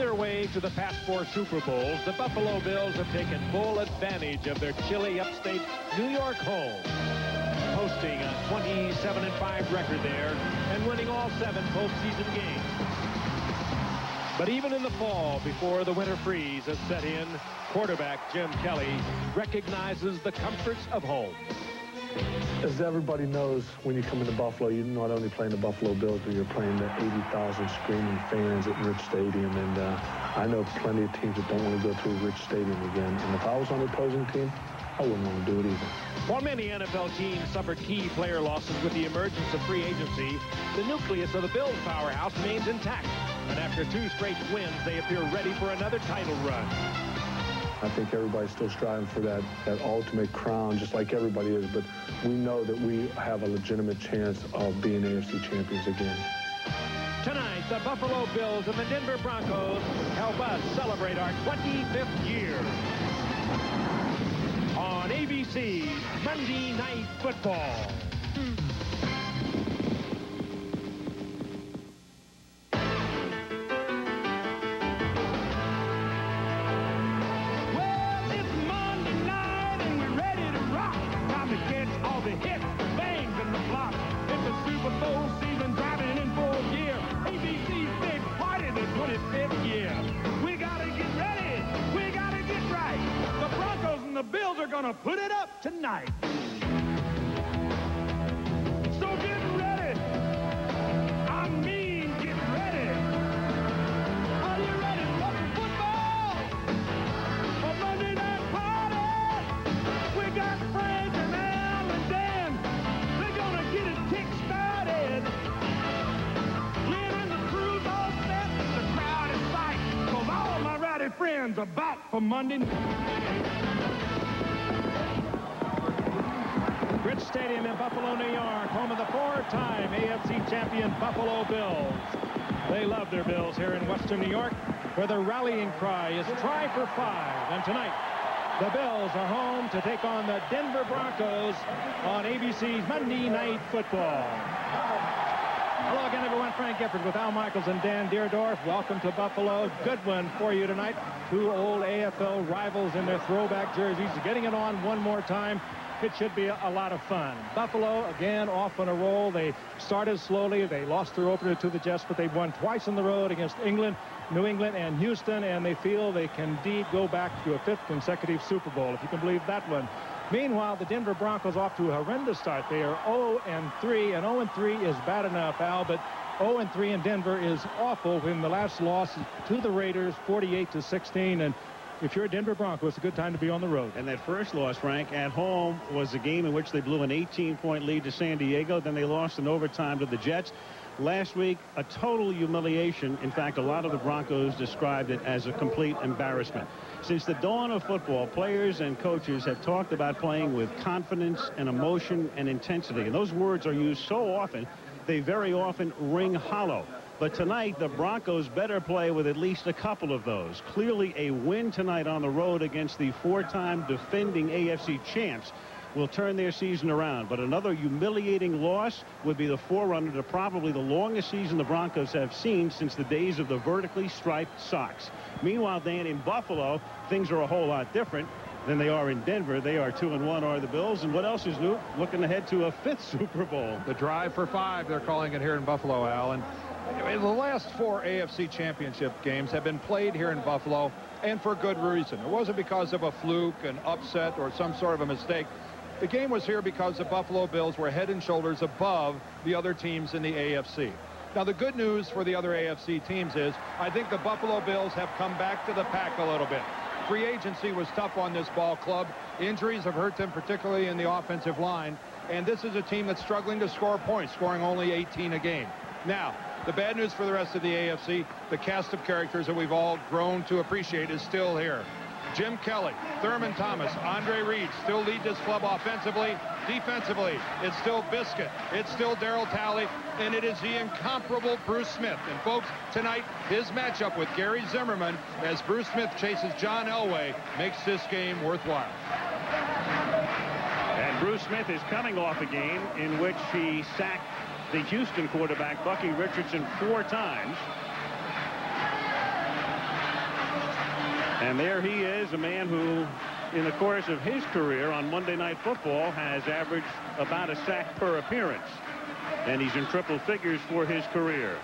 their way to the past 4 Super Bowls, the Buffalo Bills have taken full advantage of their chilly upstate New York home, posting a 27-5 record there and winning all 7 postseason games. But even in the fall, before the winter freeze has set in, quarterback Jim Kelly recognizes the comforts of home. As everybody knows, when you come into Buffalo, you're not only playing the Buffalo Bills, but you're playing the 80,000 screaming fans at Rich Stadium. And I know plenty of teams that don't want to go to a Rich Stadium again. And if I was on the opposing team, I wouldn't want to do it either. While many NFL teams suffered key player losses with the emergence of free agency, the nucleus of the Bills powerhouse remains intact. And after 2 straight wins, they appear ready for another title run. I think everybody's still striving for that ultimate crown, just like everybody is. But we know that we have a legitimate chance of being AFC champions again. Tonight, the Buffalo Bills and the Denver Broncos help us celebrate our 25th year on ABC's Monday Night Football. Put it up tonight. So get ready. I mean, get ready. Are you ready for the football? A Monday night party. We got Frank and Al and Dan. They're gonna get it kick-started. Lynn and the crew's all set. The crowd is psyched, 'cause all my rowdy friends are back for Monday night. Rich Stadium in Buffalo, New York, home of the 4-time AFC champion Buffalo Bills. They love their Bills here in Western New York, where the rallying cry is try for 5. And tonight, the Bills are home to take on the Denver Broncos on ABC's Monday Night Football. Hello again, everyone. Frank Gifford with Al Michaels and Dan Deerdorf. Welcome to Buffalo. Good one for you tonight. 2 old AFL rivals in their throwback jerseys, getting it on one more time. It should be a lot of fun. Buffalo, again, off on a roll. They started slowly. They lost their opener to the Jets, but they've won twice on the road against England, New England, and Houston, and they feel they can indeed go back to a 5th consecutive Super Bowl, if you can believe that one. Meanwhile, the Denver Broncos off to a horrendous start. They are 0-3, and 0-3 is bad enough, Al, but 0-3 in Denver is awful when the last loss to the Raiders, 48-16, and if you're a Denver Bronco, it's a good time to be on the road. And that first loss, Frank, at home was a game in which they blew an 18-point lead to San Diego. Then they lost in overtime to the Jets. Last week, a total humiliation. In fact, a lot of the Broncos described it as a complete embarrassment. Since the dawn of football, players and coaches have talked about playing with confidence and emotion and intensity. And those words are used so often, they very often ring hollow. But tonight, the Broncos better play with at least a couple of those. Clearly, a win tonight on the road against the 4-time defending AFC champs will turn their season around. But another humiliating loss would be the forerunner to probably the longest season the Broncos have seen since the days of the vertically striped socks. Meanwhile, Dan, in Buffalo, things are a whole lot different than they are in Denver. They are 2-1 are the Bills. And what else is new? Looking ahead to a 5th Super Bowl. The drive for 5, they're calling it here in Buffalo, Al. And the last 4 AFC championship games have been played here in Buffalo, and for good reason. It wasn't because of a fluke, an upset, or some sort of a mistake. The game was here because the Buffalo Bills were head and shoulders above the other teams in the AFC. Now, the good news for the other AFC teams is I think the Buffalo Bills have come back to the pack a little bit. Free agency was tough on this ball club. Injuries have hurt them, particularly in the offensive line. And this is a team that's struggling to score points, scoring only 18 a game. Now, the bad news for the rest of the AFC, the cast of characters that we've all grown to appreciate is still here. Jim Kelly, Thurman Thomas, Andre Reed still lead this club offensively. Defensively, it's still Biscuit, it's still Darryl Talley, and it is the incomparable Bruce Smith. And folks, tonight, his matchup with Gary Zimmerman as Bruce Smith chases John Elway makes this game worthwhile. And Bruce Smith is coming off a game in which he sacked the Houston quarterback, Bucky Richardson, 4 times. And there he is, a man who, in the course of his career on Monday Night Football, has averaged about a sack per appearance. And he's in triple figures for his career.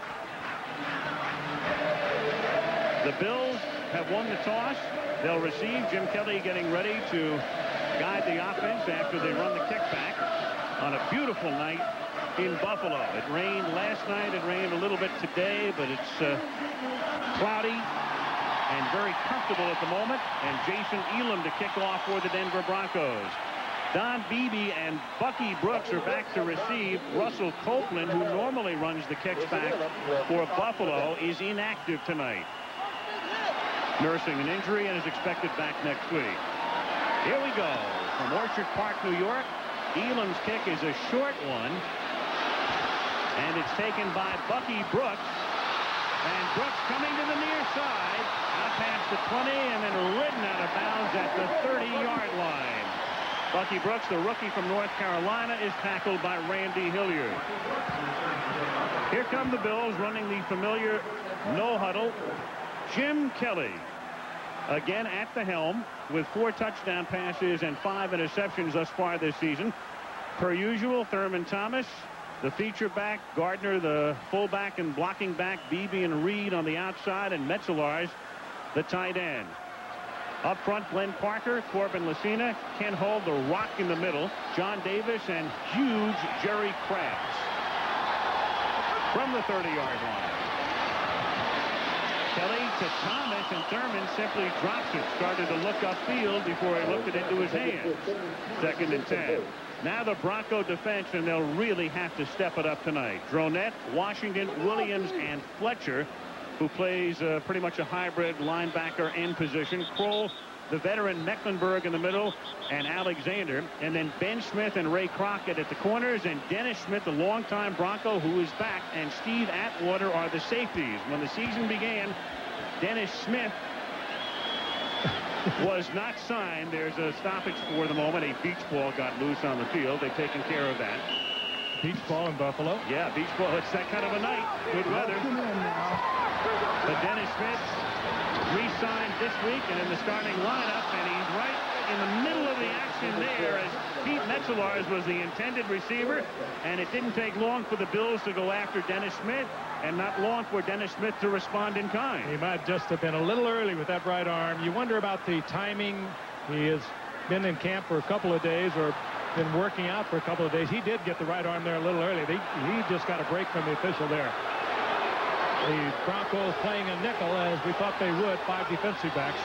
The Bills have won the toss. They'll receive. Jim Kelly getting ready to guide the offense after they run the kickback on a beautiful night in Buffalo. It rained last night. It rained a little bit today, but it's cloudy and very comfortable at the moment. And Jason Elam to kick off for the Denver Broncos. Don Beebe and Bucky Brooks are back to receive. Russell Copeland, who normally runs the kicks back for Buffalo, is inactive tonight, nursing an injury, and is expected back next week. Here we go from Orchard Park, New York. Elam's kick is a short one, and it's taken by Bucky Brooks. And Brooks coming to the near side, out past the 20, and then ridden out of bounds at the 30-yard line. Bucky Brooks, the rookie from North Carolina, is tackled by Randy Hilliard. Here come the Bills running the familiar no huddle. Jim Kelly again at the helm with 4 touchdown passes and 5 interceptions thus far this season. Per usual, Thurman Thomas, the feature back, Gardner, the fullback and blocking back, Beebe and Reed on the outside, and Metzelaars, the tight end. Up front, Glenn Parker, Corbin Lucina, Ken Hull, the rock in the middle, John Davis, and huge Jerry Krabs from the 30-yard line. Kelly to Thomas, and Thurman simply drops it. Started to look upfield before he looked it into his hands. 2nd and 10. Now the Bronco defense, and they'll really have to step it up tonight. Dronette, Washington, Williams, and Fletcher, who plays pretty much a hybrid linebacker end position. Kroll, the veteran Mecklenburg in the middle, and Alexander. And then Ben Smith and Ray Crockett at the corners, and Dennis Smith, the longtime Bronco, who is back, and Steve Atwater are the safeties. When the season began, Dennis Smith was not signed. There's a stoppage for the moment. A beach ball got loose on the field. They've taken care of that. Beach ball in Buffalo. Yeah, beach ball. It's that kind of a night. Good weather. But Dennis Smith re-signed this week and in the starting lineup, and he's right in the middle of the action there, as Pete Metzelaars was the intended receiver, and it didn't take long for the Bills to go after Dennis Smith, and not long for Dennis Smith to respond in kind. He might just have been a little early with that right arm. You wonder about the timing. He has been in camp for a couple of days, or been working out for a couple of days. He did get the right arm there a little early. He just got a break from the official there. The Broncos playing a nickel, as we thought they would, 5 defensive backs.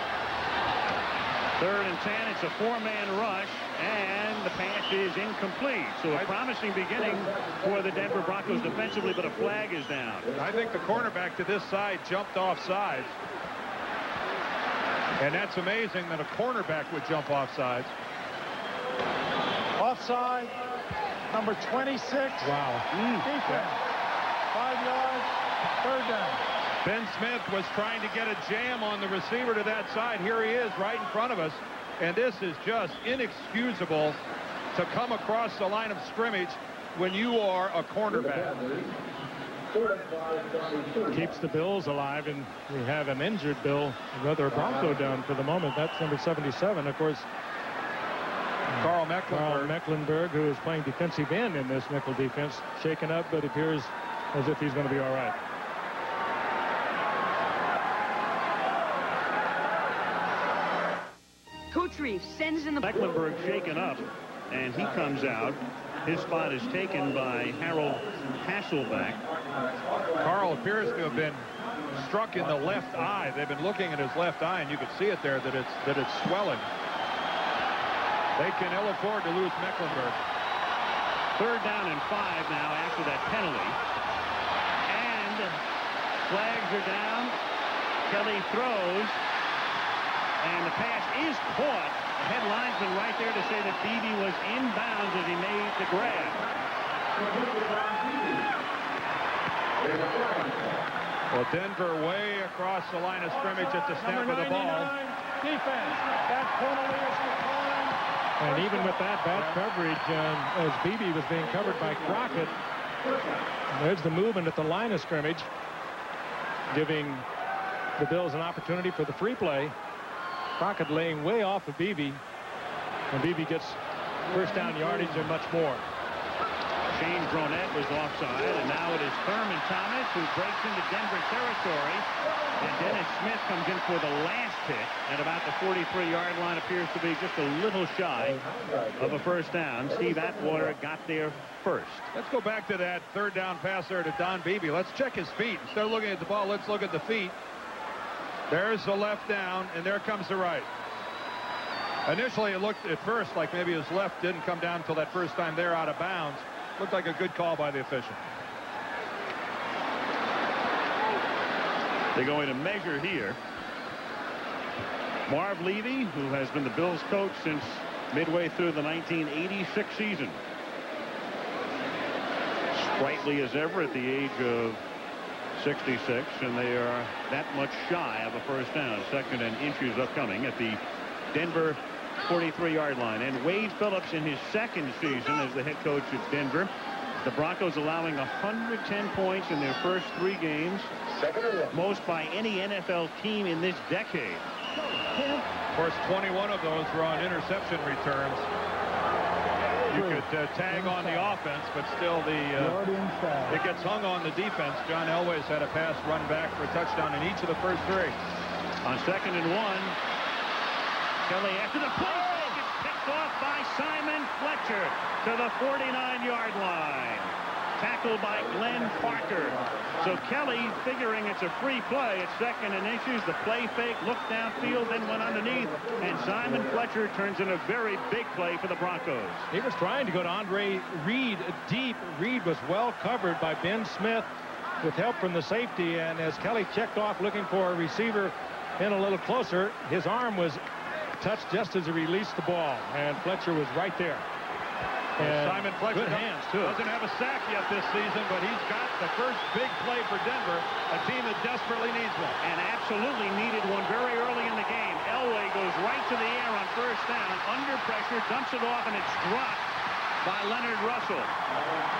3rd and 10. It's a 4-man rush, and the pass is incomplete. So a promising beginning for the Denver Broncos defensively, but a flag is down. I think the cornerback to this side jumped off sides. And that's amazing that a cornerback would jump off sides. Offside, number 26. Wow. Defense. 5 yards, 3rd down. Ben Smith was trying to get a jam on the receiver to that side. Here he is right in front of us. And this is just inexcusable to come across the line of scrimmage when you are a cornerback. Keeps the Bills alive, and we have an injured Bill, rather a Bronco down for the moment. That's number 77, of course. Carl Mecklenburg, who is playing defensive end in this nickel defense, shaken up, but appears as if he's going to be all right. Coach Reeves sends in the... Mecklenburg shaken up, and he comes out. His spot is taken by Harold Hasselback. Carl appears to have been struck in the left eye. They've been looking at his left eye, and you can see it there that it's swelling. They can ill afford to lose Mecklenburg. 3rd down and 5 now after that penalty. And flags are down. Kelly throws. And the pass is caught. The head linesman right there to say that Beebe was inbounds as he made the grab. Well, Denver way across the line of scrimmage at the snap of the ball. Defense. That penalty is declined. And even with that bad coverage, as Beebe was being covered by Crockett, there's the movement at the line of scrimmage, giving the Bills an opportunity for the free play. Crockett laying way off of Beebe. And Beebe gets first down yardage and much more. Shane Dronette was offside, and now it is Thurman Thomas who breaks into Denver territory. And Dennis Smith comes in for the last hit at about the 43-yard line. Appears to be just a little shy of a first down. Steve Atwater got there first. Let's go back to that third down pass there to Don Beebe. Let's check his feet. Instead of looking at the ball, let's look at the feet. There's the left down, and there comes the right. Initially, it looked at first like maybe his left didn't come down until that first time there out of bounds. Looked like a good call by the official. They're going to measure here. Marv Levy, who has been the Bills coach since midway through the 1986 season. Sprightly as ever at the age of 66, and they are that much shy of a first down. Second and inches upcoming at the Denver 43-yard line. And Wade Phillips in his second season as the head coach at Denver. The Broncos allowing 110 points in their first 3 games. Most by any NFL team in this decade. Of course, 21 of those were on interception returns. You could tag on the offense, but still it gets hung on the defense. John Elway's had a pass run back for a touchdown in each of the first 3. On 2nd and 1, Kelly after the play fake is picked off by Simon Fletcher to the 49-yard line. Tackled by Glenn Parker. So Kelly, figuring it's a free play at 2nd and inches, the play fake, looked downfield, then went underneath, and Simon Fletcher turns in a very big play for the Broncos. He was trying to go to Andre Reed deep. Reed was well covered by Ben Smith with help from the safety, and as Kelly checked off looking for a receiver in a little closer, his arm was touched just as he released the ball, and Fletcher was right there. And Simon Fletcher good hands, too. Doesn't have a sack yet this season, but he's got the first big play for Denver, a team that desperately needs one. And absolutely needed one very early in the game. Elway goes right to the air on first down, under pressure, dumps it off, and it's dropped by Leonard Russell.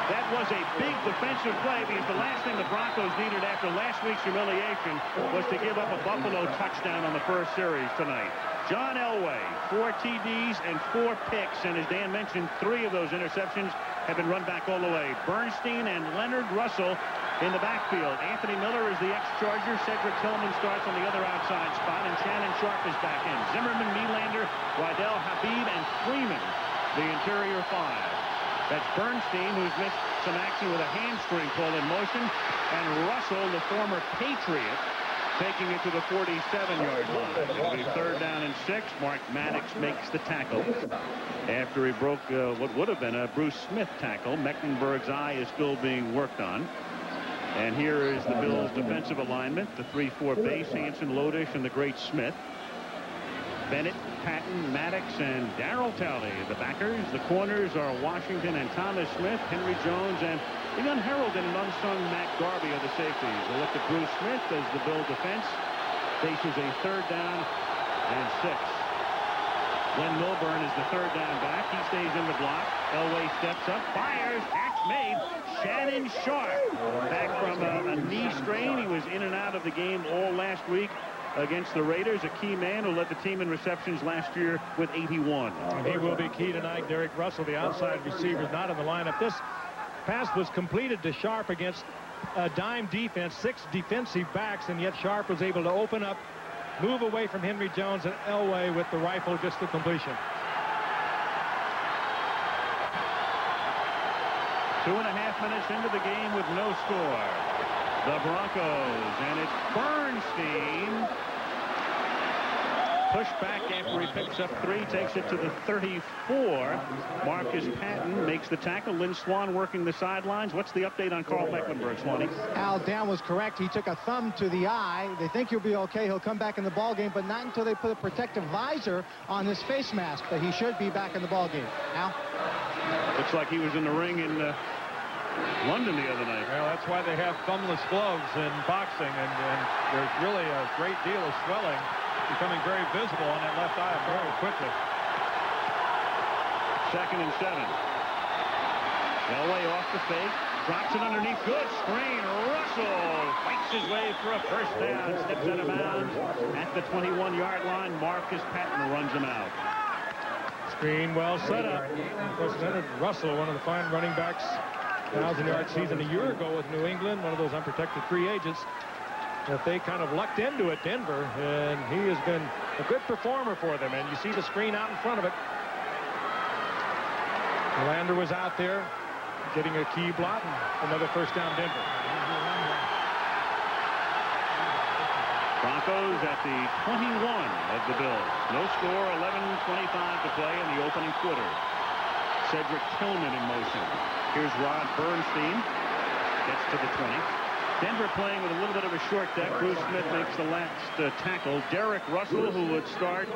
That was a big defensive play because the last thing the Broncos needed after last week's humiliation was to give up a Buffalo touchdown on the first series tonight. John Elway, 4 TDs and 4 picks, and as Dan mentioned, 3 of those interceptions have been run back all the way. Bernstein and Leonard Russell in the backfield. Anthony Miller is the ex-Charger. Cedric Tillman starts on the other outside spot, and Shannon Sharp is back in. Zimmerman, Nylander, Waddell Habib, and Freeman, the interior 5. That's Bernstein, who's missed some action with a hamstring pull in motion, and Russell, the former Patriot, taking it to the 47-yard line. It'll be 3rd down and 6. Mark Maddox makes the tackle after he broke what would have been a Bruce Smith tackle. Mecklenburg's eye is still being worked on. And here is the Bills' defensive alignment. The 3-4 base, Hanson, Lodish, and the great Smith. Bennett, Patton, Maddox, and Darryl Talley. The backers, the corners are Washington and Thomas Smith, Henry Jones, and the unheralded and unsung Matt Garvey are the safeties. A look at Bruce Smith as the Bill defense faces a 3rd down and 6. Glenn Milburn is the 3rd down back. He stays in the block. Elway steps up, fires, catch made. Shannon Sharp back from a knee strain. He was in and out of the game all last week against the Raiders, a key man who led the team in receptions last year with 81. He will be key tonight. Derek Russell, the outside receiver, is not in the lineup. This pass was completed to Sharp against a dime defense, 6 defensive backs, and yet Sharp was able to open up, move away from Henry Jones and Elway with the rifle, just the completion. 2.5 minutes into the game with no score. The Broncos, and it's Bernstein. Pushed back after he picks up 3, takes it to the 34. Marcus Patton makes the tackle. Lynn Swan working the sidelines. What's the update on Carl Mecklenburg, Swanee? Al, Dan was correct. He took a thumb to the eye. They think he'll be okay. He'll come back in the ball game, but not until they put a protective visor on his face mask. But he should be back in the ball game. Al? Looks like he was in the ring in London the other night. Well, that's why they have thumbless gloves in boxing, and there's really a great deal of swelling becoming very visible on that left eye very quickly. 2nd and 7. Elway off the fake. Drops it underneath. Good screen. Russell fights his way for a first down. Steps out of bounds at the 21-yard line. Marcus Patton runs him out. Screen well set up. Of course, Leonard Russell, one of the fine running backs, 1,000-yard season a year ago with New England, one of those unprotected free agents that they kind of lucked into at Denver, and he has been a good performer for them. And you see the screen out in front of it. Lander was out there getting a key block. Another first down, Denver. Broncos at the 21 of the Bills. No score, 11:25 to play in the opening quarter. Cedric Tillman in motion. Here's Rod Bernstein. Gets to the 20. Denver playing with a little bit of a short deck. Bruce Smith makes the last tackle. Derek Russell, who would start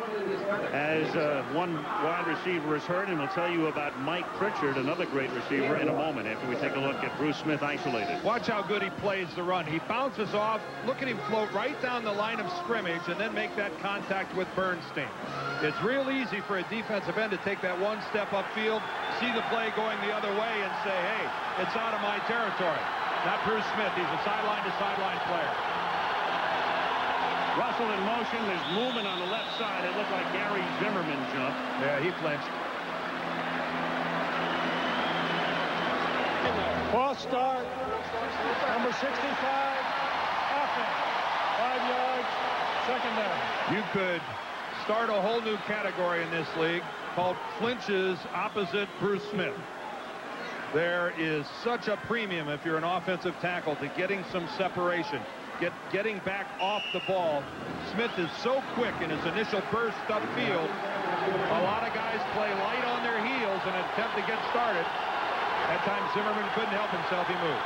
as one wide receiver, is hurt, and we'll tell you about Mike Pritchard, another great receiver, in a moment after we take a look at Bruce Smith isolated. Watch how good he plays the run. He bounces off. Look at him float right down the line of scrimmage and then make that contact with Bernstein. It's real easy for a defensive end to take that one step upfield, see the play going the other way, and say, hey, it's out of my territory. Not Bruce Smith. He's a sideline-to-sideline player. Russell in motion. There's movement on the left side. It looked like Gary Zimmerman jumped. Yeah, he flinched. False start. Number 65. Offense. 5 yards. Second down. You could start a whole new category in this league called flinches opposite Bruce Smith. There is such a premium if you're an offensive tackle to getting some separation, getting back off the ball. Smith is so quick in his initial burst upfield. A lot of guys play light on their heels in an attempt to get started. At times Zimmerman couldn't help himself. He moved.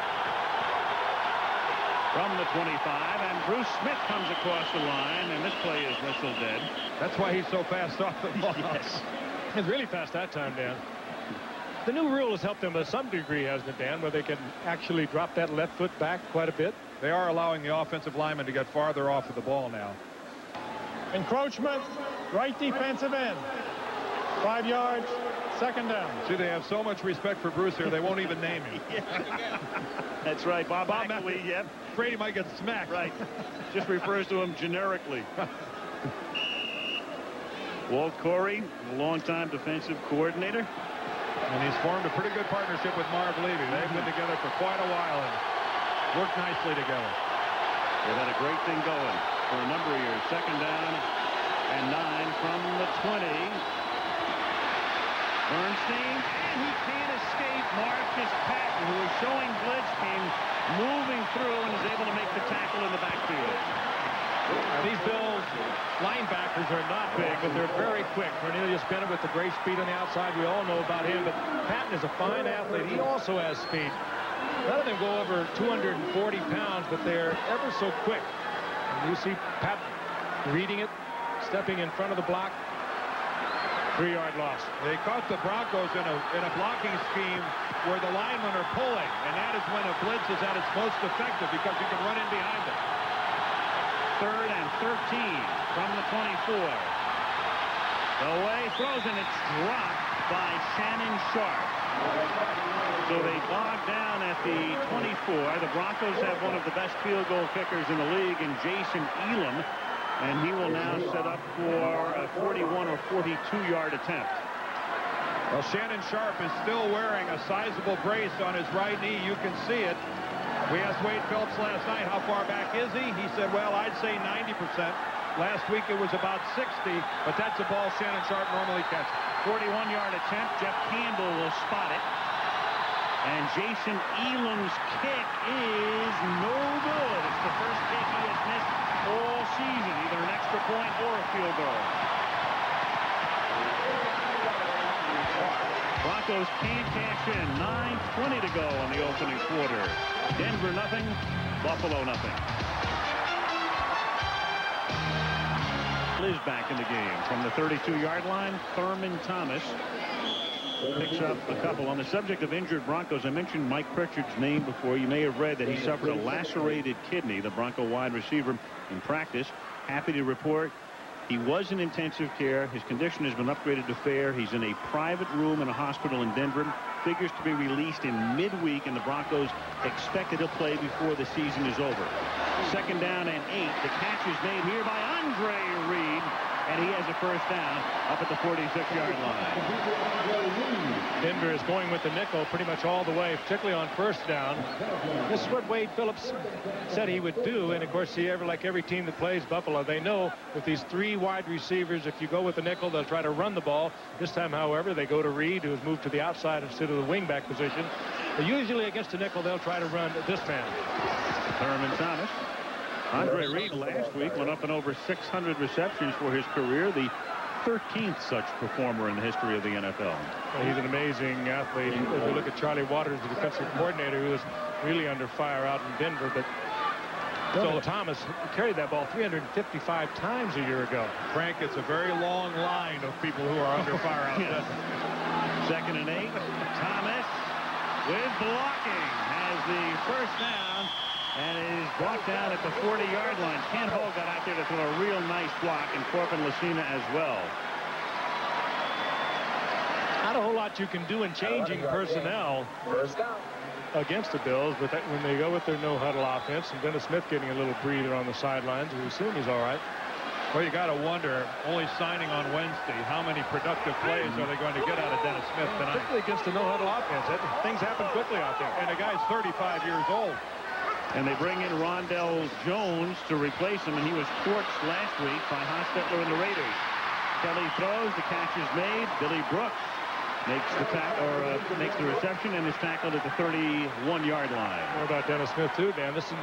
From the 25, and Bruce Smith comes across the line, and this play is whistled dead. That's why he's so fast off the ball. Yes. He's really fast that time, Dan. The new rule has helped them to some degree, hasn't it, Dan, where they can actually drop that left foot back quite a bit. They are allowing the offensive lineman to get farther off of the ball now. Encroachment. Right defensive end. 5 yards. Second down. See, they have so much respect for Bruce here, they won't even name him. That's right. Bob McElwee, yep. Afraid he might get smacked. Right. Just refers to him generically. Walt Corey, a longtime defensive coordinator. And he's formed a pretty good partnership with Marv Levy. They've been together for quite a while and worked nicely together. They've had a great thing going for a number of years. Second down and 9 from the 20. Bernstein, and he can't escape Marcus Patton, who is showing blitz, moving through, and is able to make the tackle in the backfield. These Bills linebackers are not big, but they're very quick. Cornelius Bennett with the great speed on the outside. We all know about him, but Patton is a fine athlete. He also has speed. None of them go over 240 pounds, but they're ever so quick. And you see Patton reading it, stepping in front of the block. 3-yard loss. They caught the Broncos in a blocking scheme where the linemen are pulling, and that is when a blitz is at its most effective because you can run in behind them. 3rd and 13 from the 24. Away throws, and it's dropped by Shannon Sharp. So they bogged down at the 24. The Broncos have one of the best field goal kickers in the league in Jason Elam, and he will now set up for a 41 or 42-yard attempt. Well, Shannon Sharp is still wearing a sizable brace on his right knee. You can see it. We asked Wade Phelps last night, how far back is he? He said, well, I'd say 90%. Last week it was about 60, but that's a ball Shannon Sharp normally catches. 41-yard attempt. Jeff Campbell will spot it. And Jason Elam's kick is no good. It's the first kick he has missed all season, either an extra point or a field goal. Broncos can't cash in. 9:20 to go in the opening quarter. Denver nothing, Buffalo nothing. Liz back in the game from the 32-yard line. Thurman Thomas picks up a couple. On the subject of injured Broncos, I mentioned Mike Pritchard's name before. You may have read that he suffered a lacerated kidney, the Bronco wide receiver, in practice. Happy to report he was in intensive care. His condition has been upgraded to fair. He's in a private room in a hospital in Denver. figures to be released in midweek, and the Broncos expected to play before the season is over. 2nd down and 8. The catch is made here by Andre Reed, and he has a first down up at the 46-yard line. Denver is going with the nickel pretty much all the way, particularly on 1st down. This is what Wade Phillips said he would do, and of course, like every team that plays Buffalo, they know with these 3 wide receivers, if you go with the nickel, they'll try to run the ball. This time, however, they go to Reed, who has moved to the outside instead of the wingback position. But usually against the nickel, they'll try to run this man. Thurman Thomas. Andre Reed last week went up and over 600 receptions for his career, the 13th such performer in the history of the NFL. He's an amazing athlete. If you look at Charlie Waters, the defensive coordinator, who was really under fire out in Denver, but so Thomas carried that ball 355 times a year ago. Frank, it's a very long line of people who are under fire out there. 2nd and 8. Thomas with blocking has the first down. And it is brought down at the 40-yard line. Ken Hall got out there to throw a real nice block, and Corbin Lucina as well. Not a whole lot you can do in changing personnel against the Bills, but when they go with their no-huddle offense, and Dennis Smith getting a little breather on the sidelines, we assume he's all right. Well, you got to wonder, only signing on Wednesday, how many productive plays are they going to get out of Dennis Smith tonight? Particularly against the no-huddle offense. Things happen quickly out there. And the guy's 35 years old. And they bring in Rondell Jones to replace him, and he was torched last week by Hostetler and the Raiders. Kelly throws, the catch is made. Billy Brooks makes the reception and is tackled at the 31-yard line. What about Dennis Smith too, Dan? This is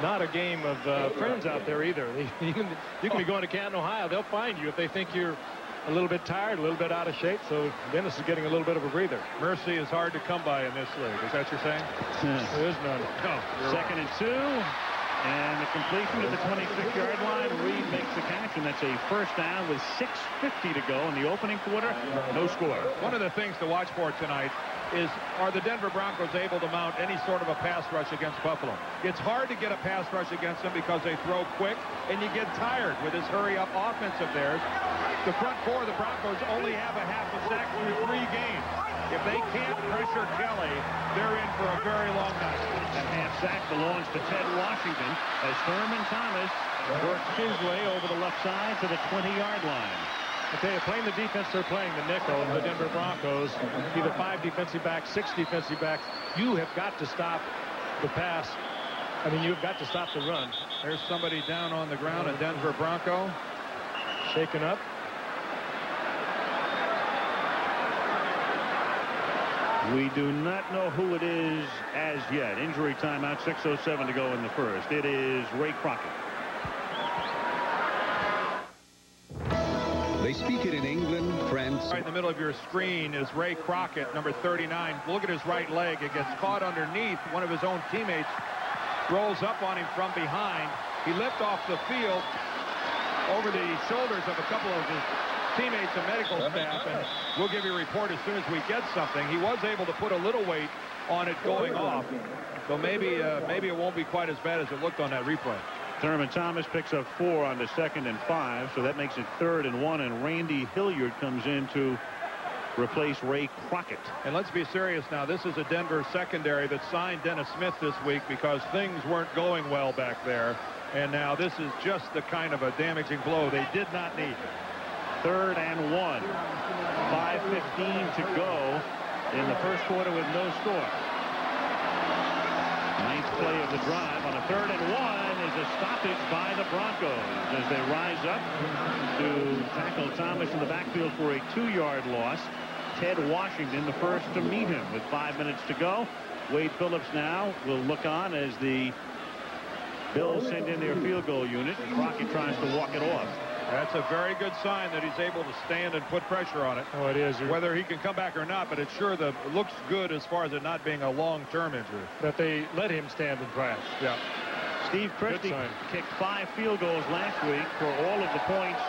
not a game of friends out there either. You can be going to Canton, Ohio. They'll find you if they think you're a little bit tired, a little bit out of shape. So Dennis is getting a little bit of a breather. Mercy is hard to come by in this league. Is that what you're saying? There is none. No. 2nd and 2. And the completion to the 26-yard line. Reed makes the catch, and that's a first down with 6:50 to go in the opening quarter. No score. One of the things to watch for tonight is, are the Denver Broncos able to mount any sort of a pass rush against Buffalo? It's hard to get a pass rush against them because they throw quick, and you get tired with this hurry-up offense of theirs. The front four of the Broncos only have a half a sack through 3 games. If they can't pressure Kelly, they're in for a very long night. That half sack belongs to Ted Washington as Thurman Thomas works his way over the left side to the 20-yard line. I tell you, playing the defense they're playing, the nickel, the Denver Broncos, either 5 defensive backs, 6 defensive backs, you have got to stop the pass. I mean, you've got to stop the run. There's somebody down on the ground, a Denver Bronco. Shaken up. We do not know who it is as yet. Injury timeout, 6:07 to go in the first. It is Ray Crockett. They speak it in England, France. Right in the middle of your screen is Ray Crockett, number 39. Look at his right leg. It gets caught underneath. One of his own teammates rolls up on him from behind. He lifted off the field over the shoulders of a couple of his teammates and medical staff, and we'll give you a report as soon as we get something. He was able to put a little weight on it going off, so maybe it won't be quite as bad as it looked on that replay. Thurman Thomas picks up 4 on the 2nd and 5, so that makes it 3rd and 1, and Randy Hilliard comes in to replace Ray Crockett. And let's be serious now. This is a Denver secondary that signed Dennis Smith this week because things weren't going well back there, and now this is just the kind of a damaging blow they did not need. 3rd and 1. 5:15 to go in the first quarter with no score. 9th play of the drive on a 3rd and 1 is a stoppage by the Broncos as they rise up to tackle Thomas in the backfield for a 2-yard loss. Ted Washington the first to meet him with 5 minutes to go. Wade Phillips now will look on as the Bills send in their field goal unit, and Crockett tries to walk it off. That's a very good sign that he's able to stand and put pressure on it. Oh, it is. Whether he can come back or not, but it looks good as far as it not being a long-term injury. That they let him stand and press. Yeah. Steve Christie kicked 5 field goals last week for all of the points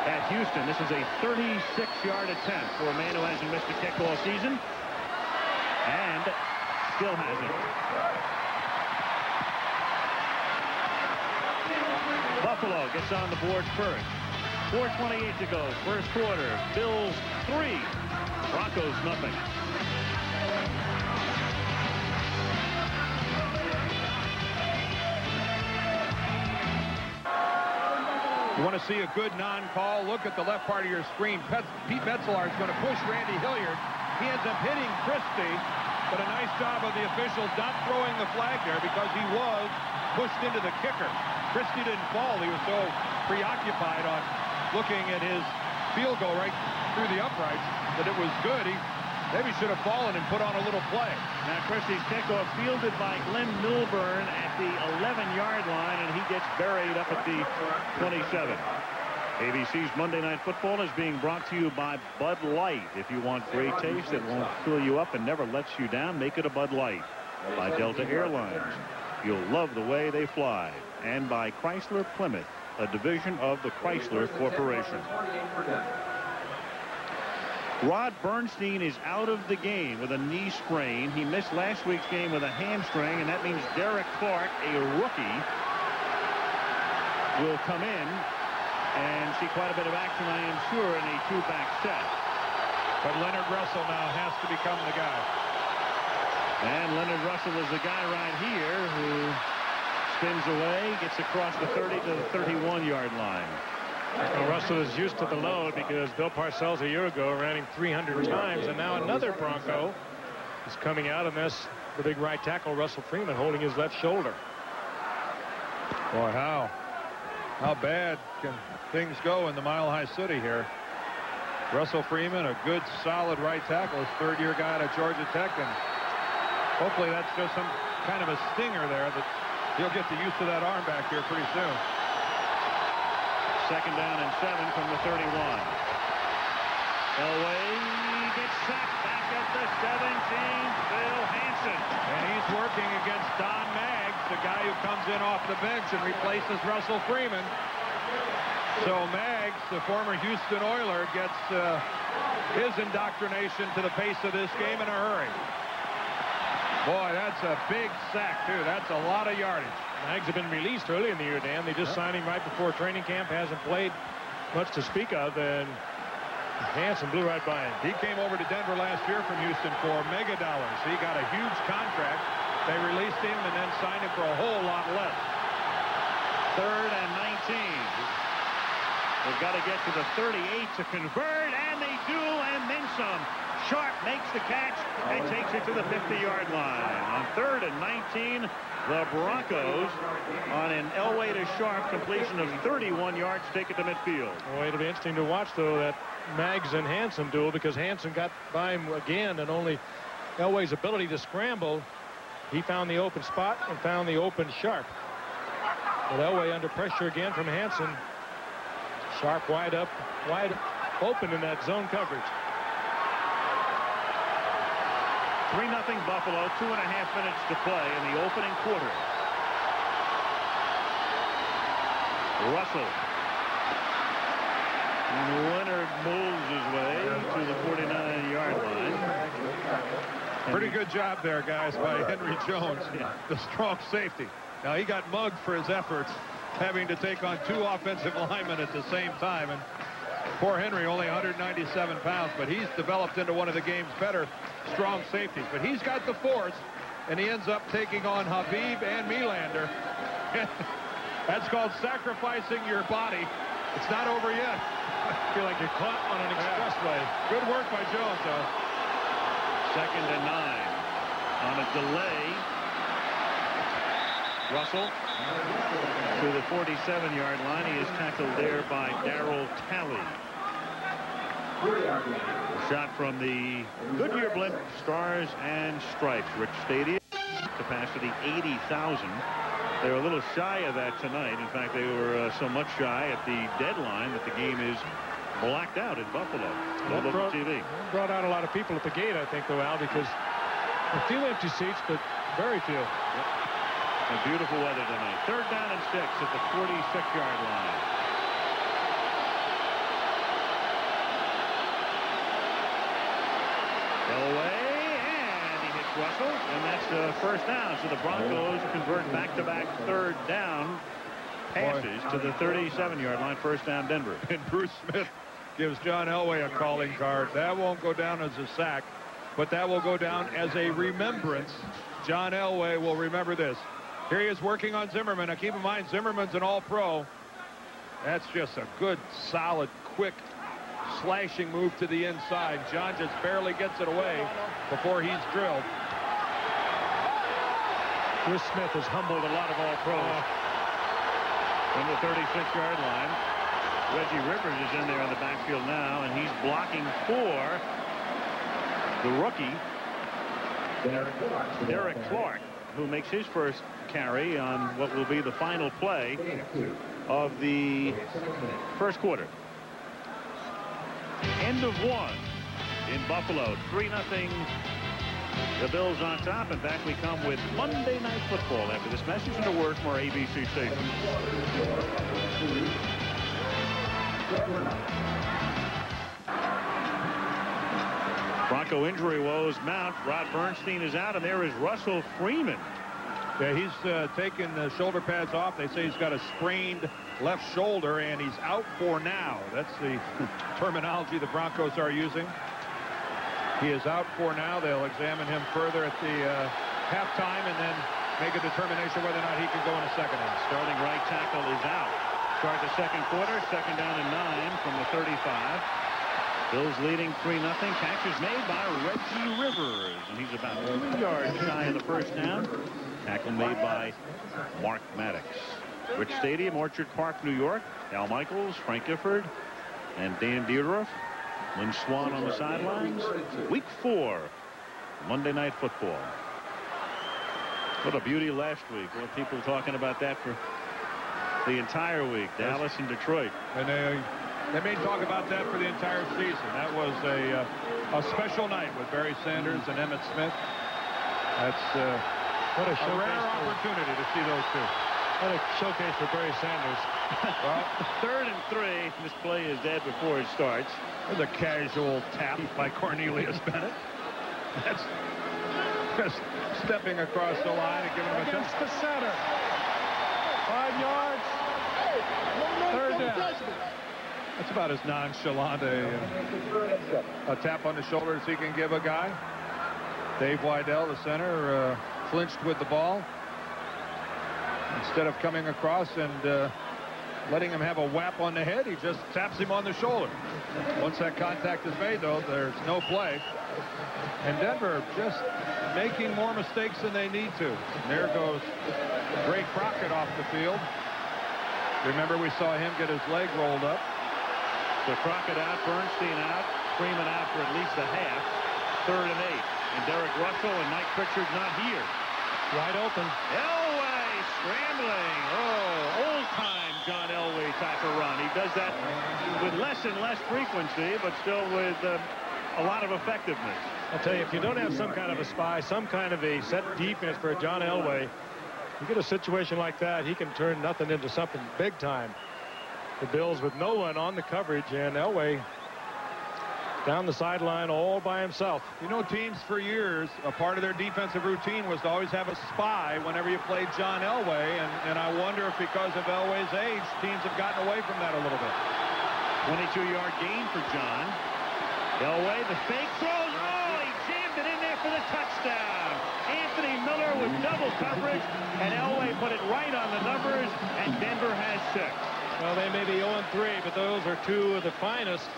at Houston. This is a 36-yard attempt for a man who hasn't missed a kick all season and still hasn't. Buffalo gets on the board first. 4:28 to go. First quarter. Bills 3. Broncos nothing. You want to see a good non-call? Look at the left part of your screen. Pete Metzelaar is going to push Randy Hilliard. He ends up hitting Christie, but a nice job of the officials not throwing the flag there because he was pushed into the kicker. Christie didn't fall. He was so preoccupied on looking at his field goal right through the uprights that it was good. He maybe should have fallen and put on a little play. Now Christie's kickoff fielded by Glenn Milburn at the 11-yard line, and he gets buried up at the 27. ABC's Monday Night Football is being brought to you by Bud Light. If you want great taste that won't fill you up and never lets you down, make it a Bud Light. By Delta Airlines. You'll love the way they fly. And by Chrysler Plymouth, a division of the Chrysler Corporation. Rod Bernstein is out of the game with a knee sprain. He missed last week's game with a hamstring, and that means Derek Clark, a rookie, will come in and see quite a bit of action, I am sure, in a two-back set. But Leonard Russell now has to become the guy. And Leonard Russell is the guy right here who spins away, gets across the 30 to the 31-yard line. Well, Russell is used to the load because Bill Parcells a year ago ran him 300 times, and now another Bronco is coming out, and that's the big right tackle, Russell Freeman, holding his left shoulder. Boy, how bad can things go in the Mile High City here? Russell Freeman, a good, solid right tackle, his third-year guy out of Georgia Tech, and hopefully that's just some kind of a stinger there that he'll get the use of that arm back here pretty soon. Second down and 7 from the 31. Elway gets sacked back at the 17. Bill Hansen. And he's working against Don Maggs, the guy who comes in off the bench and replaces Russell Freeman. So Maggs, the former Houston Oiler, gets his indoctrination to the pace of this game in a hurry. Boy, that's a big sack, too. That's a lot of yardage. Maggs have been released early in the year, Dan. They just signed him right before training camp. Hasn't played much to speak of, and Hansen blew right by him. He came over to Denver last year from Houston for mega dollars. He got a huge contract. They released him and then signed him for a whole lot less. Third and 19. They've got to get to the 38 to convert, and they do, and then some. Sharp makes the catch and takes it to the 50-yard line. On third and 19, the Broncos, on an Elway to Sharp completion of 31 yards, take it to midfield. Well, it'll be interesting to watch, though, that Maggs and Hansen duel, because Hansen got by him again, and only Elway's ability to scramble, he found the open spot and found the open Sharp. But Elway under pressure again from Hansen. Sharp wide open in that zone coverage. 3-0 Buffalo, 2.5 minutes to play in the opening quarter. Russell. Leonard moves his way to the 49-yard line. Pretty good job there, guys, by Henry Jones, the strong safety. Now, he got mugged for his efforts, having to take on two offensive linemen at the same time. And poor Henry, only 197 pounds, but he's developed into one of the game's better strong safeties. But he's got the force, and he ends up taking on Habib and Melander. That's called sacrificing your body. It's not over yet. I feel like you're caught on an expressway. Good work by Jones, though. Second and 9. On a delay. Russell to the 47-yard line. He is tackled there by Darryl Talley. Shot from the Goodyear Blimp Stars and Stripes. Rich Stadium. Capacity 80,000. They were a little shy of that tonight. In fact, they were so much shy at the deadline that the game is blacked out in Buffalo. That brought out a lot of people at the gate, I think, though, Al, because a few empty seats, but very few. Yep. And beautiful weather tonight. Third down and 6 at the 46-yard line. Elway, and he hits Russell, and that's first down. So the Broncos convert back-to-back third down passes to the 37-yard line. First down, Denver. And Bruce Smith gives John Elway a calling card. That won't go down as a sack, but that will go down as a remembrance. John Elway will remember this. Here he is working on Zimmerman. Now keep in mind, Zimmerman's an all-pro. That's just a good, solid, quick, slashing move to the inside. John just barely gets it away before he's drilled. Chris Smith has humbled a lot of All-Pros. From the 36-yard line, Reggie Rivers is in there in the backfield now, and he's blocking for the rookie, Derek Clark, who makes his first carry on what will be the final play of the first quarter. End of one in Buffalo. 3-0. The Bills on top, and back we come with Monday Night Football after this message and a word from our ABC station. Bronco injury woes mount. Rod Bernstein is out, and there is Russell Freeman. Yeah, he's taken the shoulder pads off. They say he's got a sprained left shoulder, and he's out for now. That's the terminology the Broncos are using. He is out for now. They'll examine him further at the halftime and then make a determination whether or not he can go in the second half. Starting right tackle is out. Start the second quarter. 2nd down and 9 from the 35. Bills leading 3-0. Catch is made by Reggie Rivers, and he's about 2 yards shy of the first down. Tackle made by Mark Maddox. Rich Stadium, Orchard Park, New York. Al Michaels, Frank Gifford, and Dan Dierdorf. Lynn Swan on the sidelines. Week 4, Monday Night Football. What a beauty last week. What people talking about that for the entire week. Dallas and Detroit. And they may talk about that for the entire season. That was a special night with Barry Sanders and Emmitt Smith. That's what a rare opportunity to see those two. What a showcase for Barry Sanders. Well, 3rd and 3. This play is dead before it starts. There's a casual tap by Cornelius Bennett. That's just stepping across the line and giving him a Against the center. 5 yards. 3rd down. That's about as nonchalant a tap on the shoulder as he can give a guy. Dave Weidel, the center, flinched with the ball. Instead of coming across and letting him have a whap on the head, he just taps him on the shoulder. Once that contact is made, though, there's no play. And Denver just making more mistakes than they need to. And there goes Ray Crockett off the field. Remember, we saw him get his leg rolled up. So Crockett out, Bernstein out, Freeman out for at least a half. 3rd and 8. And Derek Russell and Mike Pritchard not here. Wide open. Elway scrambling. Oh, old-time John Elway type of run. He does that with less and less frequency, but still with a lot of effectiveness. I'll tell you, if you don't have some kind of a spy, some kind of a set defense for John Elway, you get a situation like that, he can turn nothing into something big time. The Bills with no one on the coverage, and Elway down the sideline all by himself. You know, teams for years, a part of their defensive routine was to always have a spy whenever you played John Elway, and I wonder if because of Elway's age, teams have gotten away from that a little bit. 22-yard gain for John. Elway, the fake throws. Oh, he jammed it in there for the touchdown. Anthony Miller with double coverage, and Elway put it right on the numbers, and Denver has 6. Well, they may be 0-3, but those are 2 of the finest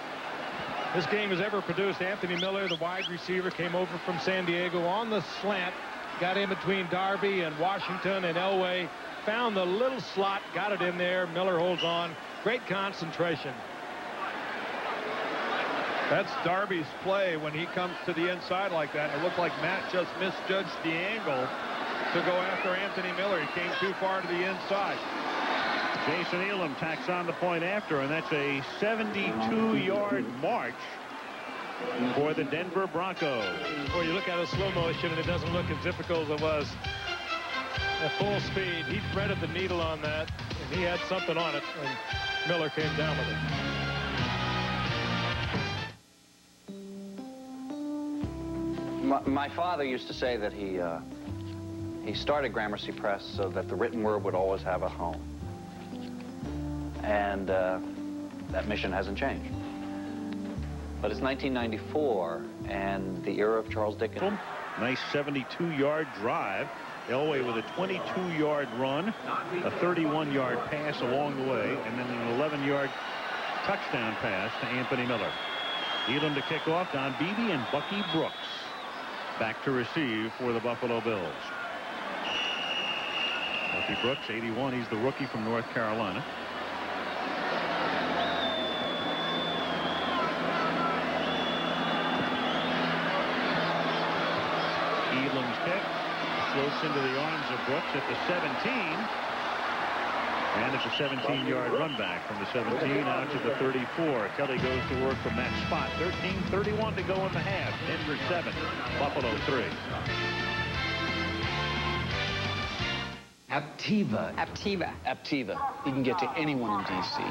this game has ever produced. Anthony Miller, the wide receiver, came over from San Diego on the slant, got in between Darby and Washington, and Elway found the little slot, got it in there. Miller holds on. Great concentration. That's Darby's play when he comes to the inside like that. It looked like Matt just misjudged the angle to go after Anthony Miller. He came too far to the inside. Jason Elam tacks on the point after, and that's a 72-yard march for the Denver Broncos. Boy, you look at it slow motion, and it doesn't look as difficult as it was at full speed. He threaded the needle on that, and he had something on it, and Miller came down with it. My father used to say that he started Gramercy Press so that the written word would always have a home. And that mission hasn't changed. But it's 1994 and the era of Charles Dickens. Nice 72-yard drive. Elway with a 22-yard run, a 31-yard pass along the way, and then an 11-yard touchdown pass to Anthony Miller. Elam to kick off. Don Beebe and Bucky Brooks back to receive for the Buffalo Bills. Bucky Brooks, 81. He's the rookie from North Carolina. Elam's kick floats into the arms of Brooks at the 17. And it's a 17-yard run back from the 17 out to the 34. Kelly goes to work from that spot. 13:31 to go in the half. Denver 7, Buffalo 3. Aptiva. He can get to anyone in D.C.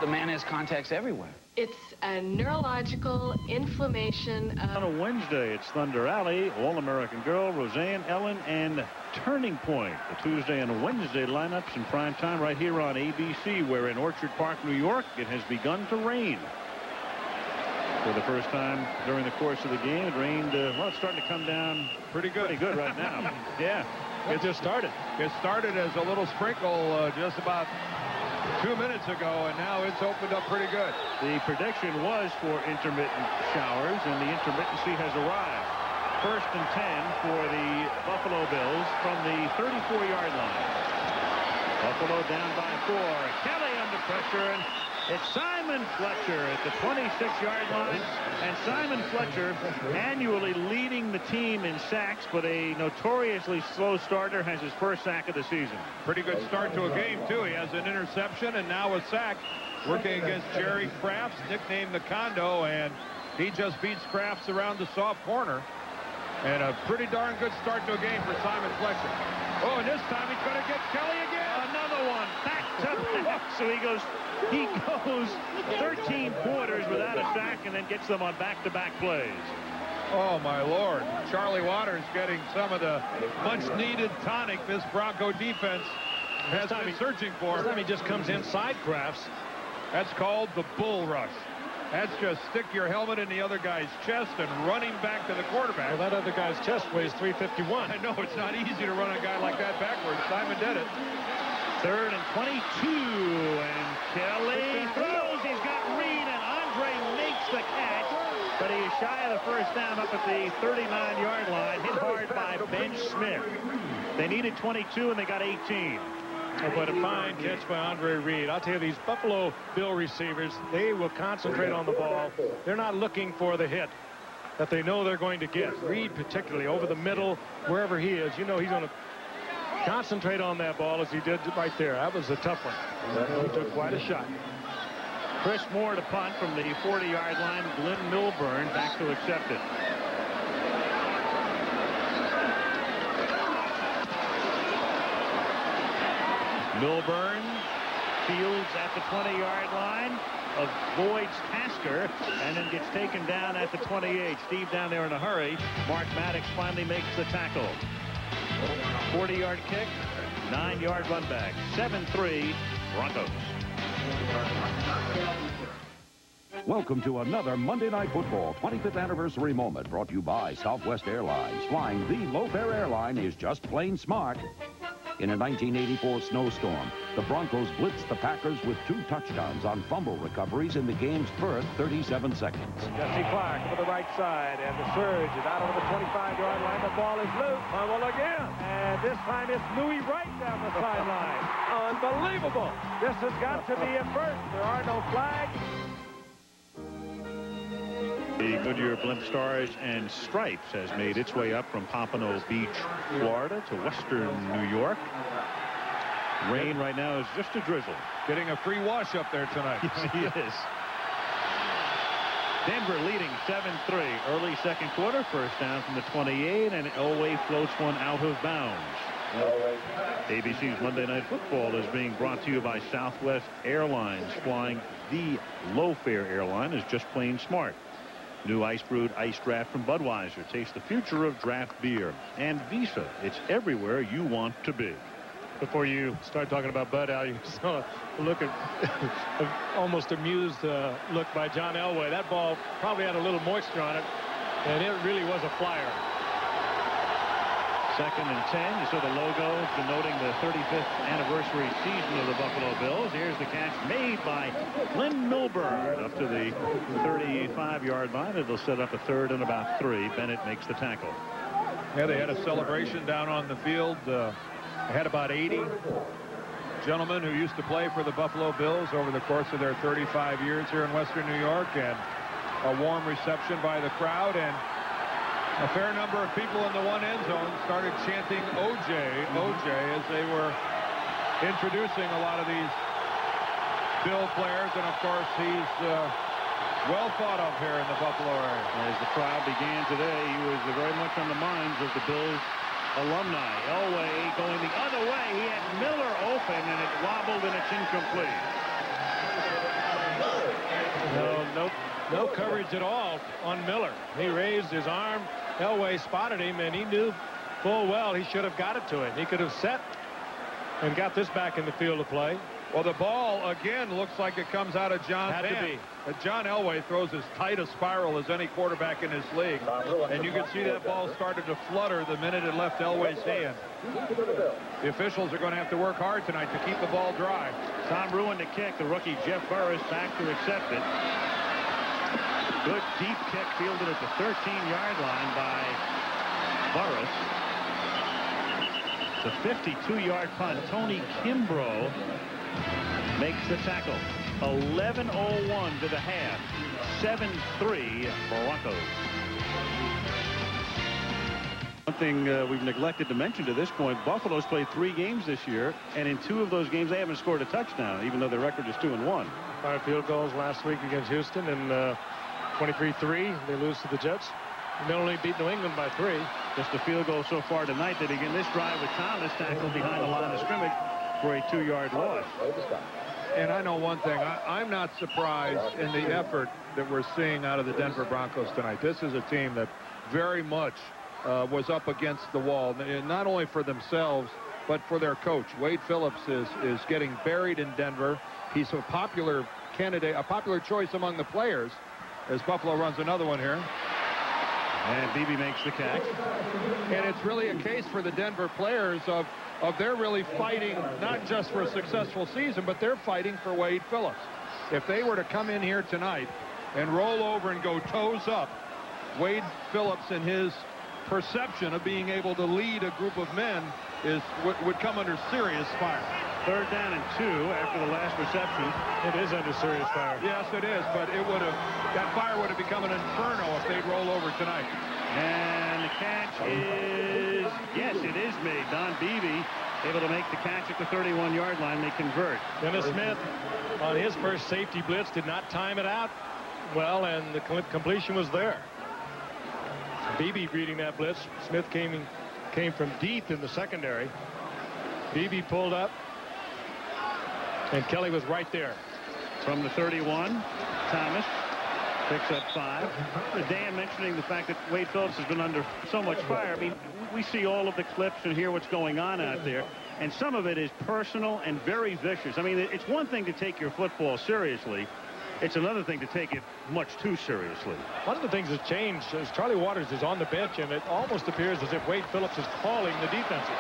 The man has contacts everywhere. It's a neurological inflammation. On a Wednesday, it's Thunder Alley, All-American Girl, Roseanne, Ellen, and Turning Point. The Tuesday and Wednesday lineups in prime time right here on ABC, where in Orchard Park, New York, it has begun to rain. For the first time during the course of the game, it rained, well, it's starting to come down pretty good right now. Yeah, it just started. It started as a little sprinkle just about 2 minutes ago, and now it's opened up pretty good. The prediction was for intermittent showers, and the intermittency has arrived. 1st and 10 for the Buffalo Bills from the 34-yard line. Buffalo down by 4. Kelly under pressure, and it's Simon Fletcher at the 26-yard line. And Simon Fletcher, annually leading the team in sacks, but a notoriously slow starter, has his first sack of the season. Pretty good start to a game, too. He has an interception and now a sack, working against Jerry Crafts, nicknamed the Condo, and he just beats Crafts around the soft corner. And a pretty darn good start to a game for Simon Fletcher. Oh, and this time he's going to get Kelly again. Another one. Back to back. So he goes 13 quarters without a sack and then gets them on back-to-back plays. Oh, my Lord. Charlie Waters getting some of the much-needed tonic this Bronco defense has been searching for. This time he just comes inside Crafts. That's called the bull rush. That's just stick your helmet in the other guy's chest and run him back to the quarterback. Well, that other guy's chest weighs 351. I know it's not easy to run a guy like that backwards. Simon did it. 3rd and 22, and Kelly throws. He's got Reed, and Andre makes the catch, but he is shy of the first down up at the 39-yard line, hit hard by Ben Smith. They needed 22, and they got 18. But a fine catch by Andre Reed. I'll tell you, these Buffalo Bill receivers, they will concentrate on the ball. They're not looking for the hit that they know they're going to get. Reed particularly over the middle, wherever he is, you know he's going to concentrate on that ball as he did right there. That was a tough one. He took quite a shot. Chris Moore to punt from the 40-yard line. Glenn Milburn back to accept it. Milburn fields at the 20-yard line, avoids Tasker, and then gets taken down at the 28. Steve down there in a hurry. Mark Maddox finally makes the tackle. 40-yard kick, 9-yard run back. 7-3 Broncos. Welcome to another Monday Night Football 25th anniversary moment brought to you by Southwest Airlines. Flying the low-fare airline is just plain smart. In a 1984 snowstorm, the Broncos blitzed the Packers with 2 touchdowns on fumble recoveries in the game's first 37 seconds. Jesse Clark over the right side, and the surge is out over the 25-yard line. The ball is loose. Fumble again. And this time it's Louis Wright down the sideline. Unbelievable. This has got to be a first. There are no flags. The Goodyear Blimp Stars and Stripes has made its way up from Pompano Beach, Florida to western New York. Rain right now is just a drizzle. Getting a free wash up there tonight. Yes, he is. Denver leading 7-3. Early second quarter, first down from the 28, and Elway floats one out of bounds. ABC's Monday Night Football is being brought to you by Southwest Airlines. Flying the low-fare airline is just plain smart. New ice brewed ice draft from Budweiser. Taste the future of draft beer. And Visa. It's everywhere you want to be. Before you start talking about Bud, Al, you saw a look at almost amused look by John Elway. That ball probably had a little moisture on it, and it really was a flyer. 2nd and 10. You saw the logo denoting the 35th anniversary season of the Buffalo Bills. Here's the catch made by Lynn Milburn up to the 35-yard line. It'll set up a 3rd and about 3. Bennett makes the tackle. Yeah, they had a celebration down on the field. They had about 80 gentlemen who used to play for the Buffalo Bills over the course of their 35 years here in Western New York, and a warm reception by the crowd, and a fair number of people in the one end zone started chanting OJ, OJ, as they were introducing a lot of these Bill players, and of course he's well thought of here in the Buffalo area. As the crowd began today, he was very much on the minds of the Bills alumni. Elway going the other way. He had Miller open, and it wobbled, and it's incomplete. No coverage at all on Miller. He raised his arm. Elway spotted him, and he knew full well he should have got it to him. He could have set and got this back in the field of play. Well, the ball, again, looks like it comes out of John Had to be. John Elway throws as tight a spiral as any quarterback in this league. And you can see that ball started to flutter the minute it left Elway's hand. The officials are going to have to work hard tonight to keep the ball dry. Tom Ruin to kick. The rookie Jeff Burris back to accept it. Good deep kick fielded at the 13-yard line by Burris. The 52-yard punt. Tony Kimbrough makes the tackle. 11:01 to the half. 7-3 Broncos. One thing we've neglected to mention to this point, Buffalo's played 3 games this year, and in 2 of those games they haven't scored a touchdown, even though their record is 2-1. 5 field goals last week against Houston, and 23-3. They lose to the Jets. And they only beat New England by 3. Just a field goal so far tonight. They begin this drive with Thomas tackled behind the line of scrimmage for a 2-yard loss. And I know one thing. I'm not surprised in the effort that we're seeing out of the Denver Broncos tonight. This is a team that very much was up against the wall, not only for themselves, but for their coach. Wade Phillips is getting buried in Denver. He's a popular candidate, a popular choice among the players, as Buffalo runs another one here. And Beebe makes the catch. And it's really a case for the Denver players of they're really fighting not just for a successful season, but they're fighting for Wade Phillips. If they were to come in here tonight and roll over and go toes up, Wade Phillips and his perception of being able to lead a group of men would come under serious fire. 3rd down and 2 after the last reception. It is under serious fire. Yes, it is, but that fire would have become an inferno if they'd roll over tonight. And the catch is, yes, it is made. Don Beebe able to make the catch at the 31-yard line. They convert. Dennis Smith on his first safety blitz did not time it out well, and the completion was there. Beebe reading that blitz. Smith came from deep in the secondary. Beebe pulled up, and Kelly was right there. From the 31, Thomas picks up 5. Dan mentioning the fact that Wade Phillips has been under so much fire. I mean, we see all of the clips and hear what's going on out there, and some of it is personal and very vicious. I mean, it's one thing to take your football seriously. It's another thing to take it much too seriously. One of the things that's changed is Charlie Waters is on the bench, and it almost appears as if Wade Phillips is calling the defenses.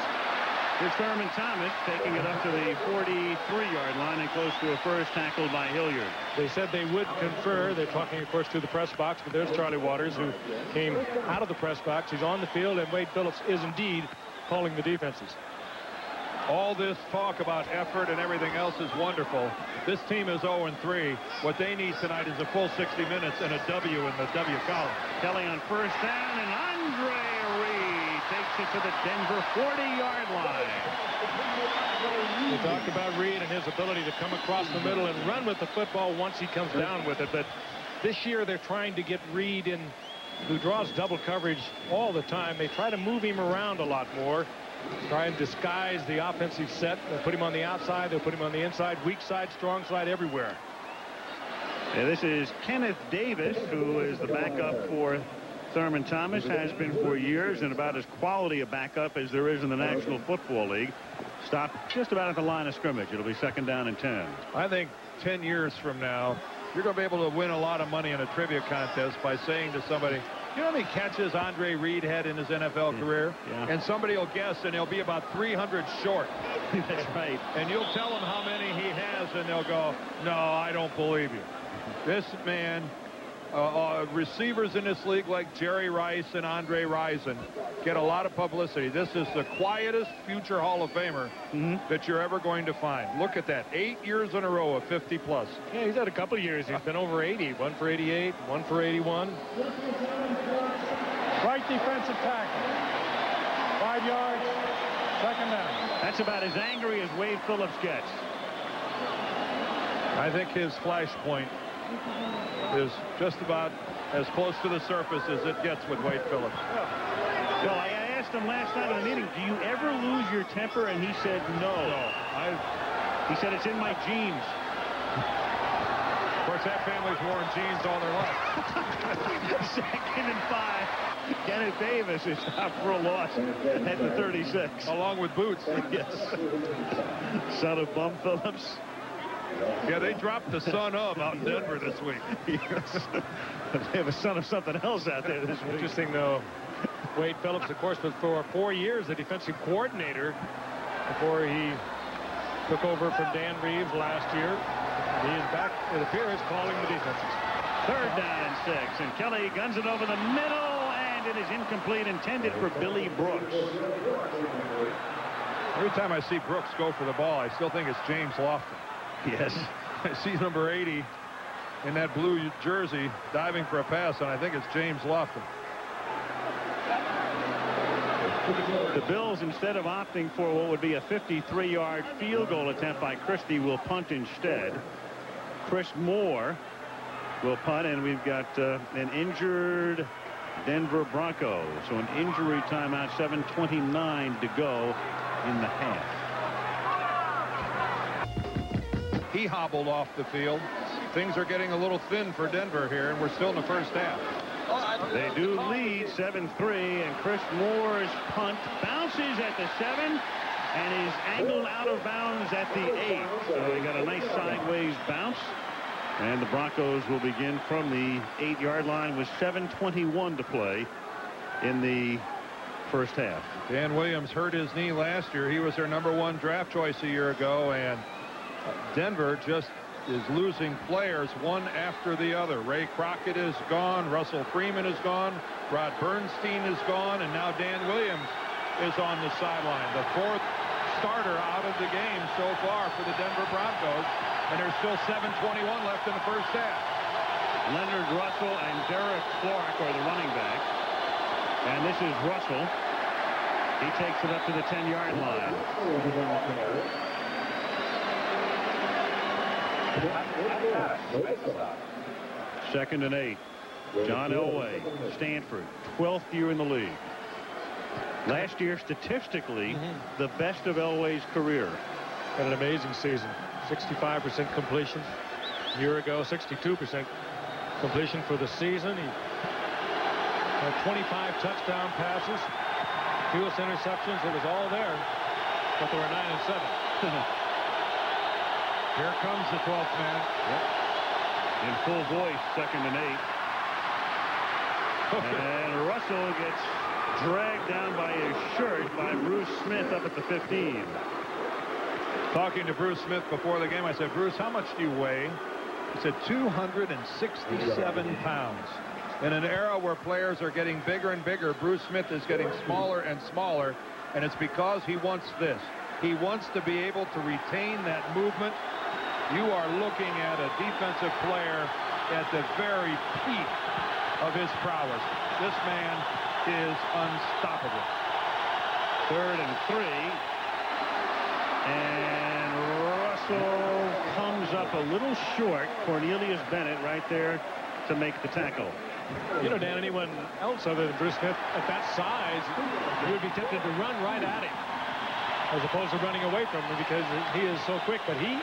Here's Thurman Thomas taking it up to the 43-yard line and close to a first, tackled by Hilliard. They said they would confer. They're talking, of course, to the press box, but there's Charlie Waters, who came out of the press box. He's on the field, and Wade Phillips is indeed calling the defenses. All this talk about effort and everything else is wonderful. This team is 0-3. What they need tonight is a full 60 minutes and a W in the W column. Kelly on first down, and Andre Reed takes it to the Denver 40-yard line. We talked about Reed and his ability to come across the middle and run with the football once he comes down with it. But this year they're trying to get Reed in, who draws double coverage all the time. They try to move him around a lot more. Try and disguise the offensive set. They'll put him on the outside. They'll put him on the inside. Weak side, strong side, everywhere. Yeah, this is Kenneth Davis, who is the backup for Thurman Thomas, has been for years, and about as quality a backup as there is in the National Football League. Stopped just about at the line of scrimmage. It'll be 2nd down and 10. I think 10 years from now, you're going to be able to win a lot of money in a trivia contest by saying to somebody, You know how many catches Andre Reed had in his NFL career? Yeah. And somebody will guess, and he'll be about 300 short. That's right. And you'll tell them how many he has, and they'll go, no, I don't believe you. This man, receivers in this league like Jerry Rice and Andre Rison get a lot of publicity. This is the quietest future Hall of Famer that you're ever going to find. Look at that. 8 years in a row of 50-plus. Yeah, he's had a couple of years. He's been over 80. One for 88, one for 81. Right defensive tackle. 5 yards, second down. That's about as angry as Wade Phillips gets. I think his flash point is just about as close to the surface as it gets with Wade Phillips. So I asked him last night in the meeting, do you ever lose your temper? And he said no. He said it's in my genes. Of course, that family's worn jeans all their life. 2nd and 5. Kenneth Davis is out for a loss at the 36. Along with boots. Yes. Son of Bum Phillips. Yeah, they dropped the son of out in Denver this week. Yes. They have a son of something else out there this week. Interesting, though. Wade Phillips, of course, was for 4 years the defensive coordinator before he took over from Dan Reeves last year. He is back, it appears, calling the defenses. 3rd down and 6, and Kelly guns it over the middle, and it is incomplete, intended for Billy Brooks. Every time I see Brooks go for the ball, I still think it's James Lofton. Yes. I see number 80 in that blue jersey diving for a pass, and I think it's James Lofton. The Bills, instead of opting for what would be a 53-yard field goal attempt by Christie, will punt instead. Chris Moore will punt, and we've got an injured Denver Broncos. So an injury timeout, 7:29 to go in the half. He hobbled off the field. Things are getting a little thin for Denver here, and we're still in the first half. They do lead 7-3, and Chris Moore's punt bounces at the 7 and is angled out of bounds at the 8. So they got a nice sideways bounce, and the Broncos will begin from the 8-yard line with 7:21 to play in the first half. Dan Williams hurt his knee last year. He was their #1 draft choice a year ago, and Denver just is losing players one after the other. Ray Crockett is gone. Russell Freeman is gone. Rod Bernstein is gone. And now Dan Williams is on the sideline. The 4th starter out of the game so far for the Denver Broncos. And there's still 7:21 left in the first half. Leonard Russell and Derek Clark are the running backs. And this is Russell. He takes it up to the 10-yard line. 2nd and 8. John Elway, Stanford, 12th year in the league. Last year, statistically, the best of Elway's career. Had an amazing season. 65% completion. A year ago, 62% completion for the season. He had 25 touchdown passes, fewest interceptions. It was all there, but they were 9 and 7. Here comes the 12th man. In full voice, 2nd and 8. And Russell gets dragged down by his shirt by Bruce Smith up at the 15. Talking to Bruce Smith before the game, I said, Bruce, how much do you weigh? He said 267 pounds. In an era where players are getting bigger and bigger, Bruce Smith is getting smaller and smaller, and it's because he wants this. He wants to be able to retain that movement. You are looking at a defensive player at the very peak of his prowess. This man is unstoppable. 3rd and 3. And Russell comes up a little short. Cornelius Bennett right there to make the tackle. You know, Dan, anyone else other than Bruce Smith at that size, you would be tempted to run right at him as opposed to running away from him because he is so quick. But he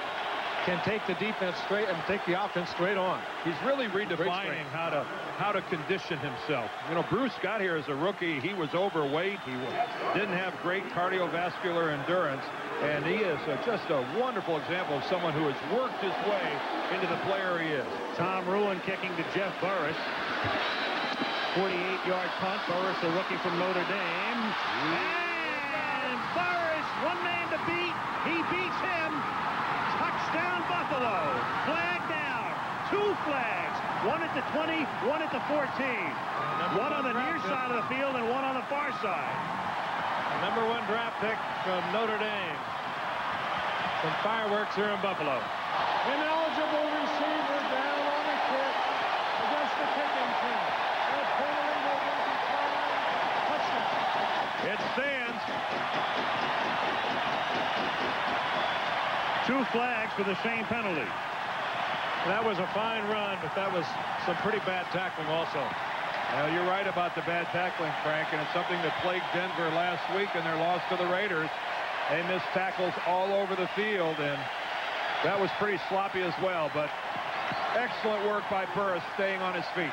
can take the defense straight and take the offense straight on. He's really redefining how to condition himself. You know, Bruce got here as a rookie. He was overweight. He didn't have great cardiovascular endurance. And he is just a wonderful example of someone who has worked his way into the player he is. Tom Ruin kicking to Jeff Burris. 48-yard punt. Burris, a rookie from Notre Dame. And Burris, one man to beat. He beats him. Touchdown, Buffalo. Flag down. 2 flags. One at the 20, one at the 14. One on the near side of the field and one on the far side. The #1 draft pick from Notre Dame. Some fireworks here in Buffalo. Ineligible receiver down on a kick against the kicking team. That penalty will be declined. Touchdown. It stands. 2 flags for the same penalty. That was a fine run, but that was some pretty bad tackling also. Well, you're right about the bad tackling, Frank, and it's something that plagued Denver last week in their loss to the Raiders. They missed tackles all over the field, and that was pretty sloppy as well, but excellent work by Burris staying on his feet.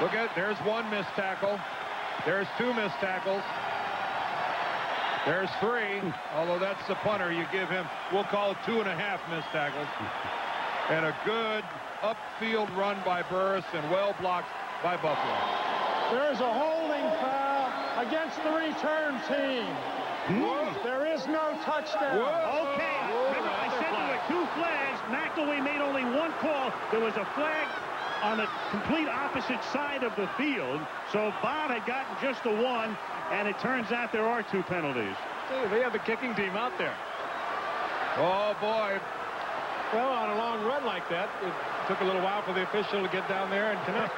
Look at, there's 1 missed tackle. There's 2 missed tackles. There's 3, although that's the punter. You give him, we'll call it 2.5 missed tackles. And a good upfield run by Burris and well blocked by Buffalo. There's a holding foul against the return team. There is no touchdown. Okay, remember I said there were 2 flags. McElwee made only 1 call. There was a flag on the complete opposite side of the field. So Bob had gotten just the 1, and it turns out there are 2 penalties. They have the kicking team out there. Oh, boy. Well, on a long run like that, it took a little while for the official to get down there and connect.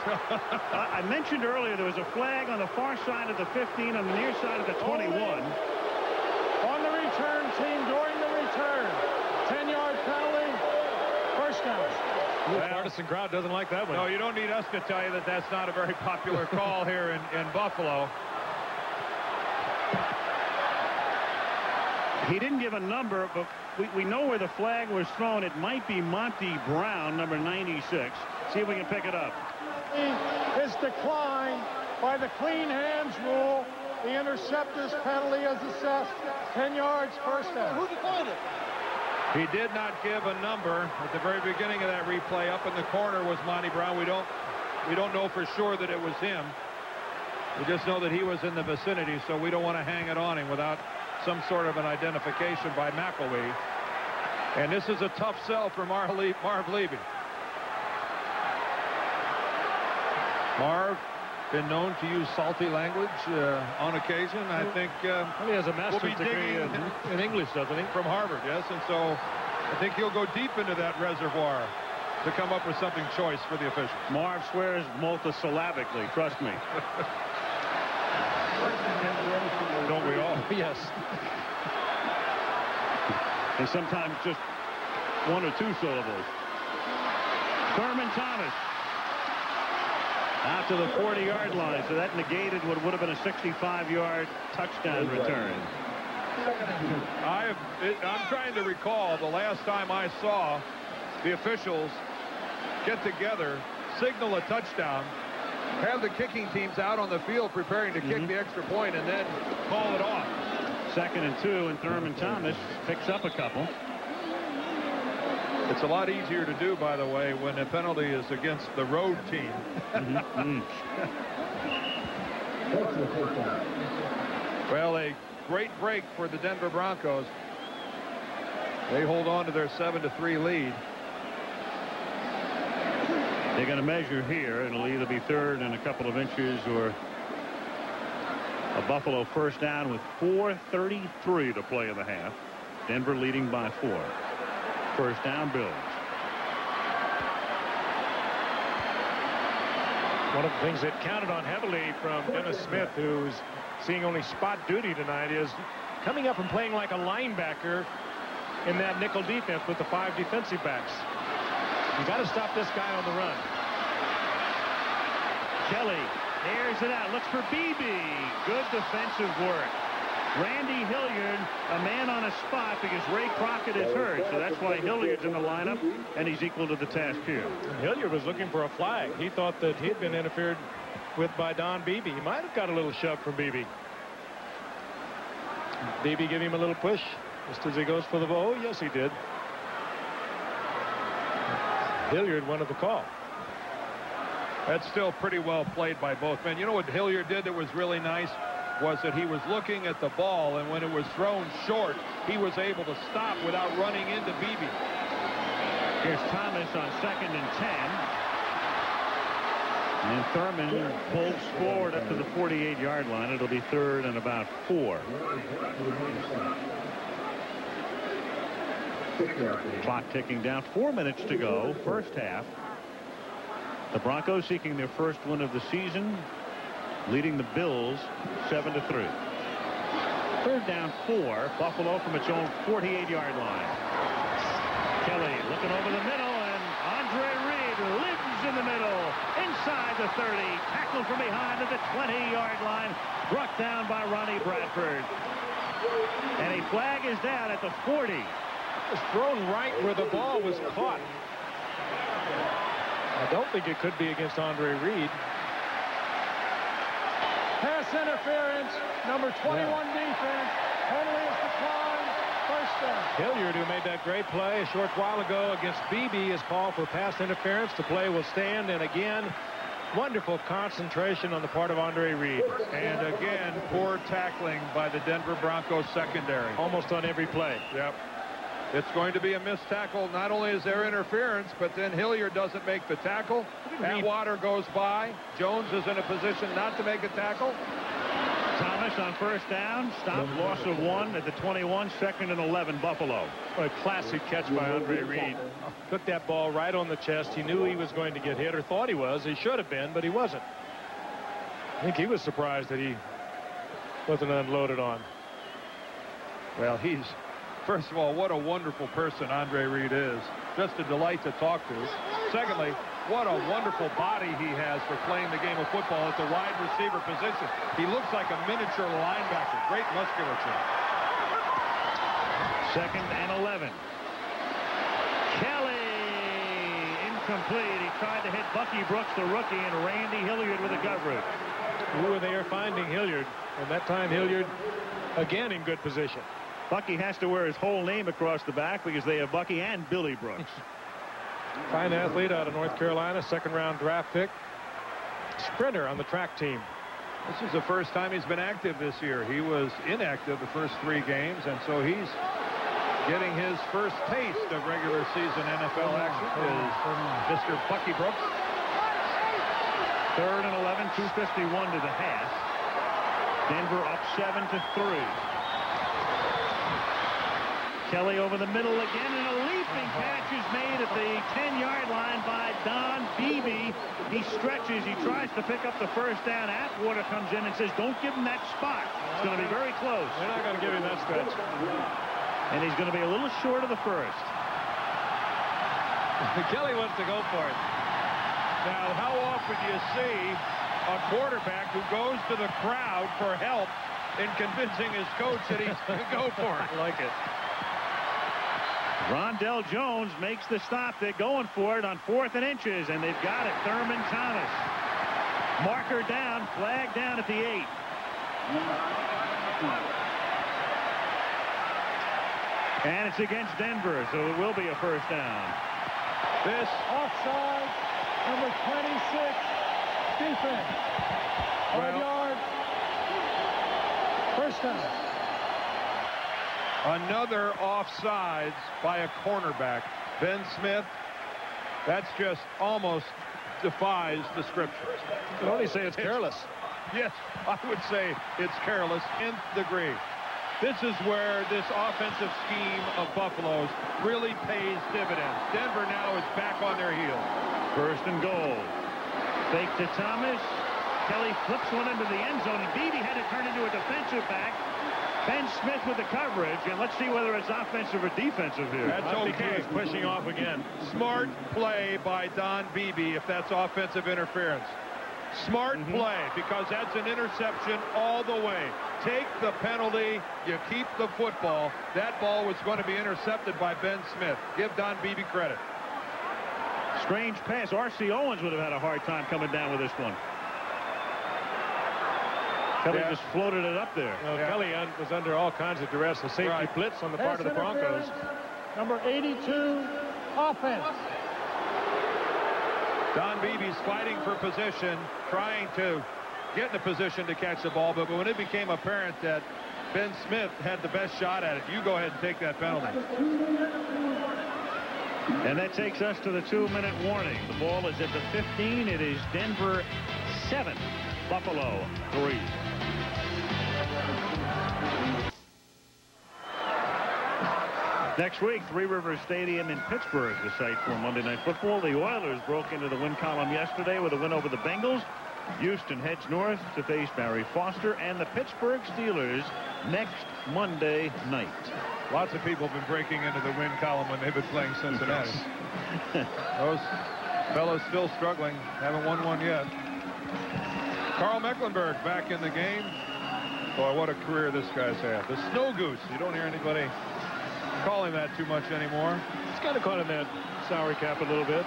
I mentioned earlier there was a flag on the far side of the 15, on the near side of the 21. On the return team during the return. 10-yard penalty. First down. The partisan crowd doesn't like that one. No, you don't need us to tell you that that's not a very popular call here in Buffalo. He didn't give a number, but we know where the flag was thrown. It might be Monty Brown, number 96. See if we can pick it up. Is declined by the clean hands rule. The interceptor's penalty is assessed 10 yards, first down. Who declined it? He did not give a number at the very beginning of that replay. Up in the corner was Monty Brown. We don't know for sure that it was him. We just know that he was in the vicinity, so we don't want to hang it on him without some sort of an identification by McElwee. And this is a tough sell for Marv Levy. Marv, been known to use salty language on occasion. I think he has a master's degree in English, doesn't he? From Harvard, yes. And so I think he'll go deep into that reservoir to come up with something choice for the officials. Marv swears multisyllabically, trust me. Don't we all? Yes. And sometimes just 1 or 2 syllables. Thurman Thomas out to the 40-yard line, so that negated what would have been a 65-yard touchdown return. I'm trying to recall the last time I saw the officials get together, signal a touchdown, have the kicking teams out on the field preparing to kick the extra point, and then call it off. 2nd and 2, and Thurman Thomas picks up a couple. It's a lot easier to do, by the way, when the penalty is against the road team. Well, a great break for the Denver Broncos. They hold on to their 7-3 lead. They're going to measure here. It'll either be 3rd and a couple of inches or a Buffalo first down with 4:33 to play in the half. Denver leading by 4. First down, Bills. One of the things that counted on heavily from Dennis Smith, who's seeing only spot duty tonight, is coming up and playing like a linebacker in that nickel defense with the 5 defensive backs. You got to stop this guy on the run. Kelly airs it out, looks for Beebe. Good defensive work. Randy Hilliard, a man on a spot because Ray Crockett is hurt, so that's why Hilliard's in the lineup, and he's equal to the task here. And Hilliard was looking for a flag. He thought that he'd been interfered with by Don Beebe. He might have got a little shove from Beebe. Beebe gave him a little push just as he goes for the ball. Oh, yes, he did. Hilliard wanted the call. That's still pretty well played by both men. You know what Hilliard did that was really nice? Was that he was looking at the ball, and when it was thrown short, he was able to stop without running into Beebe. Here's Thomas on 2nd and 10. And Thurman pulls forward up to the 48-yard line. It'll be 3rd and about 4. Clock ticking down. 4 minutes to go. First half. The Broncos seeking their first win of the season, leading the Bills 7-3. 3rd down 4. Buffalo from its own 48-yard line. Kelly looking over the middle, and Andre Reed lives in the middle. Inside the 30. Tackled from behind at the 20-yard line. Brought down by Ronnie Bradford. And a flag is down at the 40. It was thrown right where the ball was caught. I don't think it could be against Andre Reed. Pass interference, number 21 defense. Penalty is declined. First down. Hilliard, who made that great play a short while ago against Beebe, is called for pass interference. The play will stand, and again, wonderful concentration on the part of Andre Reed. And again, poor tackling by the Denver Broncos secondary. Almost on every play. Yep. It's going to be a missed tackle. Not only is there interference, but then Hilliard doesn't make the tackle. Atwater goes by. Jones is in a position not to make a tackle. Thomas on 1st down. Stop, loss of 1 at the 21. 2nd and 11, Buffalo. What a classic catch by Andre Reed. Took that ball right on the chest. He knew he was going to get hit, or thought he was. He should have been, but he wasn't. I think he was surprised that he wasn't unloaded on. Well, first of all, what a wonderful person Andre Reed is. Just a delight to talk to. Secondly, what a wonderful body he has for playing the game of football at the wide receiver position. He looks like a miniature linebacker. Great musculature. 2nd and 11. Kelly incomplete. He tried to hit Bucky Brooks, the rookie, and Randy Hilliard with the coverage. Who were there finding Hilliard? And that time Hilliard again in good position. Bucky has to wear his whole name across the back because they have Bucky and Billy Brooks. Fine athlete out of North Carolina, 2nd-round draft pick. Sprinter on the track team. This is the first time he's been active this year. He was inactive the first 3 games, and so he's getting his first taste of regular season NFL action. Is Mr. Bucky Brooks. 3rd and 11, 2:51 to the half. Denver up 7-3. Kelly over the middle again, and a leaping catch is made at the 10-yard line by Don Beebe. He stretches. He tries to pick up the first down. Atwater comes in and says, don't give him that spot. It's going to be very close. They're not going to give him that stretch. And he's going to be a little short of the first. Kelly wants to go for it. Now, how often do you see a quarterback who goes to the crowd for help in convincing his coach that he's going to go for it? I like it. Rondell Jones makes the stop. They're going for it on 4th and inches, and they've got it. Thurman Thomas. Marker down, flag down at the 8. And it's against Denver, so it will be a first down. This offside, number 26, defense. 5 yards. First down. Another offsides by a cornerback. Ben Smith, that's just almost defies description. You can only say it's careless. Yes, I would say it's careless, nth degree. This is where this offensive scheme of Buffalo's really pays dividends. Denver now is back on their heels. 1st and goal. Fake to Thomas. Kelly flips one into the end zone, and Beebe had to turn into a defensive back. Ben Smith with the coverage, and let's see whether it's offensive or defensive here. That's okay. He's pushing off again. Smart play by Don Beebe if that's offensive interference. Smart play, because that's an interception all the way. Take the penalty, you keep the football. That ball was going to be intercepted by Ben Smith. Give Don Beebe credit. Strange pass. R.C. Owens would have had a hard time coming down with this one. Kelly just floated it up there. Well, Kelly was under all kinds of duress. A safety blitz on the part of the Broncos. Number 82, offense. Don Beebe's fighting for position, trying to get in a position to catch the ball, but when it became apparent that Ben Smith had the best shot at it, you go ahead and take that penalty. And that takes us to the 2-minute warning. The ball is at the 15. It is Denver 7, Buffalo 3. Next week, Three Rivers Stadium in Pittsburgh, the site for Monday Night Football. The Oilers broke into the win column yesterday with a win over the Bengals. Houston heads north to face Barry Foster and the Pittsburgh Steelers next Monday night. Lots of people have been breaking into the win column when they've been playing Cincinnati. Those fellows still struggling, haven't won one yet. Carl Mecklenburg back in the game. Boy, what a career this guy's had. The Snow Goose. You don't hear anybody call him that too much anymore. It's kind of caught him that salary cap a little bit.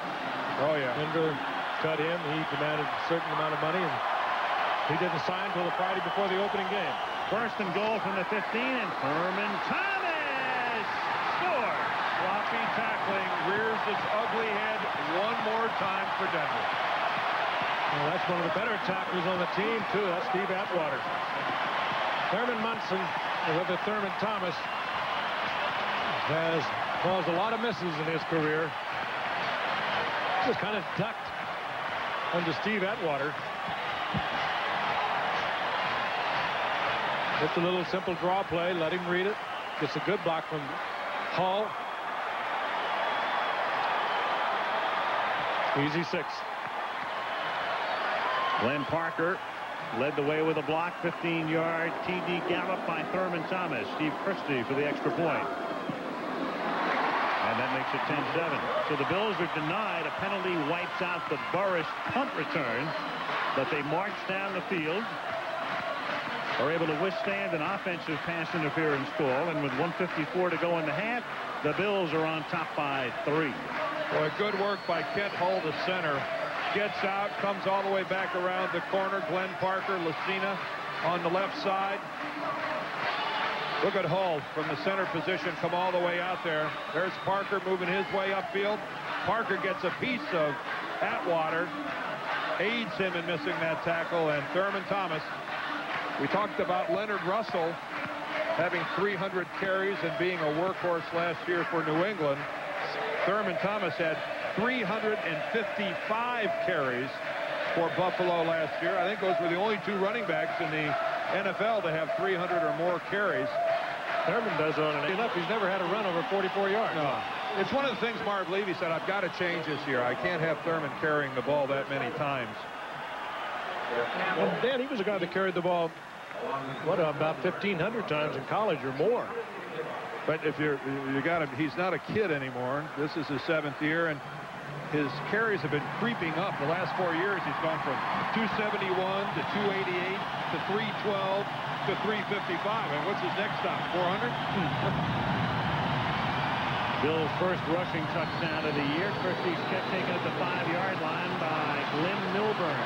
Oh, yeah. Denver cut him. He demanded a certain amount of money, and he didn't sign until the Friday before the opening game. First and goal from the 15, and Thurman Thomas scores. Sloppy tackling rears its ugly head one more time for Denver. Well, that's one of the better tacklers on the team, too. That's Steve Atwater. Thurman Munson, with the Thurman Thomas, has caused a lot of misses in his career. Just kind of ducked under Steve Atwater. Just a little simple draw play. Let him read it. Gets a good block from Hall. Easy 6. Glenn Parker led the way with a block. 15-yard TD gallop by Thurman Thomas. Steve Christie for the extra point. And that makes it 10-7. So the Bills are denied. A penalty wipes out the Burris punt return. But they march down the field. Are able to withstand an offensive pass interference call. And with 1:54 to go in the half, the Bills are on top by 3. Boy, good work by Kent Hull, the center. Gets out, comes all the way back around the corner. Glenn Parker, Lucina on the left side. Look at Hull from the center position come all the way out there. There's Parker moving his way upfield. Parker gets a piece of Atwater, aids him in missing that tackle, and Thurman Thomas. We talked about Leonard Russell having 300 carries and being a workhorse last year for New England. Thurman Thomas had 355 carries for Buffalo last year. I think those were the only 2 running backs in the NFL to have 300 or more carries. Thurman does on an enough. He's never had a run over 44 yards. No. It's one of the things Marv Levy said, I've got to change this year. I can't have Thurman carrying the ball that many times. Well, Dan, he was a guy that carried the ball, about 1,500 times in college or more. But if you got him, he's not a kid anymore. This is his 7th year, and his carries have been creeping up. The last 4 years, he's gone from 271 to 288 to 312 to 355. And what's his next stop? 400? Bill's first rushing touchdown of the year. Christie's kick taken at the 5-yard line by Glenn Milburn.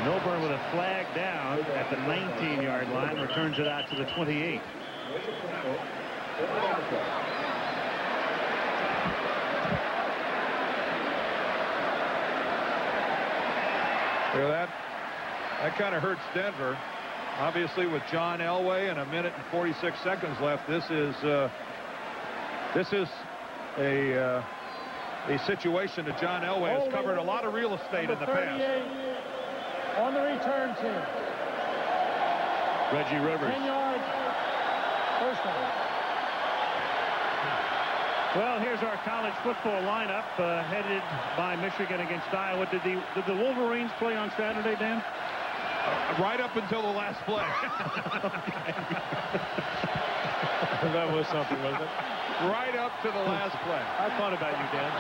Milburn with a flag down at the 19-yard line, returns it out to the 28. Yeah, that kind of hurts Denver. Obviously, with John Elway and 1 minute and 46 seconds left, this is a situation that John Elway has covered a lot of real estate in the past. On the return team. Reggie Rivers. 10 yards. First down. Well, here's our college football lineup headed by Michigan against Iowa. Did the Wolverines play on Saturday, Dan? Right up until the last play. That was something, wasn't it? Right up to the last play. I thought about you, Dan.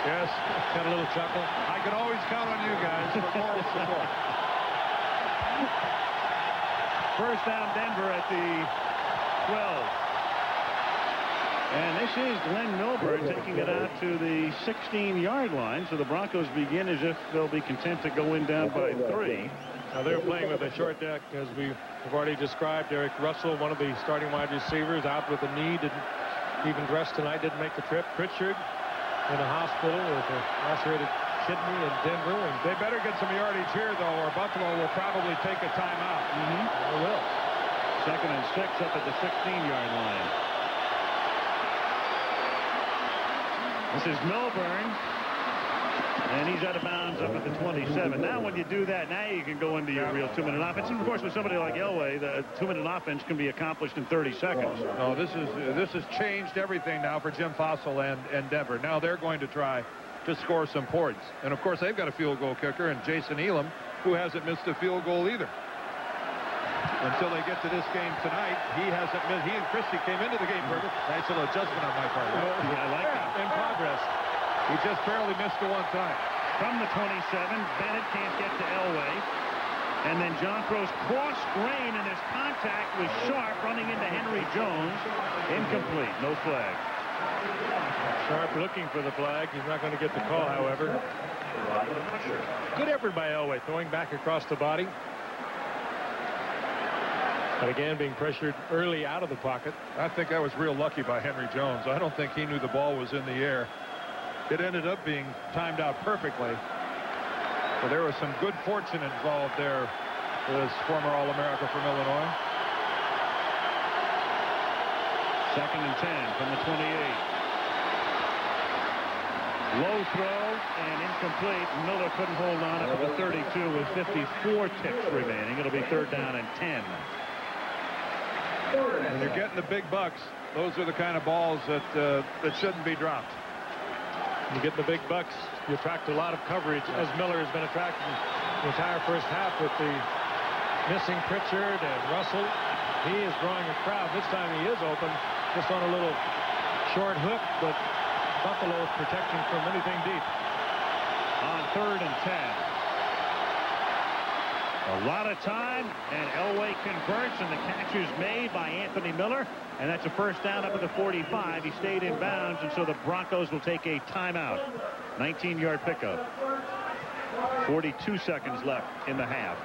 Yes. Got a little chuckle. I can always count on you guys for moral support. First down, Denver at the 12. And this is Glenn Milburn taking it out to the 16-yard line. So the Broncos begin as if they'll be content to go in down by 3. Now they're playing with a short deck, as we have already described. Eric Russell, one of the starting wide receivers, out with a knee. Didn't even dress tonight. Didn't make the trip. Pritchard in a hospital with a lacerated kidney in Denver. And they better get some yardage here, though, or Buffalo will probably take a timeout. They will. 2nd and 6 up at the 16-yard line. This is Milburn. And he's out of bounds up at the 27. Now, when you do that, now you can go into your real 2-minute offense. And, of course, with somebody like Elway, the 2-minute offense can be accomplished in 30 seconds. No, this has changed everything now for Jim Fossil and Denver. Now they're going to try to score some points. And, of course, they've got a field goal kicker, and Jason Elam, who hasn't missed a field goal either. Until they get to this game tonight, he hasn't missed. He and Christie came into the game perfect. Nice little adjustment on my part. Right? Yeah, I like that. In progress. He just barely missed the one time. From the 27, Bennett can't get to Elway. And then John throws cross grain, and his contact was Sharp running into Henry Jones. Incomplete. No flag. Sharp looking for the flag. He's not going to get the call, however. Good effort by Elway, throwing back across the body. But again, being pressured early out of the pocket. I think that was real lucky by Henry Jones. I don't think he knew the ball was in the air. It ended up being timed out perfectly. But there was some good fortune involved there for this former All-America from Illinois. 2nd and 10 from the 28. Low throw and incomplete. Miller couldn't hold on up to the 32 with 54 ticks remaining. It'll be 3rd down and 10. When you're getting the big bucks, those are the kind of balls that shouldn't be dropped. You get the big bucks, you attract a lot of coverage, as Miller has been attracting the entire first half with the missing Pritchard and Russell. He is drawing a crowd. This time he is open, just on a little short hook, but Buffalo is protecting from anything deep. On 3rd and 10. A lot of time, and Elway converts, and the catch is made by Anthony Miller, and that's a 1st down up at the 45. He stayed in bounds, and so the Broncos will take a timeout. 19-yard pickup. 42 seconds left in the half.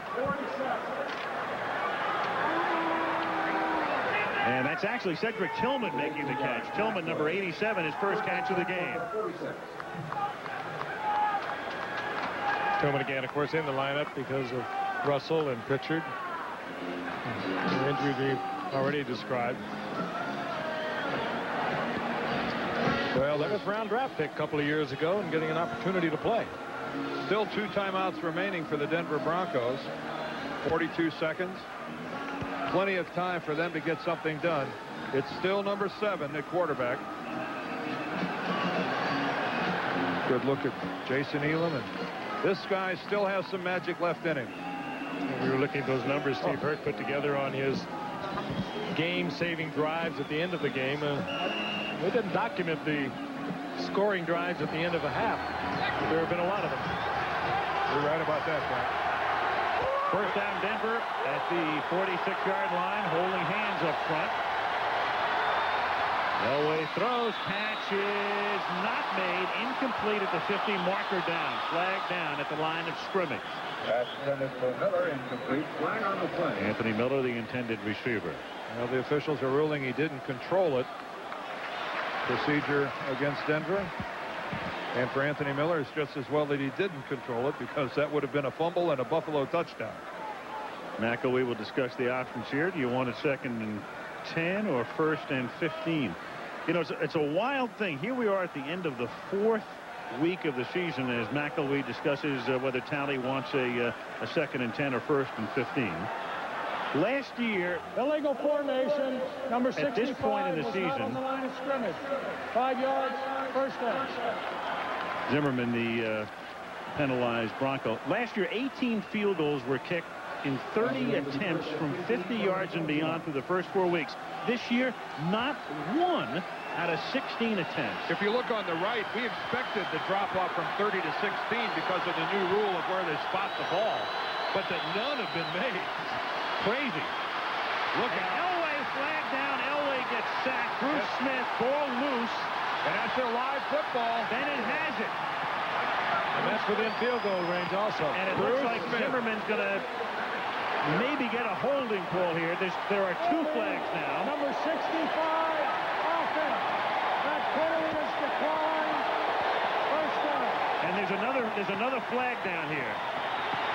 And that's actually Cedric Tillman making the catch. Tillman, number 87, his first catch of the game. Tillman again, of course, in the lineup because of Russell and Pritchard. The injury we've already described. Well, that was round draft pick a couple of years ago and getting an opportunity to play. Still 2 timeouts remaining for the Denver Broncos. 42 seconds. Plenty of time for them to get something done. It's still number 7 at quarterback. Good look at Jason Elam, and this guy still has some magic left in him. We were looking at those numbers Steve Hurt put together on his game-saving drives at the end of the game. They didn't document the scoring drives at the end of a half. There have been a lot of them. You're right about that, Frank. 1st down Denver at the 46-yard line, holding hands up front. Elway throws, catch is not made, incomplete at the 50, marker down, flag down at the line of scrimmage. Pass intended for Miller, incomplete, flag on the play. Anthony Miller, the intended receiver. Well, the officials are ruling he didn't control it. Procedure against Denver. And for Anthony Miller, it's just as well that he didn't control it, because that would have been a fumble and a Buffalo touchdown. McElwee will discuss the options here. Do you want a 2nd and 10 or 1st and 15? You know, it's a wild thing. Here we are at the end of the 4th week of the season as McElwee discusses whether Talley wants a 2nd and 10 or 1st and 15. Last year, illegal formation, number 65 at this point in the was season, not on the line of scrimmage. 5 yards, 1st down. Zimmerman, the penalized Bronco. Last year, 18 field goals were kicked in 30 attempts from 50 yards and beyond through the first 4 weeks. This year, not 1 out of 16 attempts. If you look on the right, we expected the drop-off from 30 to 16 because of the new rule of where they spot the ball, but that none have been made. Crazy. Look at Elway, flag down. Elway gets sacked. Bruce Smith, ball loose. And that's a live football. Bennett has it. And that's within field goal range also. And it looks like Zimmerman's going to maybe get a holding call here. There are 2 flags now. Number 65, offense. That penalty is declined. there's another flag down here.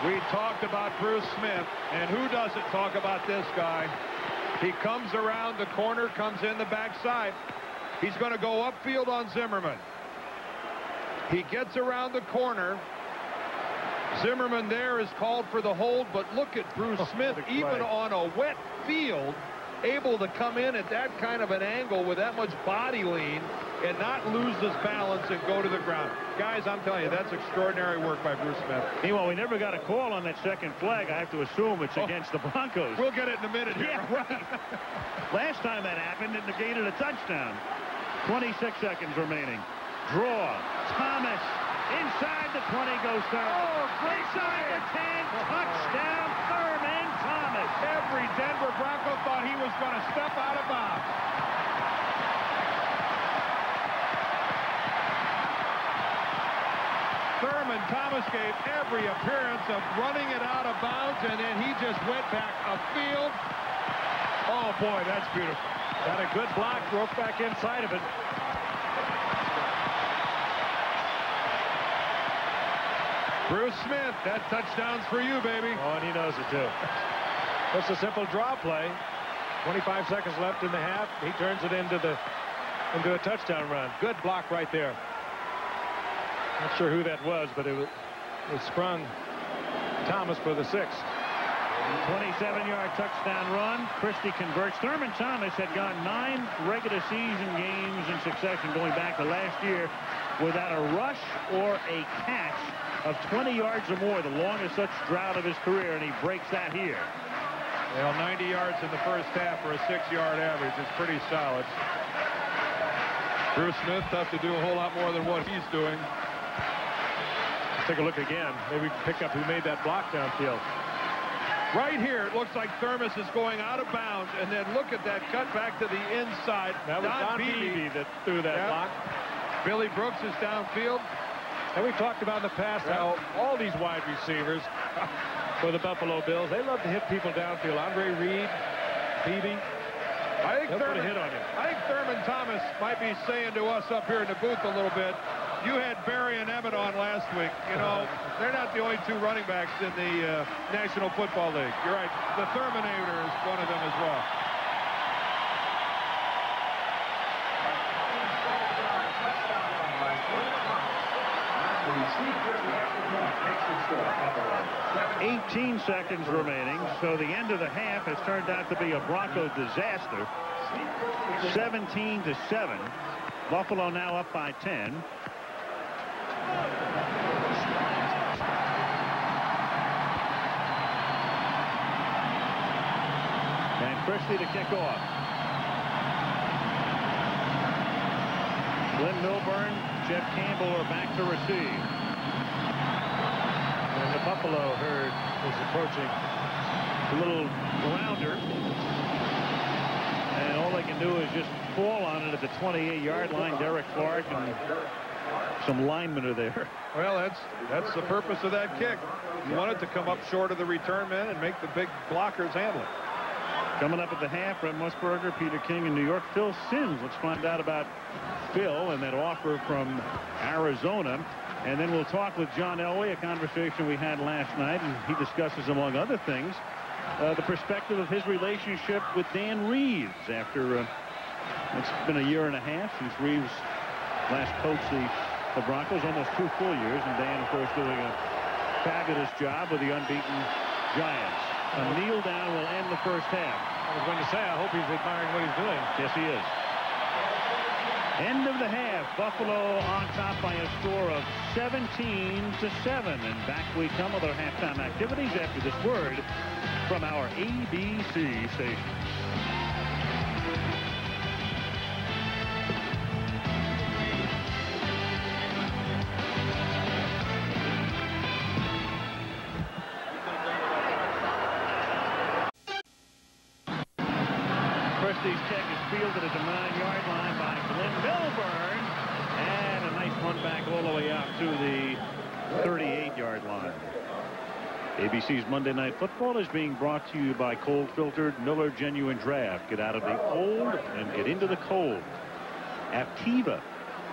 We talked about Bruce Smith, and who doesn't talk about this guy? He comes around the corner, comes in the backside. He's going to go upfield on Zimmerman. He gets around the corner. Zimmerman there is called for the hold, but look at Bruce Smith, even on a wet field, able to come in at that kind of an angle with that much body lean and not lose his balance and go to the ground. Guys, I'm telling you, that's extraordinary work by Bruce Smith. Meanwhile, we never got a call on that second flag. I have to assume it's against the Broncos. We'll get it in a minute here. Yeah, right. Last time that happened, it negated a touchdown. 26 seconds remaining. Draw. Thomas. Inside the 20 goes Thurman. Inside the 10. Touchdown, Thurman Thomas. Every Denver Bronco thought he was going to step out of bounds. Thurman Thomas gave every appearance of running it out of bounds, and then he just went back upfield. Oh, boy, that's beautiful. Got a good block, broke back inside of it. Bruce Smith, that touchdown's for you, baby. Oh, and he knows it, too. That's a simple draw play. 25 seconds left in the half. He turns it into a touchdown run. Good block right there. Not sure who that was, but it sprung Thomas for the 6. 27-yard touchdown run. Christie converts. Thurman Thomas had gone 9 regular season games in succession going back to last year without a rush or a catch of 20 yards or more, the longest such drought of his career, and he breaks that here. Well, 90 yards in the first half for a 6-yard average is pretty solid. Bruce Smith, tough to do a whole lot more than what he's doing. Take a look again. Maybe pick up who made that block downfield. Right here, it looks like Thermos is going out of bounds, and then look at that cut back to the inside. That was Don Beebe that threw that block. Billy Brooks is downfield. And we talked about in the past how all these wide receivers for the Buffalo Bills, they love to hit people downfield. Andre Reed, Beebe. I think Thurman hit on him. I think Thurman Thomas might be saying to us up here in the booth a little bit, you had Barry and Emmett on last week. You know, they're not the only 2 running backs in the National Football League. You're right. The Thurminator is one of them as well. "18 seconds remaining, so the end of the half has turned out to be a Bronco disaster. 17-7. Buffalo now up by 10. And Christie to kick off. Glenn Milburn, Jeff Campbell are back to receive. And the Buffalo herd is approaching a little grounder. And all they can do is just fall on it at the 28-yard line. Derek Clark and some linemen are there. Well, that's the purpose of that kick. You want it to come up short of the return man and make the big blockers handle it. Coming up at the half, Brent Musburger, Peter King in New York, Phil Simms. Let's find out about Phil and that offer from Arizona. And then we'll talk with John Elway, a conversation we had last night, and he discusses, among other things, the perspective of his relationship with Dan Reeves after it's been a year and a half since Reeves last coached the Broncos, almost 2 full years, and Dan, of course, doing a fabulous job with the unbeaten Giants. A kneel down will end the first half. I was going to say, I hope he's admiring what he's doing. Yes, he is. End of the half. Buffalo on top by a score of 17-7. And back we come with our halftime activities after this word from our ABC station. Christie's kick is fielded at the 9-yard line by Glenn Milburn. And a nice run back all the way out to the 38-yard line. ABC's Monday Night Football is being brought to you by cold-filtered Miller Genuine Draft. Get out of the old and get into the cold. Aptiva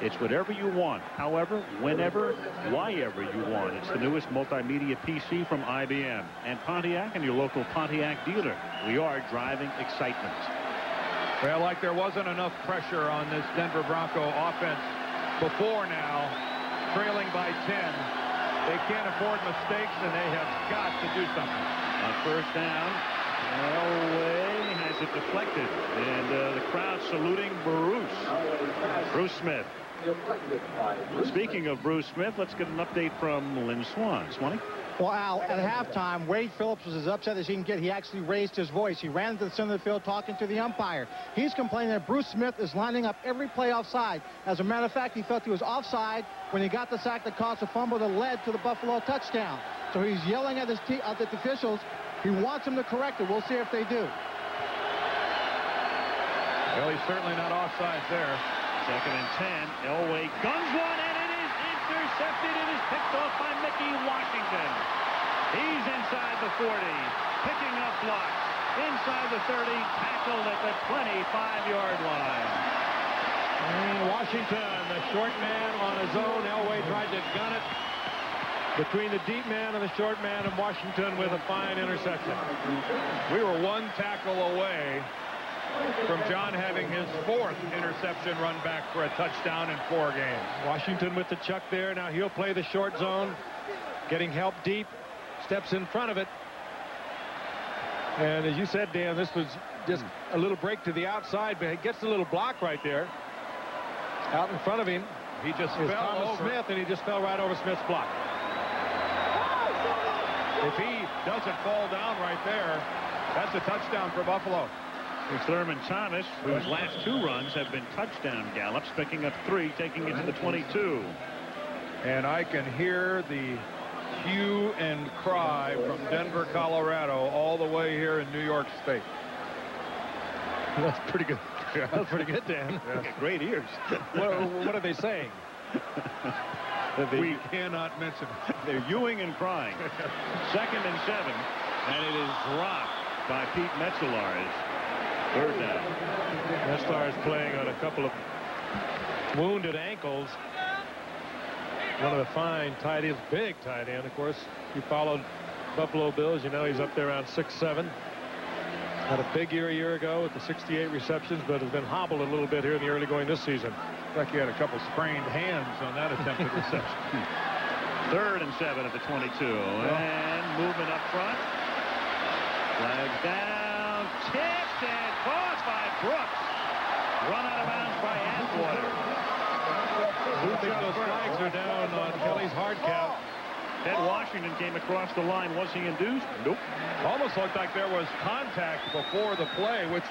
It's whatever you want, however, whenever, whyever you want. It's the newest multimedia PC from IBM and Pontiac and your local Pontiac dealer. We are driving excitement. Well, like there wasn't enough pressure on this Denver Bronco offense before now, trailing by 10. They can't afford mistakes, and they have got to do something. On first down, Elway has it deflected, and the crowd saluting Bruce Smith. Speaking of Bruce Smith, let's get an update from Lynn Swann. Swanee? Well, Al, at halftime, Wade Phillips was as upset as he can get. He actually raised his voice. He ran to the center of the field talking to the umpire. He's complaining that Bruce Smith is lining up every play offside. As a matter of fact, he felt he was offside when he got the sack that caused a fumble that led to the Buffalo touchdown. So he's yelling at the officials. He wants them to correct it. We'll see if they do. Well, he's certainly not offside there. Second and 10. Elway guns one, and it is intercepted. It is picked off by Mickey Washington. He's inside the 40, picking up blocks. Inside the 30, tackled at the 25-yard line. And Washington, the short man on his own. Elway tried to gun it between the deep man and the short man, and Washington with a fine interception. We were one tackle away from John having his 4th interception run back for a touchdown in 4 games. Washington with the chuck there. Now he'll play the short zone, getting help deep, steps in front of it. And as you said, Dan, this was just a little break to the outside, but he gets a little block right there. Out in front of him, he just fell Thomas over. Smith, and he just fell right over Smith's block. If he doesn't fall down right there, that's a touchdown for Buffalo. It's Thurman Thomas, whose last 2 runs have been touchdown gallops, picking up 3, taking it to the 22. And I can hear the hue and cry from Denver, Colorado, all the way here in New York State. That's pretty good. That's pretty good, Dan. Yeah. Great ears. What are they saying? We cannot mention it. They're hewing and crying. Second and 7, and it is dropped by Pete Metzelaars. Third down. Metzelaars playing on a couple of wounded ankles. One of the fine tight ends, big tight end, of course. You followed Buffalo Bills. You know he's up there around 6'7". Had a big year a year ago with the 68 receptions, but has been hobbled a little bit here in the early going this season. Like he had a couple sprained hands on that attempted reception. Third and 7 at the 22. And movement up front. Flags down. Tipped and caught by Brooks. Run out of bounds by Atwater. I think those flags are down on Kelly's hard count. Ed Washington came across the line. Was he induced? Nope. Almost looked like there was contact before the play, which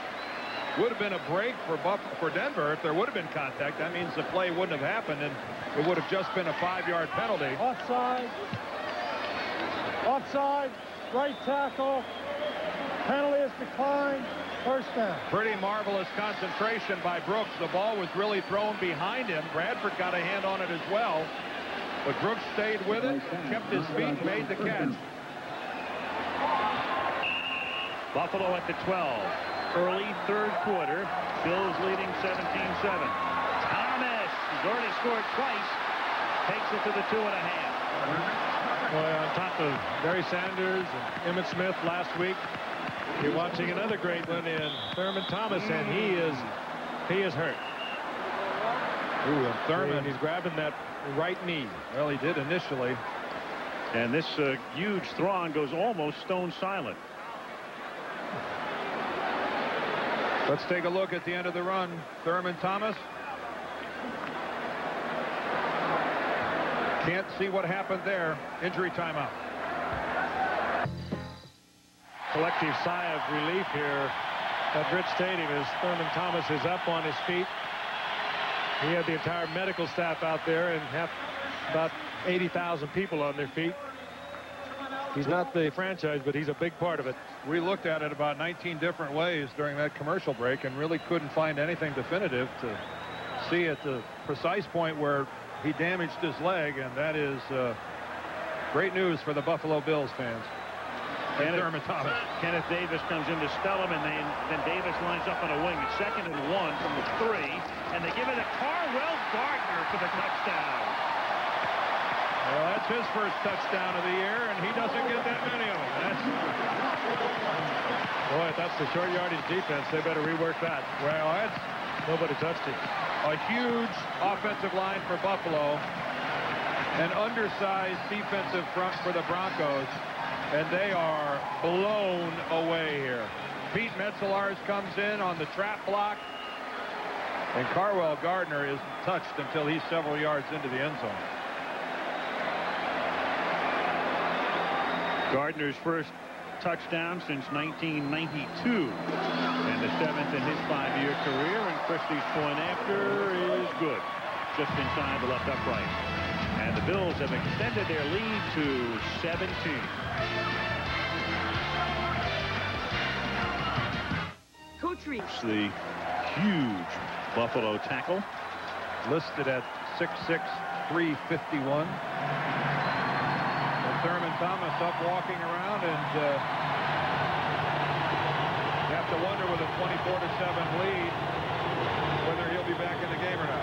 would have been a break for Denver. If there would have been contact, that means the play wouldn't have happened, and it would have just been a 5-yard penalty. Offside. Offside. Right tackle. Penalty is declined. First down. Pretty marvelous concentration by Brooks. The ball was really thrown behind him. Bradford got a hand on it as well. But Brooks stayed with it, kept his feet, made the catch. Buffalo at the 12. Early third quarter. Bills leading 17-7. Thomas, he's already scored twice. Takes it to the 2.5. Boy, on top of Barry Sanders and Emmitt Smith last week, you're watching another great one in Thurman Thomas, and he is hurt. Ooh, and Thurman, he's grabbing that right knee. Well, he did initially. And this huge throng goes almost stone silent. Let's take a look at the end of the run. Thurman Thomas. Can't see what happened there. Injury timeout. Collective sigh of relief here at Rich Stadium as Thurman Thomas is up on his feet. He had the entire medical staff out there and have about 80,000 people on their feet. He's not the franchise, but he's a big part of it. We looked at it about 19 different ways during that commercial break and really couldn't find anything definitive to see at the precise point where he damaged his leg, and that is great news for the Buffalo Bills fans. Thurman Thomas. Kenneth Davis comes in to spell him, and then Davis lines up on a wing. It's 2nd and 1 from the 3, and they give it to Carwell Gardner for the touchdown. Well, that's his first touchdown of the year, and he doesn't get that many of them. Boy, if that's the short yardage defense, they better rework that. Well, Nobody touched it. A huge offensive line for Buffalo. An undersized defensive front for the Broncos. And they are blown away here. Pete Metzelaars comes in on the trap block. And Carwell Gardner isn't touched until he's several yards into the end zone. Gardner's first touchdown since 1992. And the 7th in his 5-year career. And Christie's point after is good. Just inside the left upright. And the Bills have extended their lead to 17. Coach Reese. The huge Buffalo tackle. Listed at 6'6", 351. Thurman Thomas up walking around, and you have to wonder with a 24-7 lead whether he'll be back in the game or not.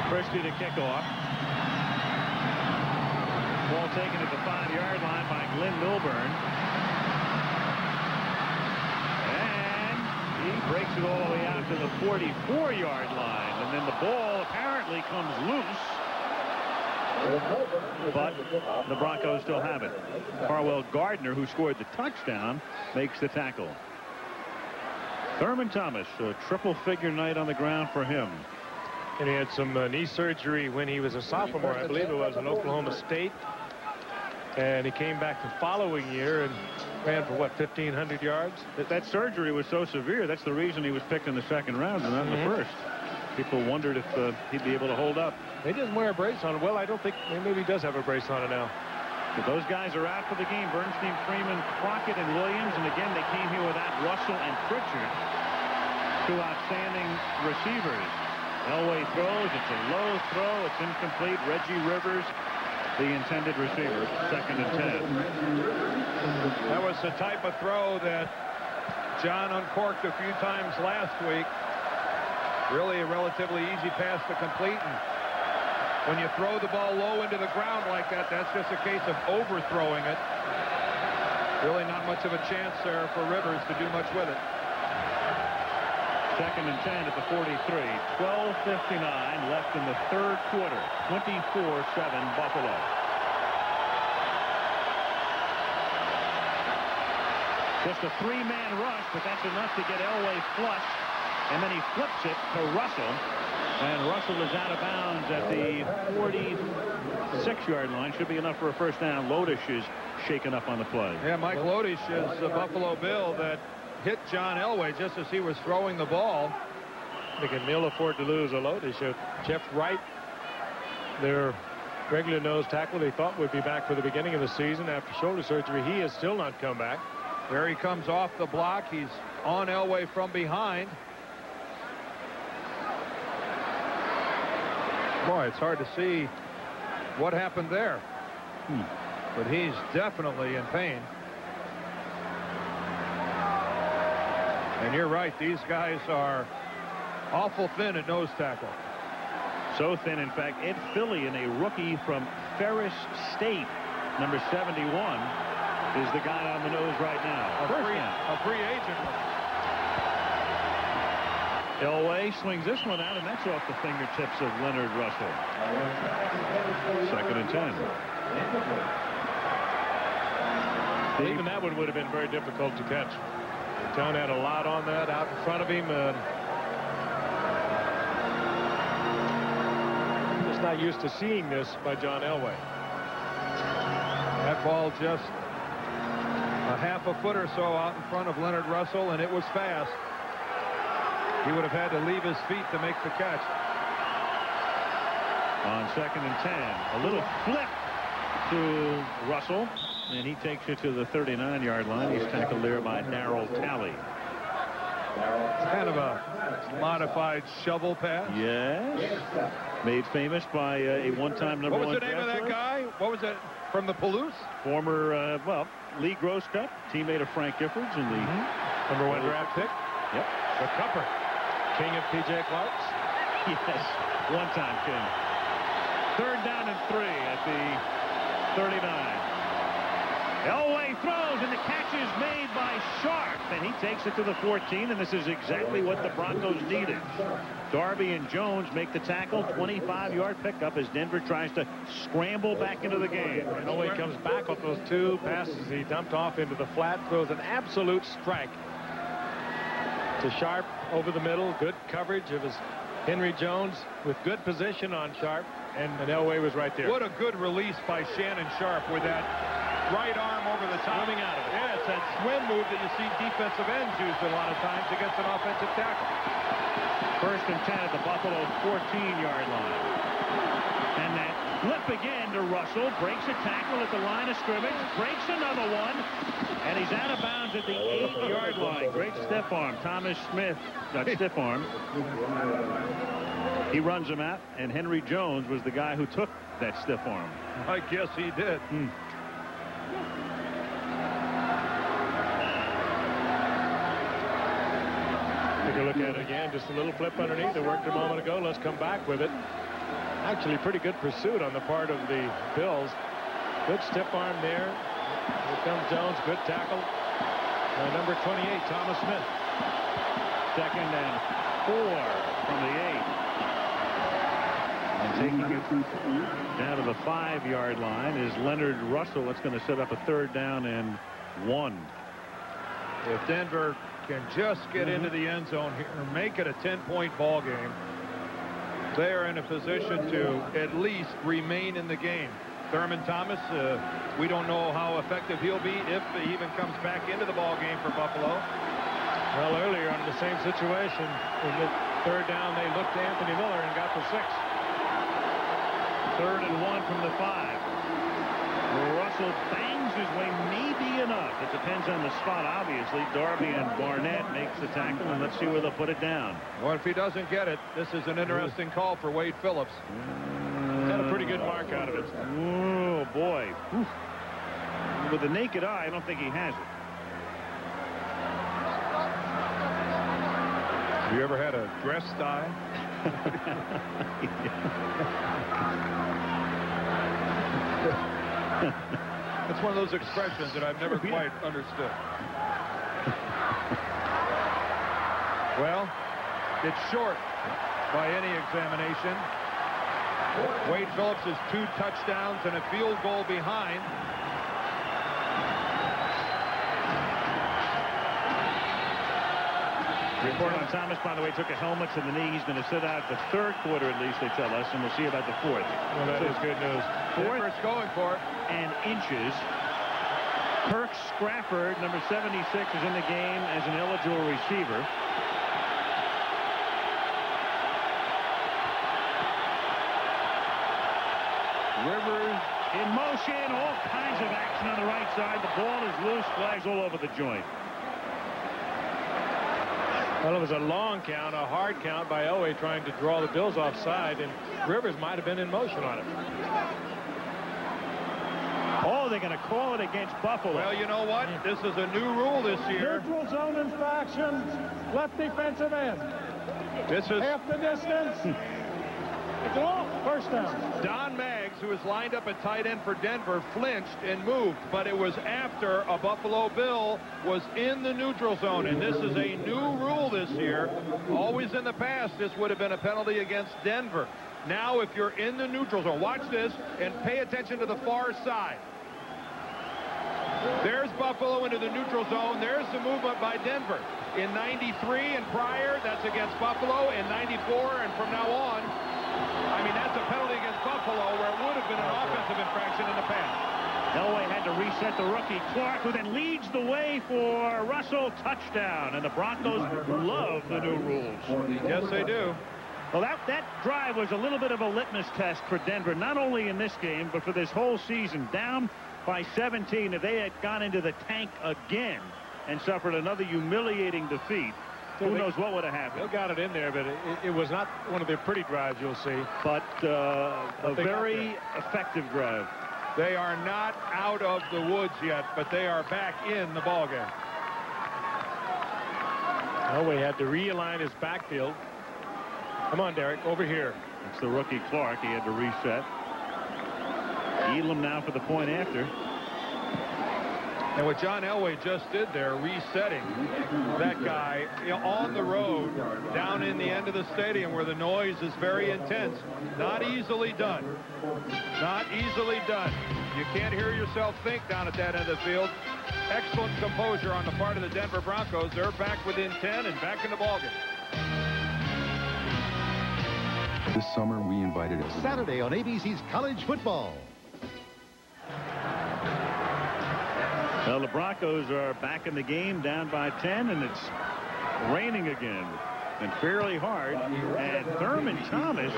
Christie to kick off. Ball taken at the 5-yard line by Glenn Milburn. And he breaks it all the way out to the 44-yard line. And then the ball apparently comes loose. But the Broncos still have it. Carwell Gardner, who scored the touchdown, makes the tackle. Thurman Thomas, a triple-figure night on the ground for him. And he had some knee surgery when he was a sophomore, I believe it was, in Oklahoma State. And he came back the following year and ran for, what, 1,500 yards? That surgery was so severe, that's the reason he was picked in the 2nd round and not in the 1st. People wondered if he'd be able to hold up. He doesn't wear a brace on it. Well, I don't think, maybe he does have a brace on it now. But those guys are out for the game. Bernstein, Freeman, Crockett, and Williams. And again, they came here without Russell and Pritchard, 2 outstanding receivers. Elway throws. It's a low throw. It's incomplete. Reggie Rivers, the intended receiver. 2nd and 10. That was the type of throw that John uncorked a few times last week. Really a relatively easy pass to complete. And when you throw the ball low into the ground like that, that's just a case of overthrowing it. Really not much of a chance there for Rivers to do much with it. 2nd and 10 at the 43. 12:59 left in the 3rd quarter. 24-7 Buffalo. Just a 3-man rush, but that's enough to get Elway flush. And then he flips it to Russell. And Russell is out of bounds at the 46-yard line. Should be enough for a first down. Lodish is shaken up on the play. Yeah, Mike Lodish is the Buffalo Bill that hit John Elway just as he was throwing the ball. They can ill afford to lose a Lodish. Jeff Wright, their regular nose tackle, they thought would be back for the beginning of the season after shoulder surgery. He has still not come back. There he comes off the block. He's on Elway from behind. Boy, it's hard to see what happened there. But he's definitely in pain. And you're right, these guys are awful thin at nose tackle. So thin, in fact, Ed Fillion, a rookie from Ferris State, number 71, is the guy on the nose right now. A free agent. Elway swings this one out, and that's off the fingertips of Leonard Russell. 2nd and 10. Even that one would have been very difficult to catch. John had a lot on that out in front of him. Just not used to seeing this by John Elway. That ball just a half a foot or so out in front of Leonard Russell, and it was fast. He would have had to leave his feet to make the catch. On 2nd and 10, a little flip to Russell, and he takes it to the 39-yard line. He's tackled there by Darryl Talley. Kind of a modified shovel pass. Yes. Made famous by a one-time number 1 What was the name of that guy? What was it? from the Palouse. Former, well, Lee Grosscup, teammate of Frank Giffords in the #1 draft pick. Yep. The Cupper, king of P.J. Clark's. Yes, one-time king. 3rd down and 3 at the 39. Elway throws, and the catch is made by Sharp, and he takes it to the 14, and this is exactly what the Broncos needed. Darby and Jones make the tackle, 25-yard pickup as Denver tries to scramble back into the game. And Elway comes back with those 2 passes he dumped off into the flat, throws an absolute strike to Sharp over the middle. Good coverage of his Henry Jones with good position on Sharp, and Elway was right there. What a good release by Shannon Sharp with that right arm over the top. Swimming out of it. Yeah, it's that swim move that you see defensive ends use a lot of times against an offensive tackle. 1st and 10 at the Buffalo 14-yard line. And that flip again to Russell. Breaks a tackle at the line of scrimmage. Breaks another one. And he's out of bounds at the 8-yard line. Great stiff arm. Thomas Smith got stiff arm. He runs him out. And Henry Jones was the guy who took that stiff arm. I guess he did. Take a look at it again. Just a little flip underneath. It worked a moment ago. Let's come back with it. Actually, pretty good pursuit on the part of the Bills. Good stiff arm there. Here comes Jones. Good tackle by number 28, Thomas Smith. 2nd and 4 from the 8. And taking it down to the 5-yard line is Leonard Russell. That's going to set up a 3rd down and 1. If Denver can just get into the end zone here and make it a 10-point ball game, they are in a position to at least remain in the game. Thurman Thomas, we don't know how effective he'll be if he even comes back into the ball game for Buffalo. Well, earlier under the same situation, in the 3rd down, they looked to Anthony Miller and got the 6. 3rd and 1 from the 5. Russell bangs his way, maybe enough. It depends on the spot, obviously. Darby and Barnett makes the tackle, and let's see where they'll put it down. Well, if he doesn't get it, this is an interesting call for Wade Phillips. Got a pretty good mark out of it. Oh, boy. Oof. With the naked eye, I don't think he has it. Have you ever had a dressed eye? It's one of those expressions that I've never quite understood. Well, it's short by any examination. Wade Phillips is 2 touchdowns and a field goal behind. Report on Thomas, by the way, took a helmet to the knee. He's going to sit out the 3rd quarter, at least, they tell us, and we'll see about the 4th. Well, that is good news. 4th going for it. And inches. Kirk Scrafford, number 76, is in the game as an eligible receiver. Rivers in motion, all kinds of action on the right side. The ball is loose, flags all over the joint. Well, it was a long count, a hard count by Elway trying to draw the Bills offside, and Rivers might have been in motion on it. Oh, they're going to call it against Buffalo. Well, you know what? This is a new rule this year. Neutral zone infraction, left defensive end. This is half the distance. It's off. 1st down. Don Maggs, who is lined up at tight end for Denver, flinched and moved, but it was after a Buffalo Bill was in the neutral zone, and this is a new rule this year. Always in the past, this would have been a penalty against Denver. Now, if you're in the neutral zone, watch this and pay attention to the far side. There's Buffalo into the neutral zone. There's the movement by Denver. In 93 and prior, that's against Buffalo. In 94 and from now on, I mean, that's a penalty against Buffalo where it would have been an offensive infraction in the past. Elway had to reset the rookie. Clark, who then leads the way for Russell, touchdown. And the Broncos love the new rules. Yes, they do. Well, that drive was a little bit of a litmus test for Denver, not only in this game, but for this whole season. Down by 17, if they had gone into the tank again and suffered another humiliating defeat, who knows what would have happened. They got it in there, but it was not one of their pretty drives, you'll see. But a very effective drive. They are not out of the woods yet, but they are back in the ballgame. Elway had to realign his backfield. Come on, Derek, over here. It's the rookie Clark. He had to reset. Elam now for the point after. And what John Elway just did there, resetting that guy on the road down in the end of the stadium where the noise is very intense. Not easily done. Not easily done. You can't hear yourself think down at that end of the field. Excellent composure on the part of the Denver Broncos. They're back within 10 and back in the ballgame. This summer, we invited Saturday on ABC's College Football. Well, the Broncos are back in the game, down by 10, and it's raining again, and fairly hard. And Thurman Thomas,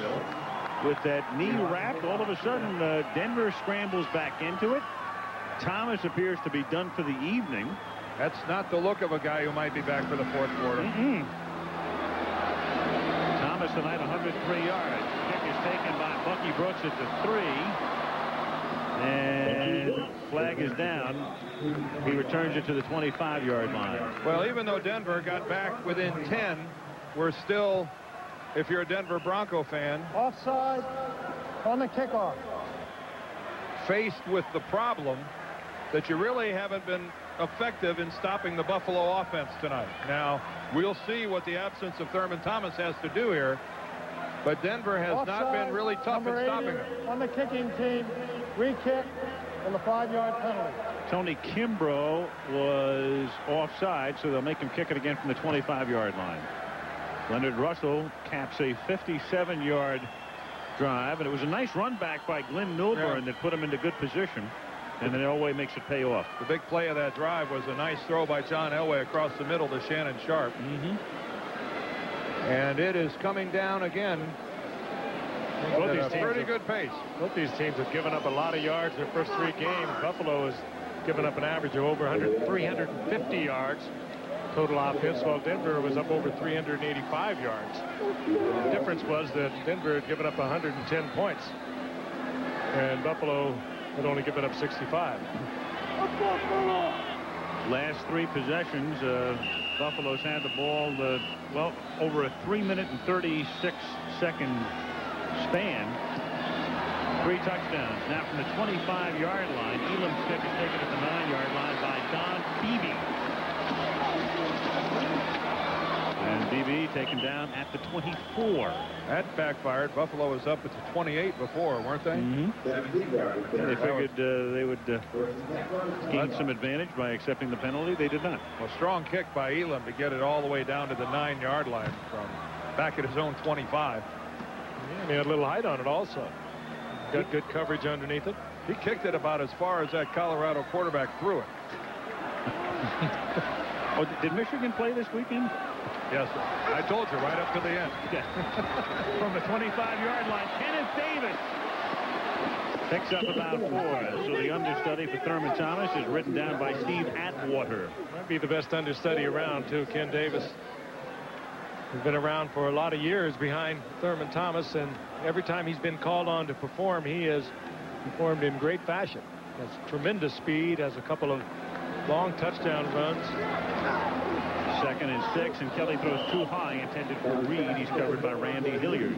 with that knee wrapped, all of a sudden Denver scrambles back into it. Thomas appears to be done for the evening. That's not the look of a guy who might be back for the fourth quarter. Thomas tonight 103 yards. Kick is taken by Bucky Brooks at the 3. And flag is down. He returns it to the 25-yard line. Well, even though Denver got back within 10, we're still, if you're a Denver Bronco fan, Offside on the kickoff. Faced with the problem that you really haven't been effective in stopping the Buffalo offense tonight. Now, we'll see what the absence of Thurman Thomas has to do here, but Denver has Offside, not been really tough in stopping them. On the kicking team, re-kick and the 5-yard penalty. Tony Kimbrough was offside, so they'll make him kick it again from the 25-yard line. Leonard Russell caps a 57-yard drive, and it was a nice run back by Glenn Milburn that put him into good position, and then Elway makes it pay off. The big play of that drive was a nice throw by John Elway across the middle to Shannon Sharp. And it is coming down again at a pretty good pace. Both these teams have given up a lot of yards in their first 3 games. Buffalo has given up an average of over 350 yards total offense, while Denver was up over 385 yards. The difference was that Denver had given up 110 points, and Buffalo had only given up 65. Last 3 possessions, Buffalo's had the ball, well, over a 3-minute and 36-second span. 3 touchdowns. Now from the 25-yard line, Elam's kick is taken at the 9-yard line by Don Beebe. And Beebe taken down at the 24. That backfired. Buffalo was up at the 28 before, weren't they? They figured they would gain some advantage by accepting the penalty. They did not. Well, strong kick by Elam to get it all the way down to the 9-yard line from back at his own 25. Yeah, he had a little height on it also. Got good coverage underneath it. He kicked it about as far as that Colorado quarterback threw it. Oh, did Michigan play this weekend? Yes, sir. I told you right up to the end. From the 25-yard line, Kenneth Davis picks up about 4. So the understudy for Thurman Thomas is written down by Steve Atwater. Might be the best understudy around, too. Ken Davis has been around for a lot of years behind Thurman Thomas, and every time he's been called on to perform, he has performed in great fashion. Has tremendous speed, has a couple of long touchdown runs. 2nd and 6, and Kelly throws too high, intended for Reed. He's covered by Randy Hilliard.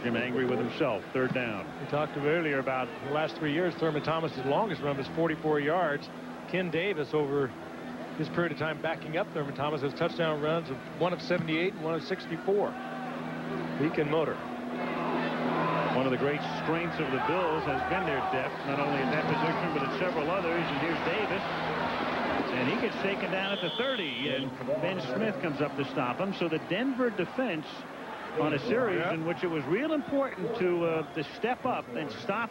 Jim angry with himself. 3rd down. We talked earlier about the last 3 years. Thurman Thomas's longest run was 44 yards. Ken Davis, over his period of time backing up Thurman Thomas, has touchdown runs of 1 of 78 and 1 of 64. He can motor. One of the great strengths of the Bills has been their depth, not only at that position, but at several others. And here's Davis. And he gets taken down at the 30, and Ben Smith comes up to stop him. So the Denver defense on a series in which it was real important to step up and stop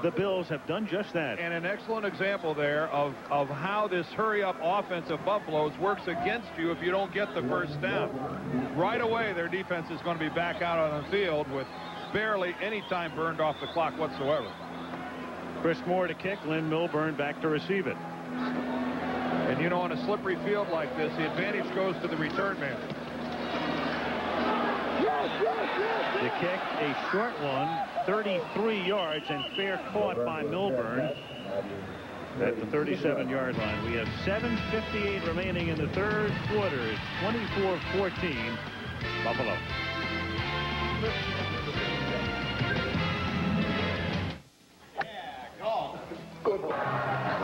the Bills have done just that. And an excellent example there of how this hurry-up offense of Buffalo's works against you if you don't get the first down. Right away, their defense is going to be back out on the field with barely any time burned off the clock whatsoever. Chris Moore to kick, Glenn Milburn back to receive it. And you know, on a slippery field like this, the advantage goes to the return man. The kick, a short one, 33 yards, and fair caught by Milburn at the 37-yard line. We have 7:58 remaining in the third quarter. It's 24-14, Buffalo.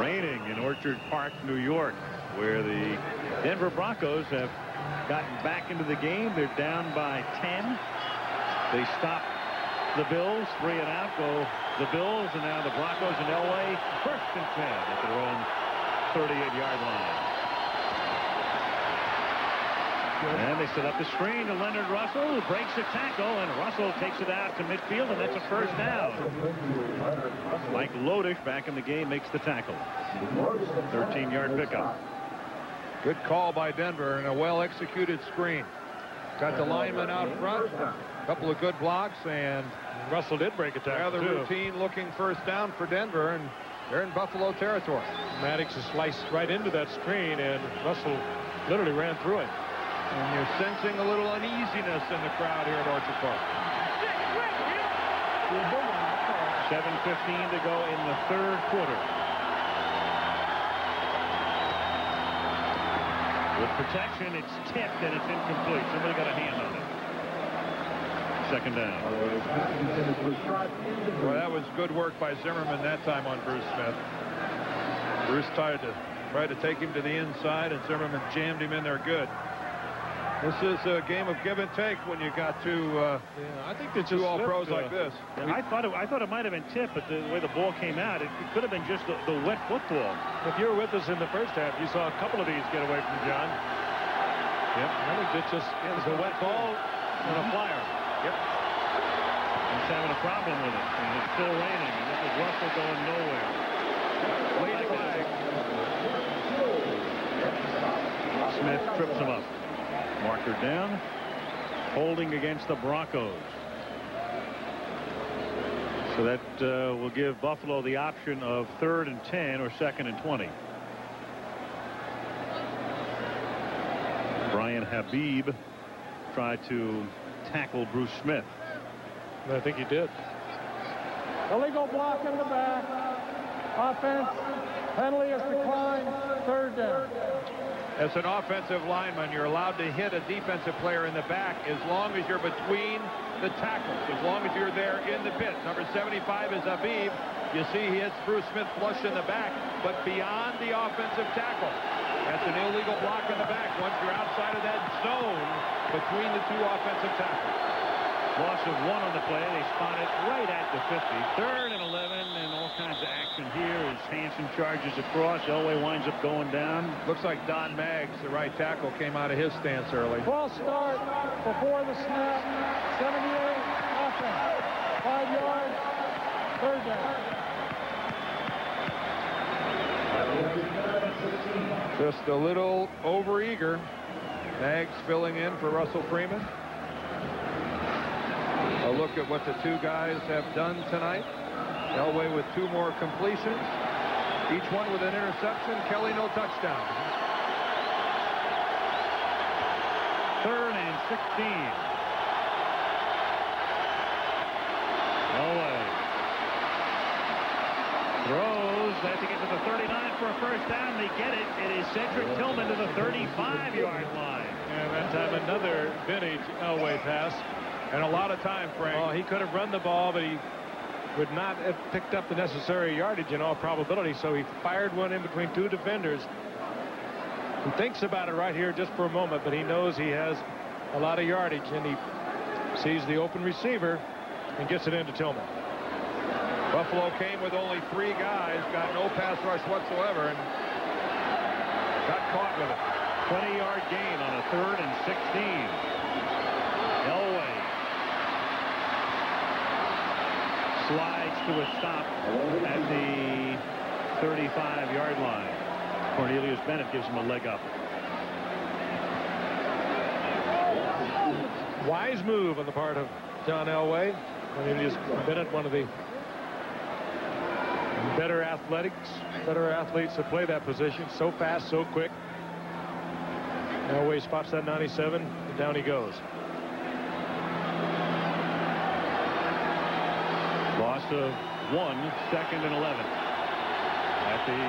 Raining in Orchard Park, New York, where the Denver Broncos have gotten back into the game. They're down by 10. They stop the Bills, 3 and out, go the Bills, and now the Broncos in Elway, 1st and 10 at their own 38-yard line. And they set up the screen to Leonard Russell, who breaks a tackle, and Russell takes it out to midfield, and that's a 1st down. Mike Lodish, back in the game, makes the tackle. 13-yard pickup. Good call by Denver and a well-executed screen. Got the lineman out front. A couple of good blocks, and Russell did break a tackle, the routine looking 1st down for Denver, and they're in Buffalo territory. Maddox is sliced right into that screen, and Russell literally ran through it. And you're sensing a little uneasiness in the crowd here at Orchard Park. 7:15 to go in the third quarter. With protection, it's tipped and it's incomplete. Somebody got a hand on it. 2nd down. Well, that was good work by Zimmerman that time on Bruce Smith. Bruce tried to take him to the inside, and Zimmerman jammed him in there good. This is a game of give and take when you got two I think it's two all-pros like this. I thought it might have been tipped, but the way the ball came out, it could have been just the wet football. If you were with us in the first half, you saw a couple of these get away from John. Yep. I think it's just a wet ball and a flyer. Yep. He's having a problem with it, and it's still raining, and this is Russell going nowhere. Late flag. Smith trips him up. Marker down. Holding against the Broncos. So that will give Buffalo the option of 3rd and 10 or 2nd and 20. Brian Habib tried to tackle Bruce Smith. I think he did. Illegal block in the back. Offense. Penalty is declined. 3rd down. As an offensive lineman, you're allowed to hit a defensive player in the back as long as you're between the tackles, as long as you're there in the pit. Number 75 is Habib. You see he hits Bruce Smith flush in the back, but beyond the offensive tackle. That's an illegal block in the back once you're outside of that zone between the 2 offensive tackles. Loss of 1 on the play. They spot it right at the 50. 3rd and 11, and all kinds of action here as Hansen charges across. Elway winds up going down. Looks like Don Maggs, the right tackle, came out of his stance early. False start before the snap. 78, offense. 5 yards, 3rd down. Just a little overeager. Maggs filling in for Russell Freeman. A look at what the 2 guys have done tonight. Elway with 2 more completions. Each one with an interception. Kelly, no touchdown. 3rd and 16. Elway throws. They have to get to the 39 for a 1st down. They get it. It is Cedric Tillman to the 35-yard line. And that time another vintage Elway pass. And a lot of time, Frank. Oh, he could have run the ball, but he would not have picked up the necessary yardage in all probability, so he fired one in between 2 defenders. He thinks about it right here just for a moment, but he knows he has a lot of yardage, and he sees the open receiver and gets it into Tillman. Buffalo came with only 3 guys, got no pass rush whatsoever, and got caught with it. 20-yard gain on a 3rd and 16. Elway slides to a stop at the 35-yard line. Cornelius Bennett gives him a leg up. Wise move on the part of John Elway. Cornelius Bennett, one of the better athletes to play that position. So fast, so quick. Elway spots that 97, and down he goes. of 1, 2nd and 11. At the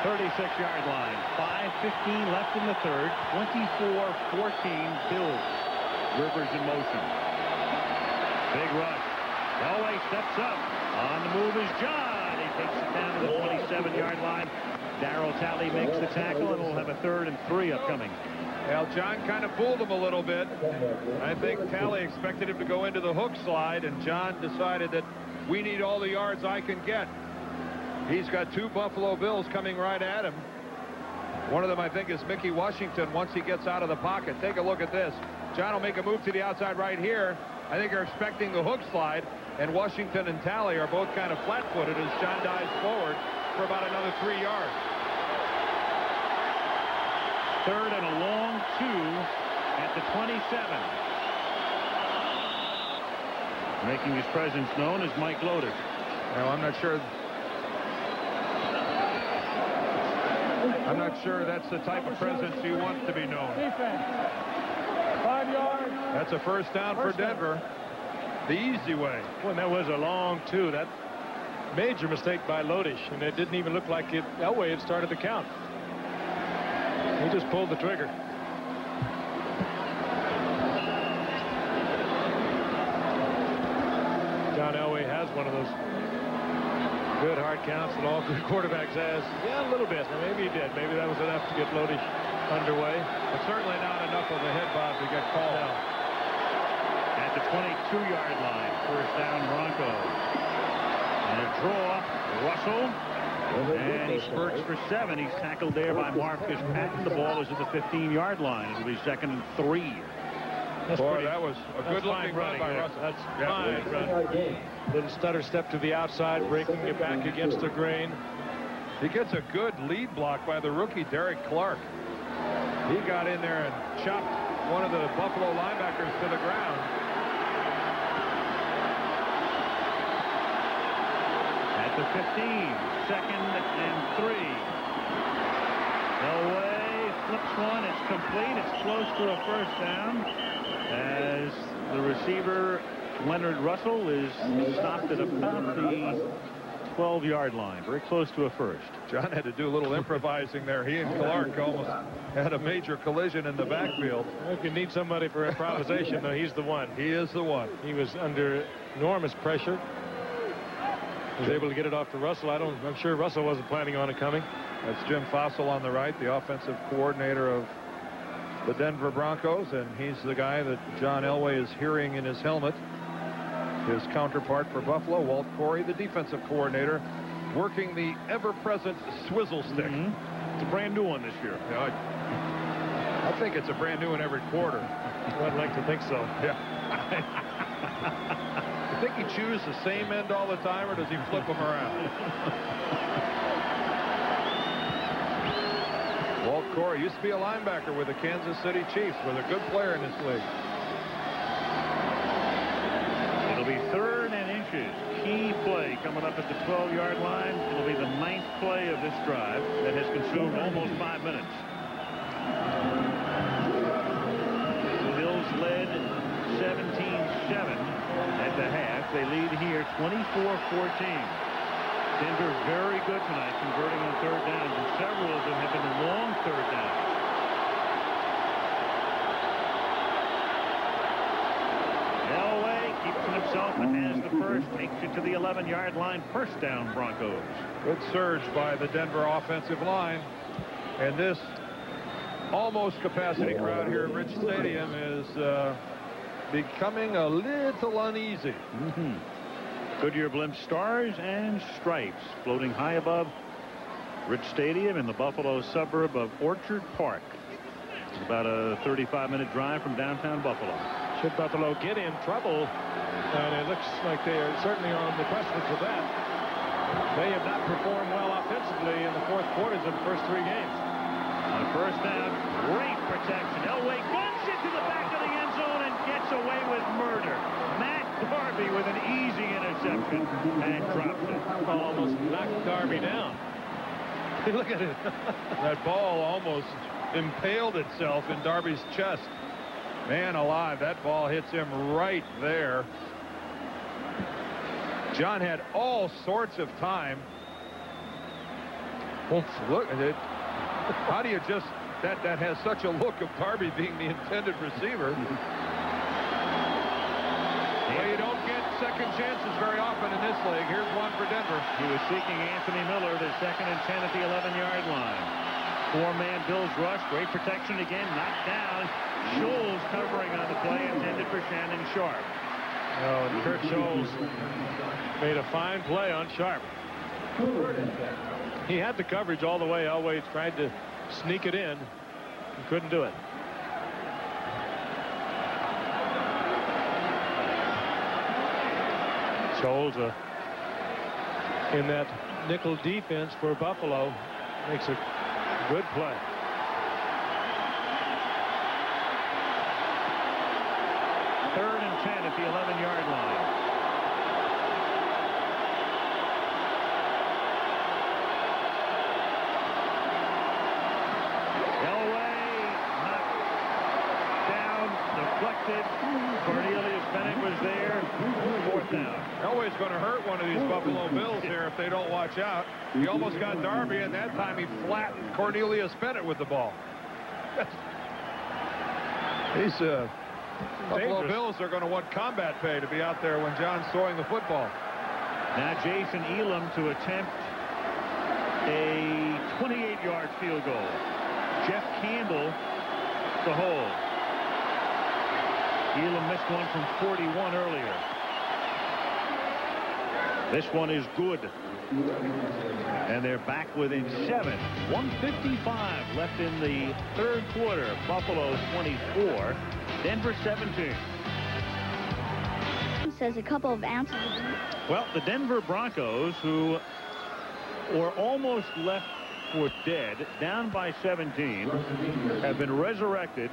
36-yard line. 5:15 left in the third. 24-14 Bills. Rivers in motion. Big rush. Elway steps up. On the move is John. He takes it down to the 27-yard line. Darryl Talley makes the tackle, and we'll have a 3rd and 3 upcoming. Well, John kind of fooled him a little bit. I think Talley expected him to go into the hook slide, and John decided that we need all the yards I can get. He's got 2 Buffalo Bills coming right at him. One of them, I think, is Mickey Washington once he gets out of the pocket. Take a look at this. John will make a move to the outside right here. I think they're expecting the hook slide, and Washington and Talley are both kind of flat-footed as John dives forward for about another 3 yards. 3rd and a long 2 at the 27. Making his presence known as Mike Loder. Well, I'm not sure that's the type of presence you want to be known. Defense. 5 yards. That's a first down for Denver. The easy way. Well, that was a long 2. That major mistake by Lodish, and it didn't even look like Elway had started the count. He just pulled the trigger. John Elway has one of those good hard counts that all good quarterbacks has. Yeah, a little bit. Maybe he did. Maybe that was enough to get Lodish underway. But certainly not enough of a head bob to get called out. At the 22-yard line, first down Broncos. And a draw, Russell. And he spurts for 7. He's tackled there by Marcus Patton. The ball is at the 15-yard line. It'll be 2nd and 3. Boy, that was a good-looking run by Russell. That's fine run. Little stutter step to the outside, breaking it back against the grain. He gets a good lead block by the rookie, Derek Clark. He got in there and chopped one of the Buffalo linebackers to the ground. At the 15, 2nd and 3. Elway flips one. It's complete. It's close to a first down as the receiver, Leonard Russell, is stopped at about the 12-yard line. Very close to a first. John had to do a little improvising there. He and Clark almost had a major collision in the backfield. Well, if you need somebody for improvisation, though, he's the one. He is the one. He was under enormous pressure. Was able to get it off to Russell. I'm sure Russell wasn't planning on it coming. That's Jim Fossil on the right, the offensive coordinator of the Denver Broncos, and he's the guy that John Elway is hearing in his helmet. His counterpart for Buffalo, Walt Corey, the defensive coordinator, working the ever-present swizzle stick. It's a brand new one this year. Yeah, I think it's a brand new one every quarter. I'd like to think so. Yeah. You think he chews the same end all the time, or does he flip them around? Walt Corey used to be a linebacker with the Kansas City Chiefs, was a good player in this league. It'll be 3rd and inches. Key play coming up at the 12-yard line. It'll be the 9th play of this drive that has consumed almost 5 minutes. The Bills led 17-7 at the half. They lead here 24-14. Denver very good tonight converting on 3rd downs, and several of them have been long 3rd downs. Elway keeps it himself and has the first, takes it to the 11-yard line. First down, Broncos. Good surge by the Denver offensive line, and this almost capacity crowd here at Rich Stadium is becoming a little uneasy. Goodyear blimp stars and stripes floating high above Rich Stadium in the Buffalo suburb of Orchard Park. It's about a 35-minute drive from downtown Buffalo. Should Buffalo get in trouble, and it looks like they are certainly on the precipice of that. They have not performed well offensively in the 4th quarters of the first 3 games. On first down, great protection. Elway guns it to the back of the end zone and gets away with murder. Matt Darby with an easy interception and drops it. Almost knocked Darby down. Look at it. That ball almost impaled itself in Darby's chest. Man alive, that ball hits him right there. John had all sorts of time. Look at it. How do you just, that has such a look of Darby being the intended receiver. Well, you don't get second chances very often in this league. Here's one for Denver. He was seeking Anthony Miller, the 2nd and 10 at the 11-yard line. 4-man Bills rush. Great protection again. Knocked down. Scholes covering on the play intended for Shannon Sharp. Oh, and Kurt Scholes made a fine play on Sharp. He had the coverage all the way. Always tried to sneak it in. He couldn't do it. Scholes in that nickel defense for Buffalo makes a good play. Third and 10 at the 11-yard line. Elway knocked down, deflected. Cornelius Bennett was there. 4th down. Elway's going to hurt one of these Buffalo Bills here if they don't watch out. He almost got Darby, and that time he flattened Cornelius Bennett with the ball. These Buffalo Bills are going to want combat pay to be out there when John's throwing the football. Now Jason Elam to attempt a 28-yard field goal. Jeff Campbell to hold. Elam missed one from 41 earlier. This one is good. And they're back within 7. 1:55 left in the 3rd quarter. Buffalo 24, Denver 17. Says a couple of answers. Well, the Denver Broncos, who were almost left for dead, down by 17, have been resurrected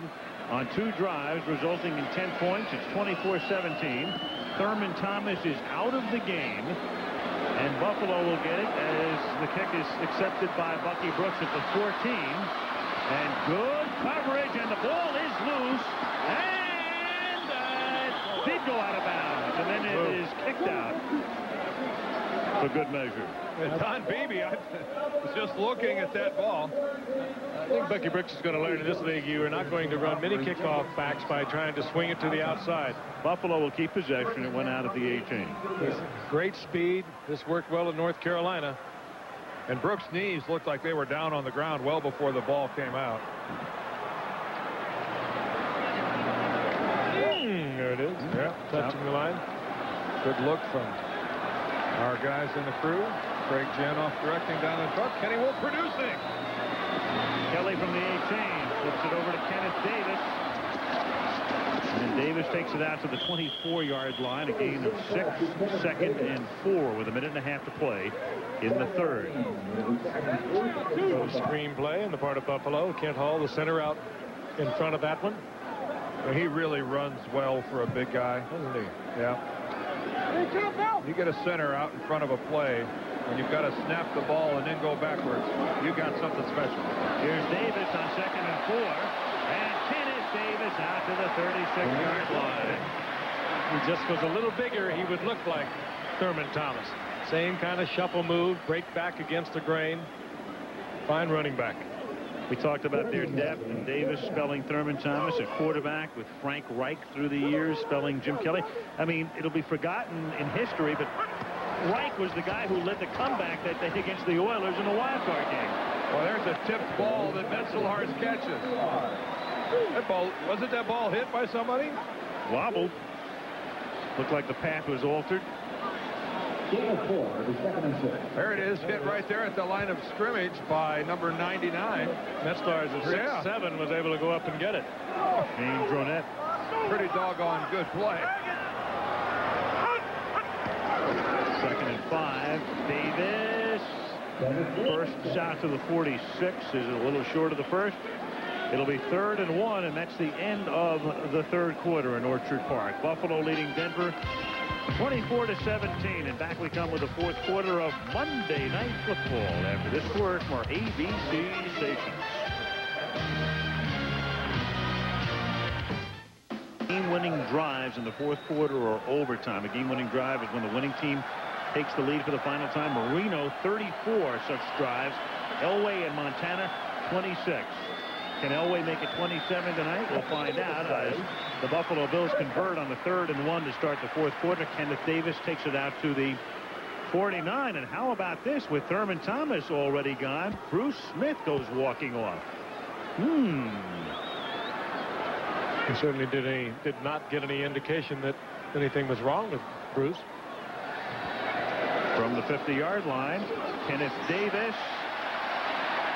on 2 drives, resulting in 10 points. It's 24-17. Thurman Thomas is out of the game, and Buffalo will get it as the kick is accepted by Bucky Brooks at the 14. And good coverage, and the ball is loose, and it did go out of bounds, and then it is kicked out for good measure. And Don Beebe, I was just looking at that ball. I think Bucky Brooks is going to learn in this league you are not going to run many kickoff backs by trying to swing it to the outside. Buffalo will keep possession. It went out at the 18. Great speed. This worked well in North Carolina. And Brooks' knees looked like they were down on the ground well before the ball came out. There it is. Yeah, touching the line. Good look from our guys in the crew. Craig Janoff directing down the truck. Kenny Wolf producing. Kelly from the 18 flips it over to Kenneth Davis. And Davis takes it out to the 24-yard line. A gain of 6, 2nd and 4 with a minute and a half to play in the 3rd. Screen play on the part of Buffalo. Kent Hall, the center, out in front of that one. Well, he really runs well for a big guy, doesn't he? Yeah. You get a center out in front of a play when you've got to snap the ball and then go backwards. You got something special. Here's Davis on 2nd and 4. And Kenneth Davis out to the 36-yard line. He just was a little bigger. He would look like Thurman Thomas. Same kind of shuffle move, break back against the grain. Fine running back. We talked about their depth, and Davis spelling Thurman Thomas at quarterback with Frank Reich through the years spelling Jim Kelly. I mean, it'll be forgotten in history, but Reich was the guy who led the comeback that day against the Oilers in the wild card game. Well, there's a tipped ball that Metzelharst catches. That ball, wasn't that ball hit by somebody? Wobbled. Looked like the path was altered. There it is, hit right there at the line of scrimmage by number 99. Metzlars at 6'7" was able to go up and get it. James Dronette. Pretty doggone good play. 2nd and 5. Davis. First shot to the 46 is a little short of the first. It'll be 3rd and 1, and that's the end of the 3rd quarter in Orchard Park. Buffalo leading Denver 24-17, and back we come with the 4th quarter of Monday Night Football after this word from our ABC stations. Game-winning drives in the 4th quarter or overtime. A game-winning drive is when the winning team takes the lead for the final time. Marino, 34 such drives. Elway in Montana, 26. Can Elway make it 27 tonight? We'll find out as the Buffalo Bills convert on the 3rd and 1 to start the 4th quarter. Kenneth Davis takes it out to the 49. And how about this with Thurman Thomas already gone? Bruce Smith goes walking off. He certainly did not get any indication that anything was wrong with Bruce. From the 50-yard line, Kenneth Davis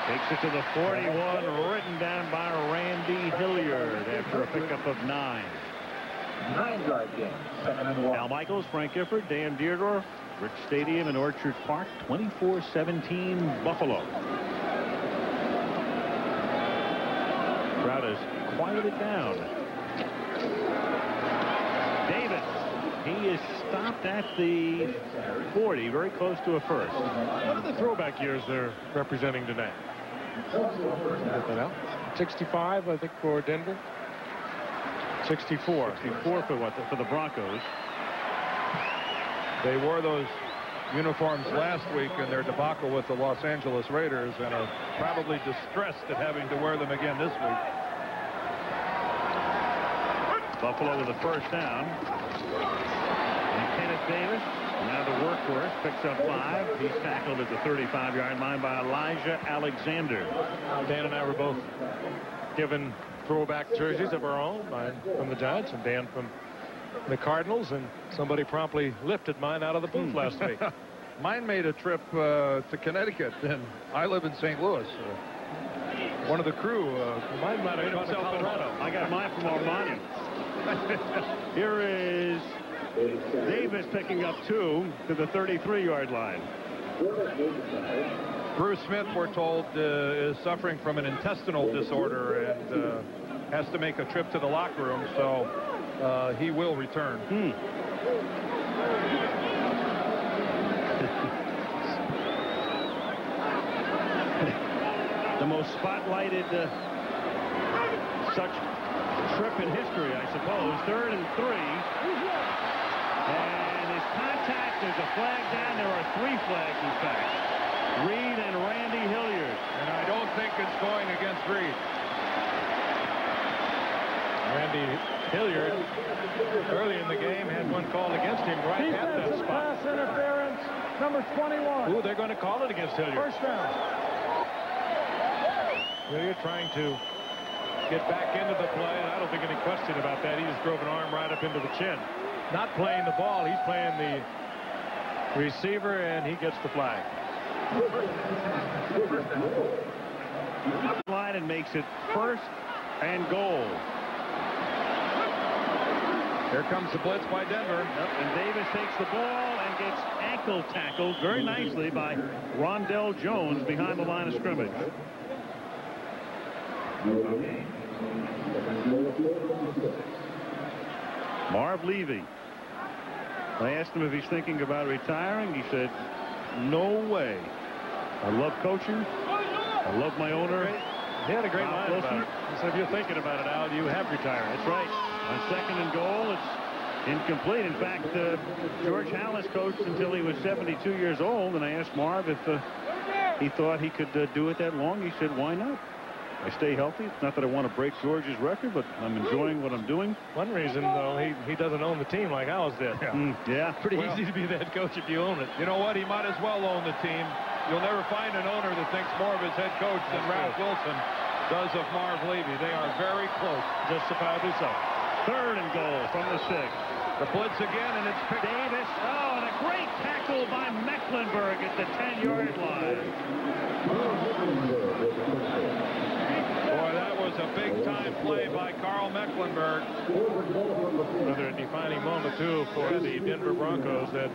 takes it to the 41, written down by Randy Hilliard after a pickup of 9. 9-yard gain. Second and 1. Al Michaels, Frank Gifford, Dan Dierdorf, Rich Stadium in Orchard Park, 24-17 Buffalo. Crowd has quieted down. Davis, he is stopped at the 40, very close to a first. What are the throwback years they're representing tonight? 65, I think, for Denver. 64. 64 for what? For the Broncos. They wore those uniforms last week in their debacle with the Los Angeles Raiders and are probably distressed at having to wear them again this week. Buffalo with a first down. And Kenneth Davis, now the workhorse, picks up 5. He's tackled at the 35-yard line by Elijah Alexander. Dan and I were both given throwback jerseys of our own, mine from the Giants and Dan from the Cardinals, and somebody promptly lifted mine out of the booth last week. Mine made a trip to Connecticut, and I live in St. Louis. One of the crew, mine might have gone to Colorado. I got mine from Armani. Here is Davis picking up 2 to the 33-yard line. Bruce Smith, we're told, is suffering from an intestinal disorder and has to make a trip to the locker room, so he will return. The most spotlighted such trip in history, I suppose. 3rd and 3. And his contact, there's a flag down. There are 3 flags, in fact. Reed and Randy Hilliard. And I don't think it's going against Reed. Randy Hilliard, early in the game, had one called against him right at that spot. Pass interference, number 21. Ooh, they're going to call it against Hilliard. First down. Hilliard trying to get back into the play, and I don't think any question about that. He just drove an arm right up into the chin. Not playing the ball, he's playing the receiver, and he gets the flag. Line and makes it 1st and goal. Here comes the blitz by Denver. And Davis takes the ball and gets ankle tackled very nicely by Rondell Jones behind the line of scrimmage. Marv Levy. I asked him if he's thinking about retiring. He said, no way. I love coaching. I love my owner. He had a great line about it. He said, if you're thinking about it, Al, you have retired. That's right. On 2nd and goal, it's incomplete. In fact, George Halas coached until he was 72 years old, and I asked Marv if he thought he could do it that long. He said, why not? I stay healthy. It's not that I want to break George's record, but I'm enjoying what I'm doing. One reason, though, he doesn't own the team like Halas did. Yeah. Pretty easy to be that coach if you own it. You know what? He might as well own the team. You'll never find an owner that thinks more of his head coach than Ralph Wilson does of Marv Levy. They are very close. Justifiably so. 3rd and goal from the 6. The blitz again, and it's picked. Davis. Oh, and a great tackle by Mecklenburg at the 10-yard line. Boy, that was a big-time play by Carl Mecklenburg. Another defining moment, too, for the Denver Broncos, that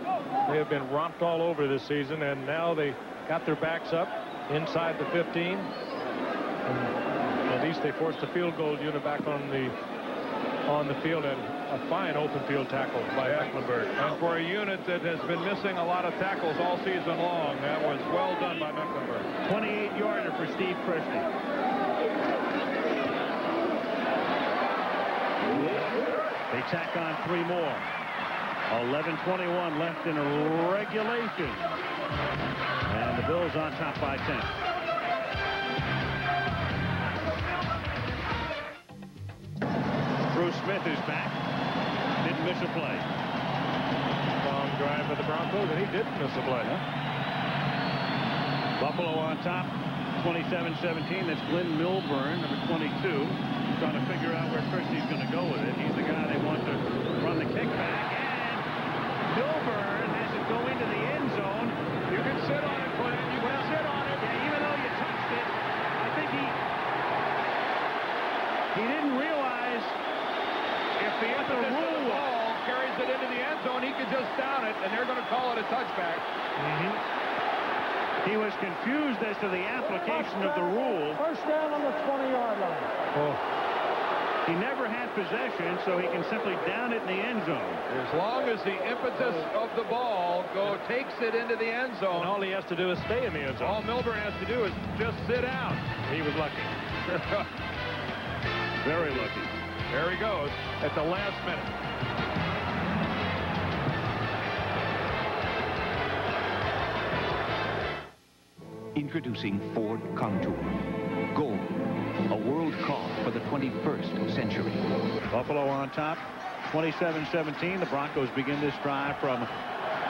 they have been romped all over this season, and now they got their backs up inside the 15. And at least they forced the field goal unit back on the field, and a fine open field tackle by Mecklenburg. And for a unit that has been missing a lot of tackles all season long, that was well done by Mecklenburg. 28-yarder for Steve Christie. They tack on 3 more. 11:21 left in regulation. And the Bills on top by 10. Bruce Smith is back. Didn't miss a play. Long drive for the Broncos, and he didn't miss a play. Buffalo on top, 27-17. That's Glenn Milburn, number 22. Trying to figure out where Christie's going to go with it. He's the guy they want to run the kickback. And Milburn has it go into the end zone. You can sit on it, Clinton. You can sit on it. Yeah, even though you touched it, I think he didn't realize if the rule ball carries it into the end zone, he could just down it, and they're going to call it a touchback. He was confused as to the application of the rule. First down on the 20-yard line. He never had possession, so he can simply down it in the end zone. As long as the impetus of the ball takes it into the end zone. And all he has to do is stay in the end zone. All Milburn has to do is just sit down. He was lucky. Very lucky. There he goes at the last minute. Introducing Ford Contour. Gold. A world car for the 21st century. Buffalo on top, 27-17. The Broncos begin this drive from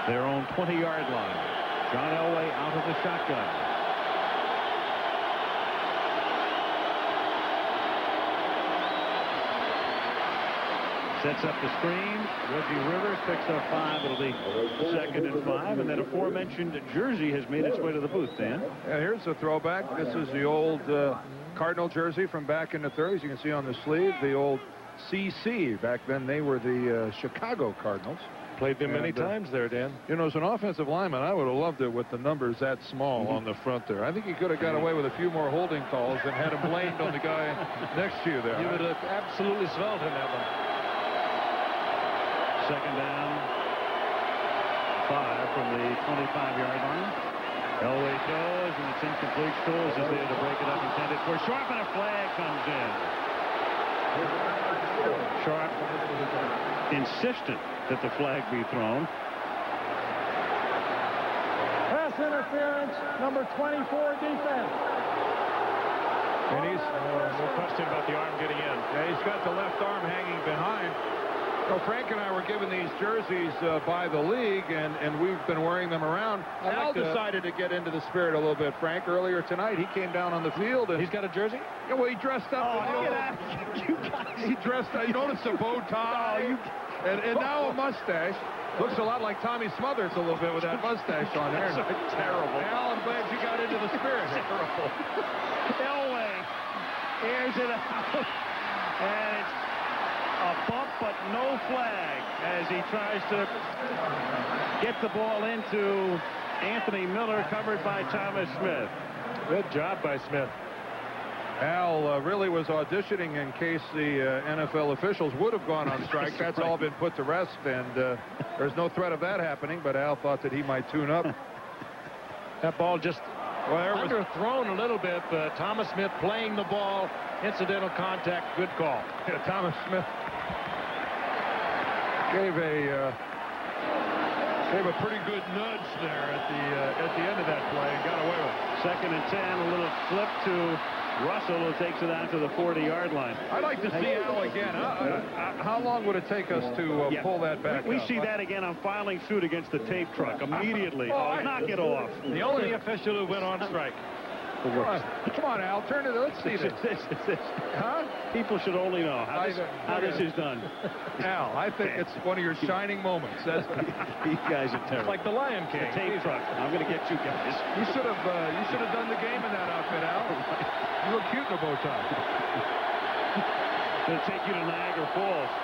their own 20-yard line. John Elway out of the shotgun. Sets up the screen. Reggie Rivers picks up 5. It'll be 2nd and 5. And then aforementioned jersey has made its way to the booth, Dan. Yeah, here's a throwback. This is the old Cardinal jersey from back in the 30s. You can see on the sleeve the old CC. Back then they were the Chicago Cardinals. Played them many times there, Dan. You know, as an offensive lineman, I would have loved it with the numbers that small on the front there. I think he could have got away with a few more holding calls and had him blamed on the guy next to you there. You would have absolutely svelte in that one. 2nd down, 5 from the 25-yard line. Elway throws, and it's incomplete. Scholes is there to break it up, intended for Sharp, and a flag comes in. Sharp insistent that the flag be thrown. Pass interference, number 24 defense. And he's no question about the arm getting in. Yeah, he's got the left arm hanging behind. Well, Frank and I were given these jerseys by the league, and we've been wearing them around. Al decided to get into the spirit a little bit, Frank. Earlier tonight, he came down on the field. And he's got a jersey? Yeah, well, he dressed up. He dressed up. You notice a bow tie and now a mustache. Looks a lot like Tommy Smothers a little bit with that mustache on there. Terrible. Al, I'm glad you got into the spirit. Terrible. Elway airs it out, and it's a bump, but no flag as he tries to get the ball into Anthony Miller, covered by Thomas Smith. Good job by Smith. Al really was auditioning in case the NFL officials would have gone on strike. That's all been put to rest, and there's no threat of that happening, but Al thought that he might tune up. That ball just underthrown a little bit. Thomas Smith playing the ball. Incidental contact. Good call. Yeah, Thomas Smith gave a pretty good nudge there at the end of that play and got away with it. 2nd and 10, a little flip to Russell, who takes it out to the 40-yard line. I'd like to see Al again. How long would it take us to pull that back We up? see that again. I'm filing suit against the tape truck immediately. Knock it off. The only official who went on strike. Come on, Al. Turn it. Let's see this. Huh? People should only know how this is done. Al, I think it's one of your shining moments. These guys are terrible. It's like the Lion King. The tape truck. I'm going to get you guys. You should have done the game in that outfit, Al. You look cute in a bow tie. Going to take you to Niagara Falls.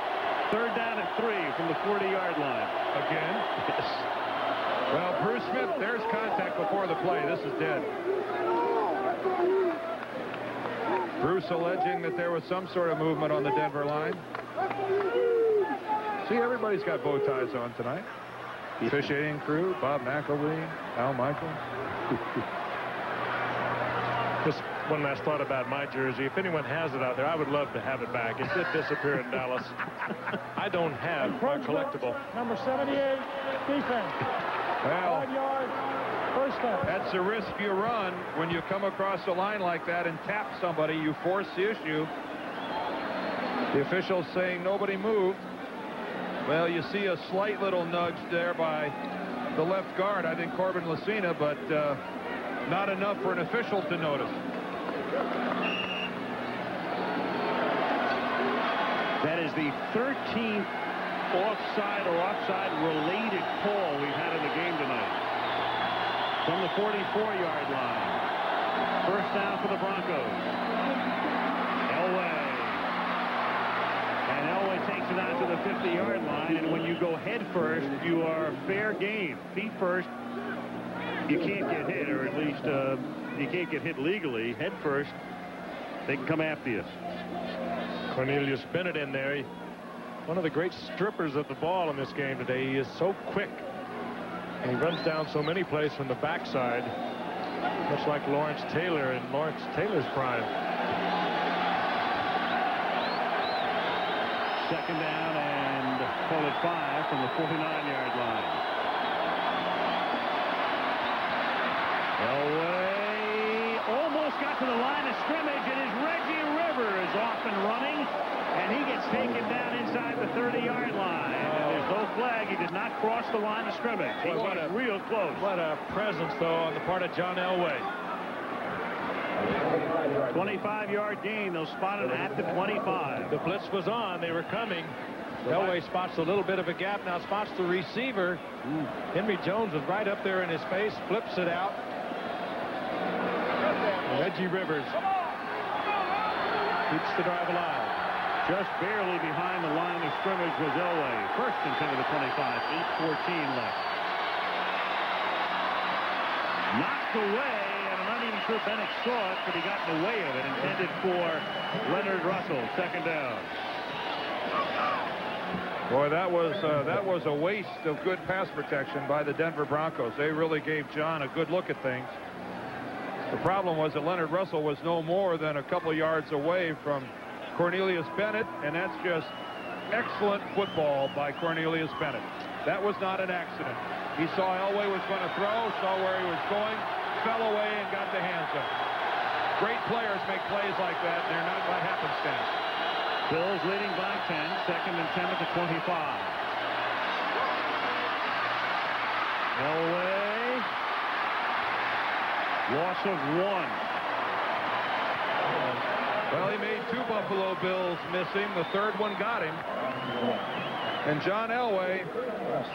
3rd down and 3 from the 40-yard line. Again? Yes. Well, Bruce Smith, there's contact before the play. This is dead. Bruce alleging that there was some sort of movement on the Denver line. See, everybody's got bow ties on tonight. Officiating crew, Bob McElwee, Al Michaels. One last thought about my jersey. If anyone has it out there, I would love to have it back. It did disappear in Dallas. I don't have my collectible. Number 78, defense. Well, 5 yards, first down. that's the risk you run when you come across a line like that and tap somebody. You force the issue. The officials saying nobody moved. Well, you see a slight little nudge there by the left guard, I think Corbin Lucina, but not enough for an official to notice. That is the 13th offside or offside-related call we've had in the game tonight. From the 44-yard line. First down for the Broncos. Elway. And Elway takes it out to the 50-yard line, and when you go head first, you are fair game. Feet first, you can't get hit, or at least you can't get hit legally. Head first, they can come after you. Cornelius Bennett in there. One of the great strippers of the ball in this game today. He is so quick. And he runs down so many plays from the backside, much like Lawrence Taylor in Lawrence Taylor's prime. Second down and call it 5 from the 49-yard line. Elway almost got to the line of scrimmage, and his Reggie Rivers off and running, and he gets taken down inside the 30-yard line. And there's no flag. He did not cross the line of scrimmage. He got real close. What a presence, though, on the part of John Elway. 25-yard gain. They'll spot it at the 25. The blitz was on. They were coming. Elway spots a little bit of a gap. Now spots the receiver. Henry Jones was right up there in his face. Flips it out. Reggie Rivers keeps the drive alive. Just barely behind the line of scrimmage was Elway. First and 10 to the 25. 8:14 left. Knocked away. I'm not even sure Bennett saw it, but he got in the way of it. Intended for Leonard Russell. Second down. Boy, that was a waste of good pass protection by the Denver Broncos. They really gave John a good look at things. The problem was that Leonard Russell was no more than a couple yards away from Cornelius Bennett, and that's just excellent football by Cornelius Bennett. That was not an accident. He saw Elway was going to throw, saw where he was going, fell away and got the hands up. Great players make plays like that. They're not by happenstance. Bills leading by 10. Second and 10 at the 25. Elway. Loss of 1. Well, he made 2 Buffalo Bills miss him. The third one got him. And John Elway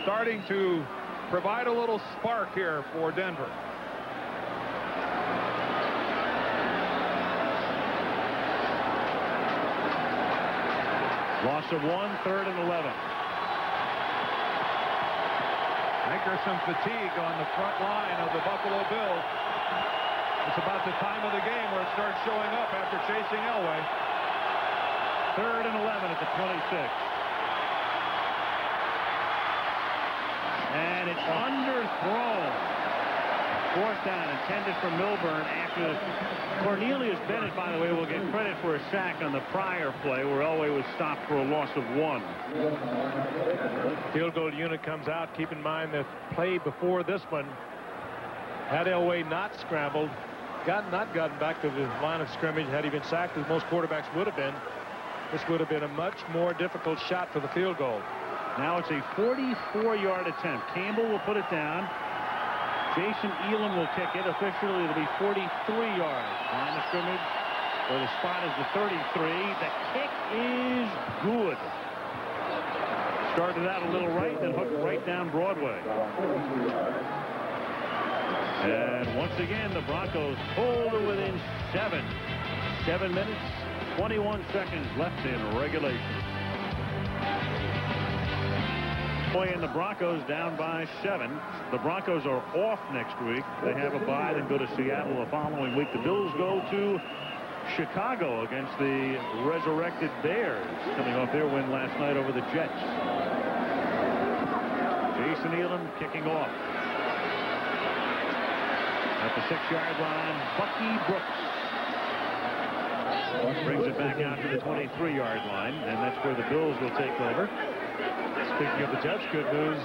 starting to provide a little spark here for Denver. Loss of 1, third and 11. I think there's some fatigue on the front line of the Buffalo Bills. It's about the time of the game where it starts showing up after chasing Elway. Third and 11 at the 26. And it's underthrown. Fourth down intended for Milburn after Cornelius Bennett, by the way, will get credit for a sack on the prior play where Elway was stopped for a loss of 1. Field goal unit comes out. Keep in mind the play before this one, had Elway not scrambled, not gotten back to the line of scrimmage, had he been sacked as most quarterbacks would have been, this would have been a much more difficult shot for the field goal. Now it's a 44-yard attempt. Campbell will put it down. Jason Elam will kick it. Officially, it'll be 43 yards. Line of scrimmage, where the spot is the 33. The kick is good. Started out a little right, then hooked right down Broadway. And once again, the Broncos pulled to within 7. 7 minutes, 21 seconds left in regulation. And the Broncos down by 7. The Broncos are off next week. They have a bye, then go to Seattle the following week. The Bills go to Chicago against the resurrected Bears, coming off their win last night over the Jets. Jason Elam kicking off. At the 6-yard line, Bucky Brooks. Brings it back out to the 23-yard line, and that's where the Bills will take over. Speaking of the Jets, good news.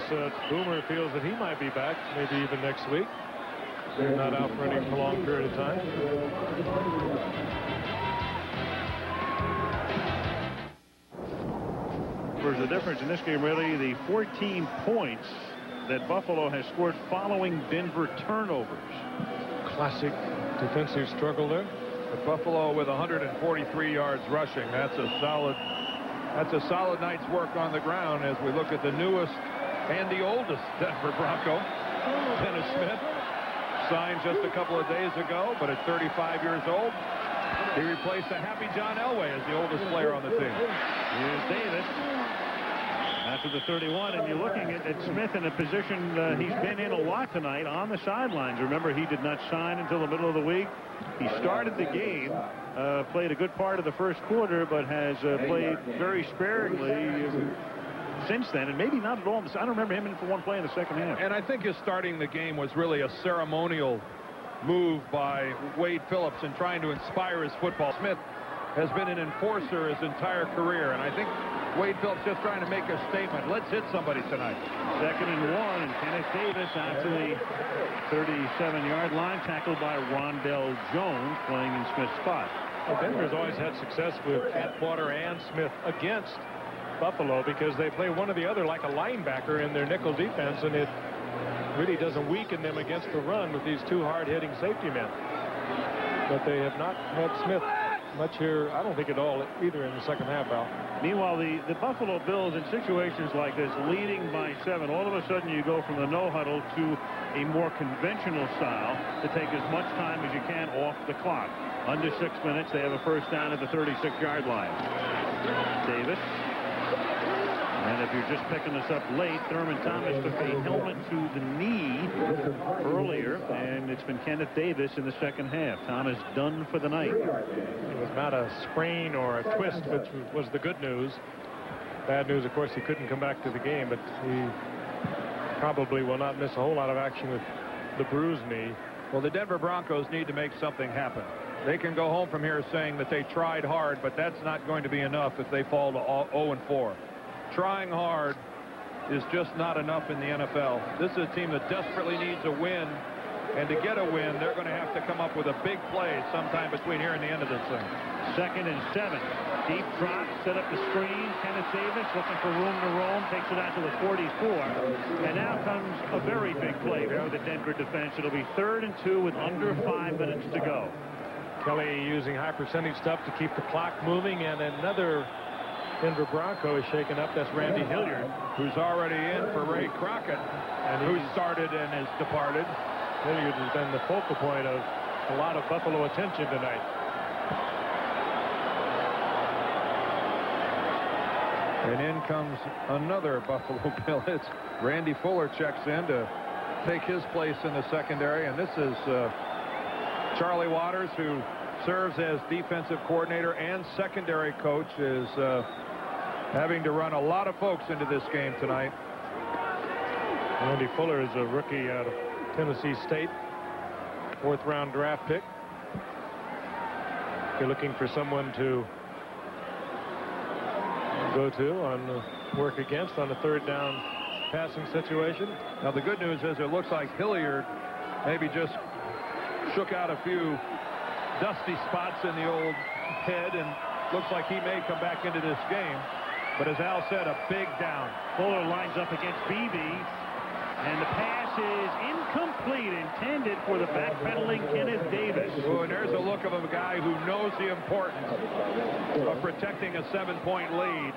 Boomer feels that he might be back, maybe even next week. They're not out for any prolonged period of time. There's a difference in this game, really. The 14 points that Buffalo has scored following Denver turnovers. Classic defensive struggle there. But Buffalo with 143 yards rushing. That's a solid night's work on the ground as we look at the newest and the oldest Denver Bronco, Dennis Smith, signed just a couple of days ago, but at 35 years old, he replaced a happy John Elway as the oldest player on the team. Here's Davis after the 31, and you're looking at Smith in a position he's been in a lot tonight on the sidelines. Remember, he did not sign until the middle of the week. He started the game, played a good part of the first quarter, but has played very sparingly since then, and maybe not at all. I don't remember him in for one play in the second half. And I think his starting the game was really a ceremonial move by Wade Phillips in trying to inspire his football. Smith has been an enforcer his entire career, and I think Wade Phillips just trying to make a statement. Let's hit somebody tonight. 2nd and 1, and Kenneth Davis out to the 37-yard line, tackled by Rondell Jones, playing in Smith's spot. Well, Denver's always had success with Atwater and Smith against Buffalo because they play one or the other like a linebacker in their nickel defense, and it really doesn't weaken them against the run with these two hard-hitting safety men. But they have not had Smith much here, I don't think at all, either in the second half, Al. Meanwhile, the Buffalo Bills in situations like this, leading by 7, all of a sudden you go from the no huddle to a more conventional style to take as much time as you can off the clock. Under 6 minutes, they have a first down at the 36-yard line. Davis. And if you're just picking this up late, Thurman Thomas took a helmet to the knee earlier, and it's been Kenneth Davis in the second half. Thomas done for the night. It was not a sprain or a twist, which was the good news. Bad news, of course, he couldn't come back to the game, but he probably will not miss a whole lot of action with the bruised knee. Well, the Denver Broncos need to make something happen. They can go home from here saying that they tried hard, but that's not going to be enough if they fall to 0-4. Trying hard is just not enough in the NFL. This is a team that desperately needs a win, and to get a win, they're going to have to come up with a big play sometime between here and the end of this thing. 2nd and 7. Deep drop, set up the screen. Kenneth Davis looking for room to roam, takes it out to the 44. And now comes a very big play for the Denver defense. It'll be 3rd and 2 with under 5 minutes to go. Kelly using high percentage stuff to keep the clock moving, and another Denver Bronco is shaken up. That's Randy Hilliard, who's already in for Ray Crockett, and who started and has departed. Hilliard has been the focal point of a lot of Buffalo attention tonight. And in comes another Buffalo Bill. It's Randy Fuller checks in to take his place in the secondary, and this is Charlie Waters, who serves as defensive coordinator and secondary coach, is having to run a lot of folks into this game tonight. Randy Fuller is a rookie out of Tennessee State, 4th round draft pick. You're looking for someone to go to on work against on a 3rd down passing situation. Now the good news is it looks like Hilliard maybe just shook out a few dusty spots in the old head, and looks like he may come back into this game. But as Al said, a big down. Fuller lines up against Beebe, and the pass is incomplete, intended for the backpedaling Kenneth Davis. Oh, and there's a look of a guy who knows the importance of protecting a 7-point lead.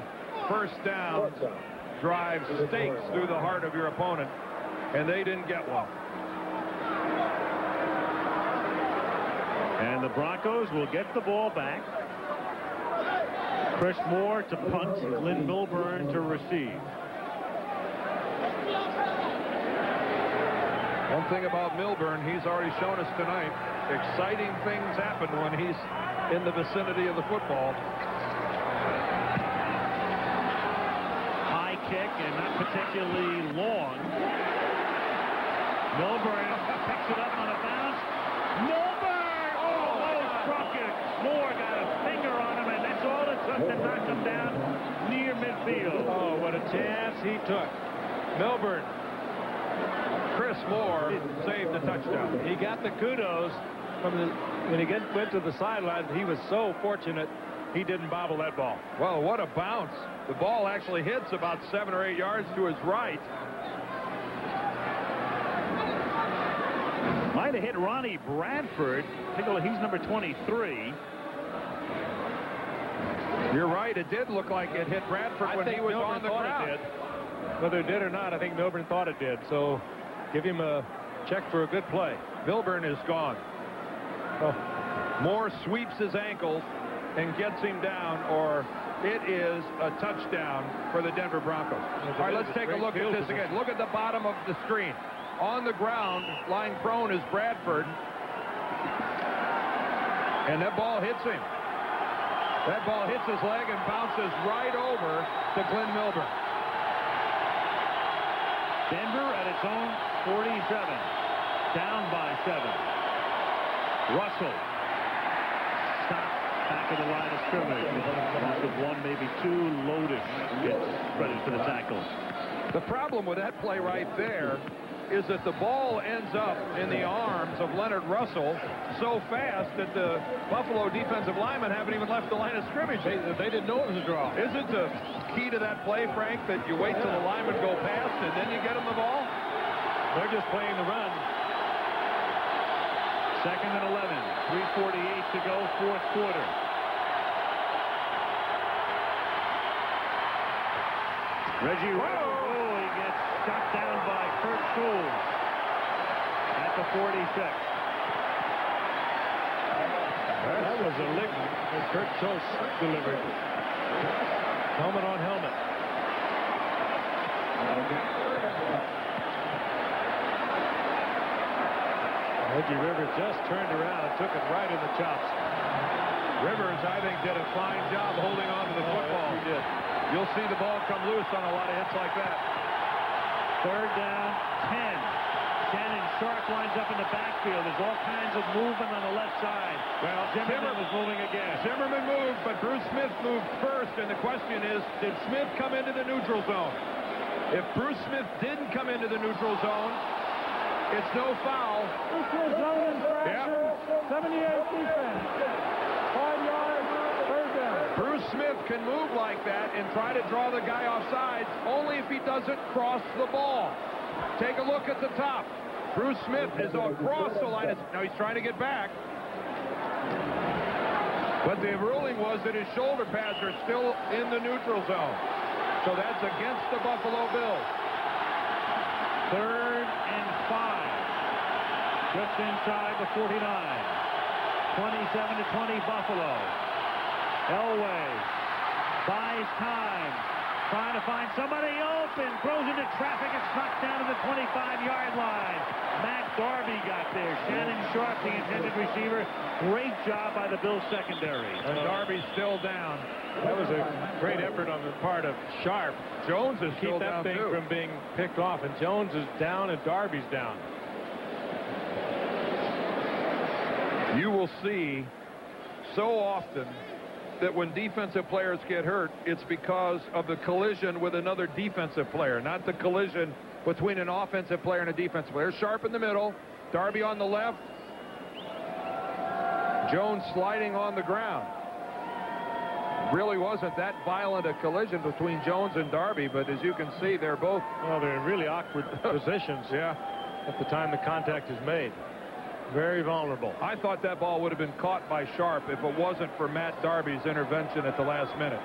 First down drives stakes through the heart of your opponent, and they didn't get one. And the Broncos will get the ball back. Chris Moore to punt, Glenn Milburn to receive. One thing about Milburn, he's already shown us tonight, exciting things happen when he's in the vicinity of the football. High kick and not particularly long. Milburn picks it up on a bounce. Milburn! Oh, struck it. Moore got a finger enough to knock him down near midfield. Oh, what a chance he took. Milburn. Chris Moore saved the touchdown. He got the kudos when he went to the sideline. He was so fortunate he didn't bobble that ball. Well, what a bounce. The ball actually hits about 7 or 8 yards to his right. Might have hit Ronnie Bradford. Take a look, he's number 23. You're right, it did look like it hit Bradford when he was on the ground. It did. Whether it did or not, I think Milburn thought it did. So give him a check for a good play. Milburn is gone. Oh. Moore sweeps his ankles and gets him down, or it is a touchdown for the Denver Broncos. All right, let's take a look at this again. Look at the bottom of the screen. On the ground, lying prone, is Bradford. And that ball hits him. That ball hits his leg and bounces right over to Glenn Milburn. Denver at its own 47. Down by 7. Russell. Stop back of the line of scrimmage. Loss of 1, maybe 2. Lotus gets credit for the tackle. The problem with that play right there is that the ball ends up in the arms of Leonard Russell so fast that the Buffalo defensive linemen haven't even left the line of scrimmage. They didn't know it was a draw. Isn't the key to that play, Frank, that you wait till the linemen go past and then you get them the ball? They're just playing the run. 2nd and 11. 3:48 to go, 4th quarter. Reggie Rivers. Shot down by Kurt Scholes at the 46. That was a lick that Kurt Scholes delivered. Helmet on helmet. Reggie Rivers just turned around and took it right in the chops. Rivers, I think, did a fine job holding on to the football. Yes, he did. You'll see the ball come loose on a lot of hits like that. 3rd down, 10. Shannon Sharp lines up in the backfield. There's all kinds of movement on the left side. Well, Zimmerman was moving again. Zimmerman moved, but Bruce Smith moved first, and the question is, did Smith come into the neutral zone? If Bruce Smith didn't come into the neutral zone, it's no foul. Neutral zone infraction. Yep. 78 defense. 5 yards. 3rd down. Bruce Smith can move like that and try to draw the guy off sides only if he doesn't cross the ball. Take a look at the top. Bruce Smith is across the line. Now he's trying to get back. But the ruling was that his shoulder pads are still in the neutral zone. So that's against the Buffalo Bills. 3rd and 5. Just inside the 49. 27-20 Buffalo. Elway buys time, trying to find somebody open, throws into traffic, it's knocked down to the 25-yard line. Matt Darby got there. Shannon Sharp, the intended receiver. Great job by the Bills secondary. And Darby's still down. That was a great effort on the part of Sharp. Jones is still down, keep that thing too. from being picked off, and Jones is down and Darby's down. You will see so often that when defensive players get hurt, it's because of the collision with another defensive player, not the collision between an offensive player and a defensive player. Sharp in the middle, Darby on the left, Jones sliding on the ground. Really wasn't that violent a collision between Jones and Darby, but as you can see, they're both... Well, they're in really awkward positions. Yeah. At the time the contact is made. Very vulnerable. I thought that ball would have been caught by Sharp if it wasn't for Matt Darby's intervention at the last minute.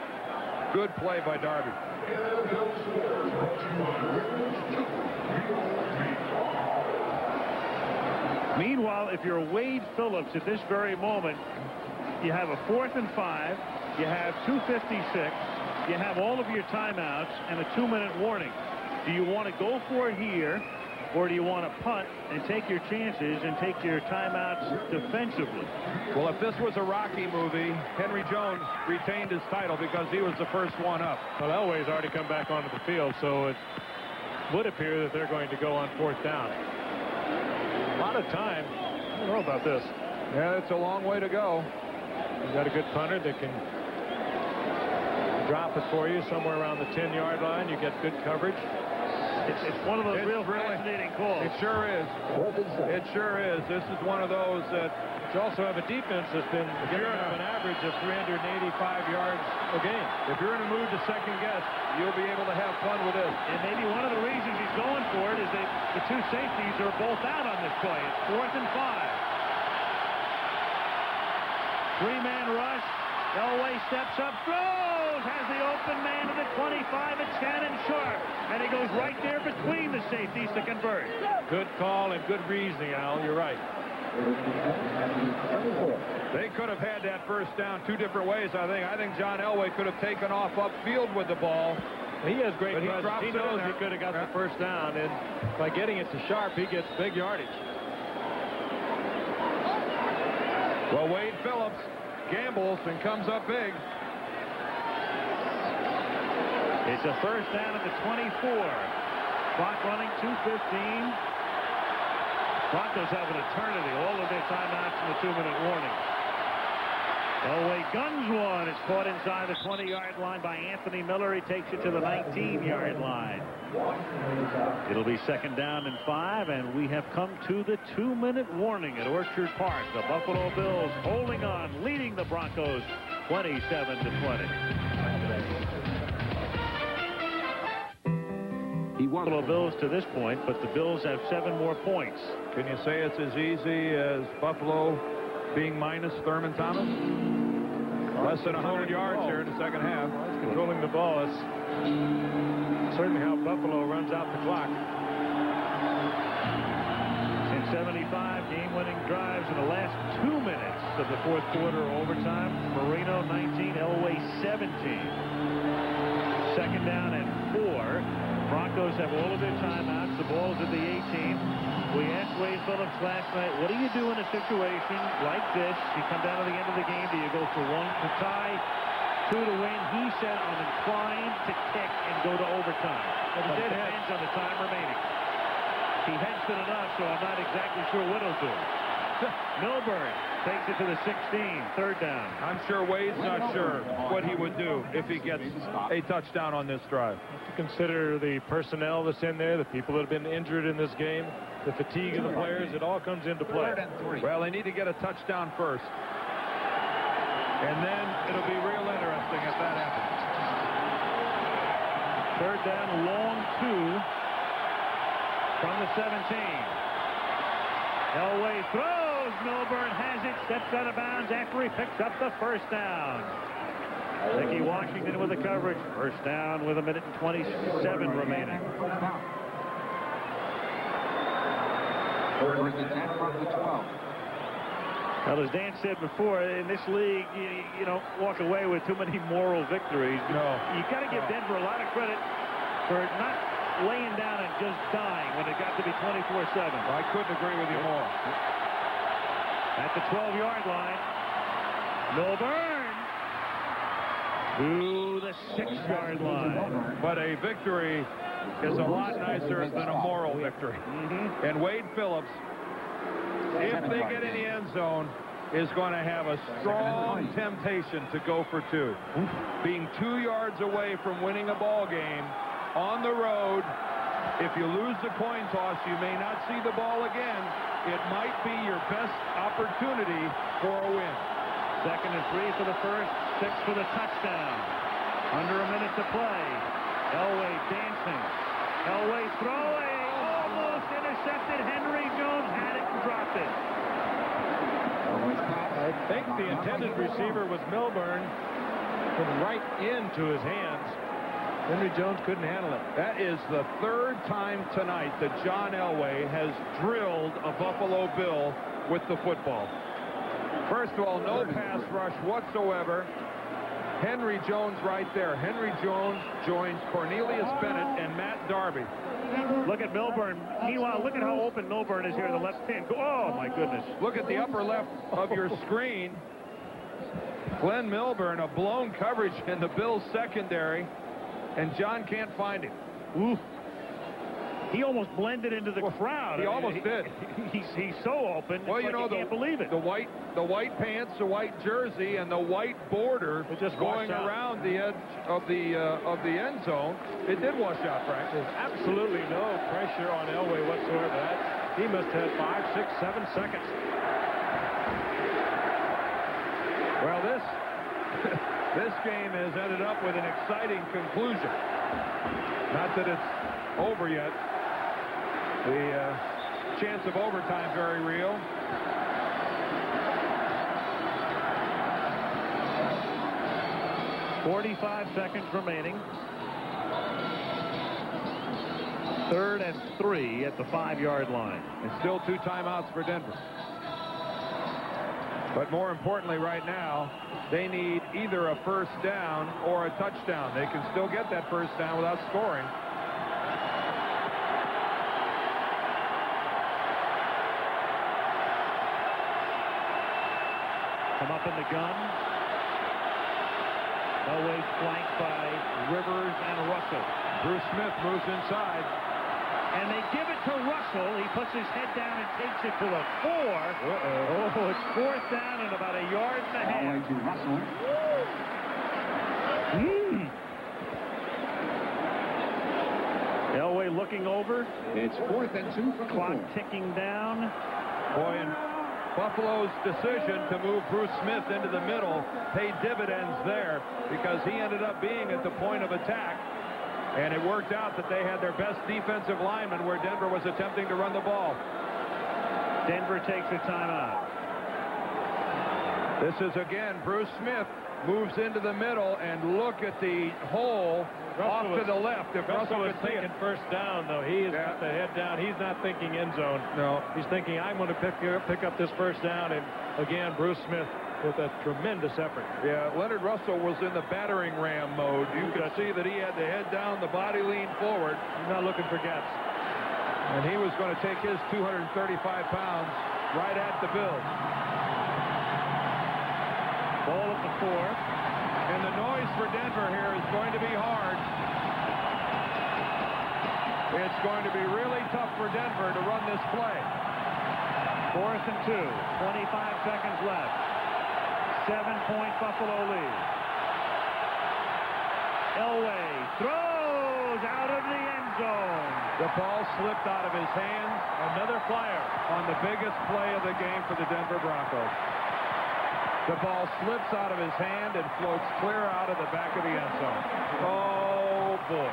Good play by Darby. Meanwhile, if you're Wade Phillips at this very moment, you have a 4th and 5, you have 2:56, you have all of your timeouts and a 2-minute warning. Do you want to go for it here, or do you want to punt and take your chances and take your timeouts defensively? Well, if this was a Rocky movie, Henry Jones retained his title because he was the first one up. Well, Elway's already come back onto the field, so it would appear that they're going to go on 4th down. A lot of time. I don't know about this. Yeah, it's a long way to go. You've got a good punter that can drop it for you somewhere around the 10-yard line. You get good coverage. It's one of those real fascinating calls. It sure is. It sure is. This is one of those that you also have a defense that's been giving up an average of 385 yards a game. If you're in a mood to second guess, you'll be able to have fun with this. And maybe one of the reasons he's going for it is that the two safeties are both out on this play. It's 4th and 5. Three-man rush. Elway steps up, throws, has the open man to the 25. It's Shannon Sharp, and he goes right there between the safeties to convert. Good call and good reasoning, Al. You're right. They could have had that first down two different ways, I think. I think John Elway could have taken off upfield with the ball. He has great presence. He knows he could have got the first down, and by getting it to Sharp, he gets big yardage. Well, Wade Phillips gambles and comes up big. It's a first down at the 24. Clock running, 2:15. Broncos have an eternity. All of their timeouts in the 2-minute warning. Elway guns one. It's caught inside the 20-yard line by Anthony Miller. He takes it to the 19-yard line. It'll be second down and 5, and we have come to the 2-minute warning at Orchard Park. The Buffalo Bills holding on, leading the Broncos 27-20. Buffalo Bills to this point, but the Bills have 7 more points. Can you say it's as easy as Buffalo being minus Thurman Thomas? Less than 100 yards here in the second half. It's controlling the ball. That's certainly how Buffalo runs out the clock. In 75 game-winning drives in the last 2 minutes of the fourth quarter overtime. Marino 19, Elway 17. Second down and 4. Broncos have all of their timeouts. The ball's at the 18. We asked Wade Phillips last night, what do you do in a situation like this? You come down to the end of the game. Do you go for 1 to tie, 2 to win? He said, I'm inclined to kick and go to overtime. But it depends on the time remaining. He hedged it enough, so I'm not exactly sure what he'll do. Milburn takes it to the 16, third down. I'm sure Wade's not sure what he would do if he gets a touchdown on this drive. To consider the personnel that's in there, the people that have been injured in this game, the fatigue of the players, it all comes into play. Well, they need to get a touchdown first. And then it'll be real interesting if that happens. Third down, long 2 from the 17. Elway throws. Milburn has it, steps out of bounds after he picks up the first down. Mickey Washington with the coverage. First down with 1:27 remaining. First and 10 from the 12. Well, as Dan said before, in this league, you don't walk away with too many moral victories. No. You got to give Denver a lot of credit for not laying down and just dying when it got to be 24-7. I couldn't agree with you more. At the 12-yard line, Milburn to the 6-yard line. But a victory is a lot nicer than a moral victory. And Wade Phillips, if they get in the end zone, is going to have a strong temptation to go for 2. Being 2 yards away from winning a ball game on the road, if you lose the coin toss, you may not see the ball again. It might be your best opportunity for a win. Second and 3 for the first, 6 for the touchdown. Under a minute to play. Elway dancing. Elway throwing. Almost intercepted. Henry Jones had it and dropped it. I think the intended receiver was Milburn. Went right into his hands. Henry Jones couldn't handle it. That is the 3rd time tonight that John Elway has drilled a Buffalo Bill with the football. First of all, no pass rush whatsoever. Henry Jones right there. Henry Jones joins Cornelius Bennett and Matt Darby. Look at Milburn. Meanwhile, look at how open Milburn is here in the left hand. Oh, my goodness. Look at the upper left of your screen. Glenn Milburn, a blown coverage in the Bills secondary. And John can't find him. Ooh. He almost blended into the crowd. He almost did. He's so open. Well, you know, can't believe it. The white pants, the white jersey, and the white border just going around the edge of the end zone. It did wash out, Frank. There's absolutely no pressure on Elway whatsoever. He must have had 5, 6, 7 seconds. Well, this game has ended up with an exciting conclusion. Not that it's over yet. The chance of overtime very real. .45 seconds remaining. 3rd and 3 at the 5-yard line. And still 2 timeouts for Denver. But more importantly right now, they need either a first down or a touchdown. They can still get that first down without scoring. Come up in the gun. Elway flanked by Rivers and Russell. Bruce Smith moves inside. And they give it to Russell. He puts his head down and takes it to the 4. Oh, it's 4th down and about 1.5 yards. All the way to Russell. Elway looking over. It's 4th and 2 from clock ticking down. Boy, and Buffalo's decision to move Bruce Smith into the middle paid dividends there because he ended up being at the point of attack. And it worked out that they had their best defensive lineman where Denver was attempting to run the ball. Denver takes a timeout. This is again Bruce Smith moves into the middle, and look at the hole off to the left. If Russell Russell was thinking first down, though, he has got the head down. He's not thinking end zone. No, he's thinking I'm going to pick up this first down. And again, Bruce Smith with a tremendous effort. Yeah, Leonard Russell was in the battering ram mode. You could see that he had the head down, the body leaned forward. He's not looking for gaps. And he was going to take his 235 pounds right at the Bills. Ball at the 4. And the noise for Denver here is going to be hard. It's going to be really tough for Denver to run this play. 4th and 2. 25 seconds left. 7-point Buffalo lead. Elway throws out of the end zone. The ball slipped out of his hands. Another flyer on the biggest play of the game for the Denver Broncos. The ball slips out of his hand and floats clear out of the back of the end zone. Oh, boy.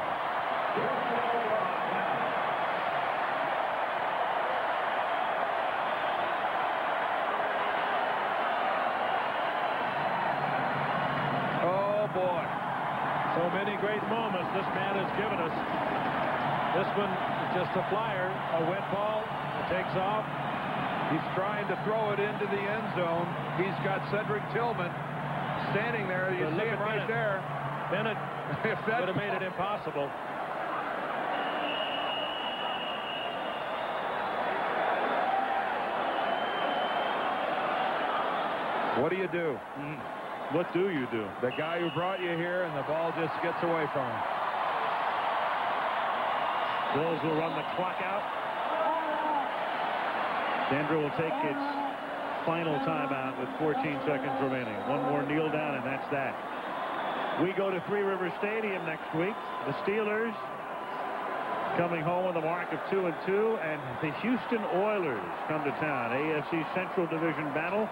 Boy. So many great moments this man has given us. This one is just a flyer, a wet ball. It takes off. He's trying to throw it into the end zone. He's got Cedric Tillman standing there. You see him right there. Bennett would have made it impossible. What do you do? What do you do? The guy who brought you here, and the ball just gets away from him. Bills will run the clock out. Denver will take its final timeout with 14 seconds remaining. One more kneel down, and that's that. We go to Three Rivers Stadium next week. The Steelers coming home with a mark of 2-2, and the Houston Oilers come to town. AFC Central Division battle.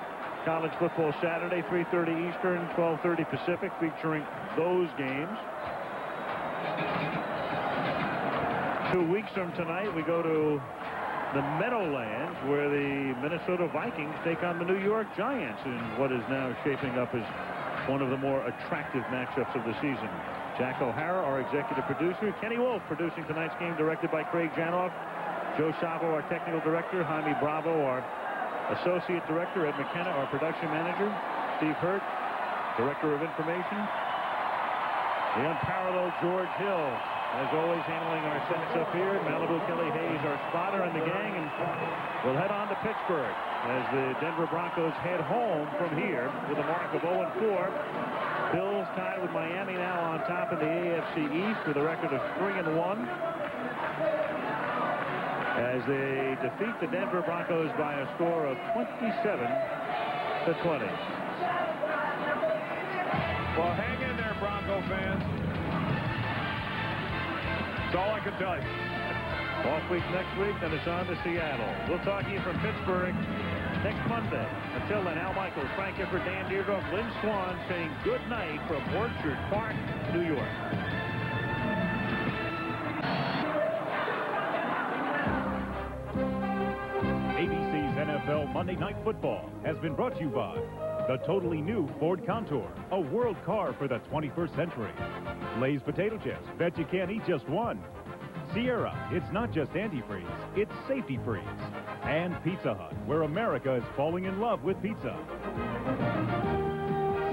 College football Saturday, 3:30 Eastern, 12:30 Pacific, featuring those games. 2 weeks from tonight, we go to the Meadowlands, where the Minnesota Vikings take on the New York Giants in what is now shaping up as one of the more attractive matchups of the season. Jack O'Hara, our executive producer. Kenny Wolf producing tonight's game, directed by Craig Janoff. Joe Savo, our technical director. Jaime Bravo, our associate director. Ed McKenna, our production manager. Steve Hurt, director of information. The unparalleled George Hill, as always, handling our sets up here. Malibu Kelly Hayes, our spotter, and the gang. And we'll head on to Pittsburgh as the Denver Broncos head home from here with a mark of 0-4. Bills tied with Miami now on top of the AFC East with a record of 3-1. as they defeat the Denver Broncos by a score of 27-20. Well, hang in there, Bronco fans. That's all I can tell you. Off week next week, then it's on to Seattle. We'll talk to you from Pittsburgh next Monday. Until then, Al Michaels, Frank Gifford, Dan Deerdorf, Lynn Swan saying good night from Orchard Park, New York. ABC's NFL Monday Night Football has been brought to you by the totally new Ford Contour, a world car for the 21st century. Lay's potato chips, bet you can't eat just one. Sierra, it's not just antifreeze, it's safety freeze. And Pizza Hut, where America is falling in love with pizza.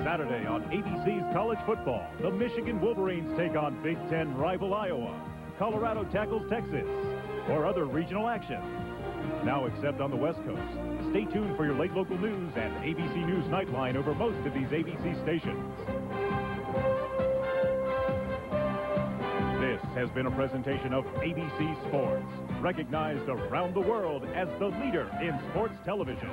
Saturday on ABC's College Football, the Michigan Wolverines take on Big Ten rival Iowa. Colorado tackles Texas, or other regional action. Now except on the West Coast. Stay tuned for your late local news and ABC News Nightline over most of these ABC stations. This has been a presentation of ABC Sports, recognized around the world as the leader in sports television.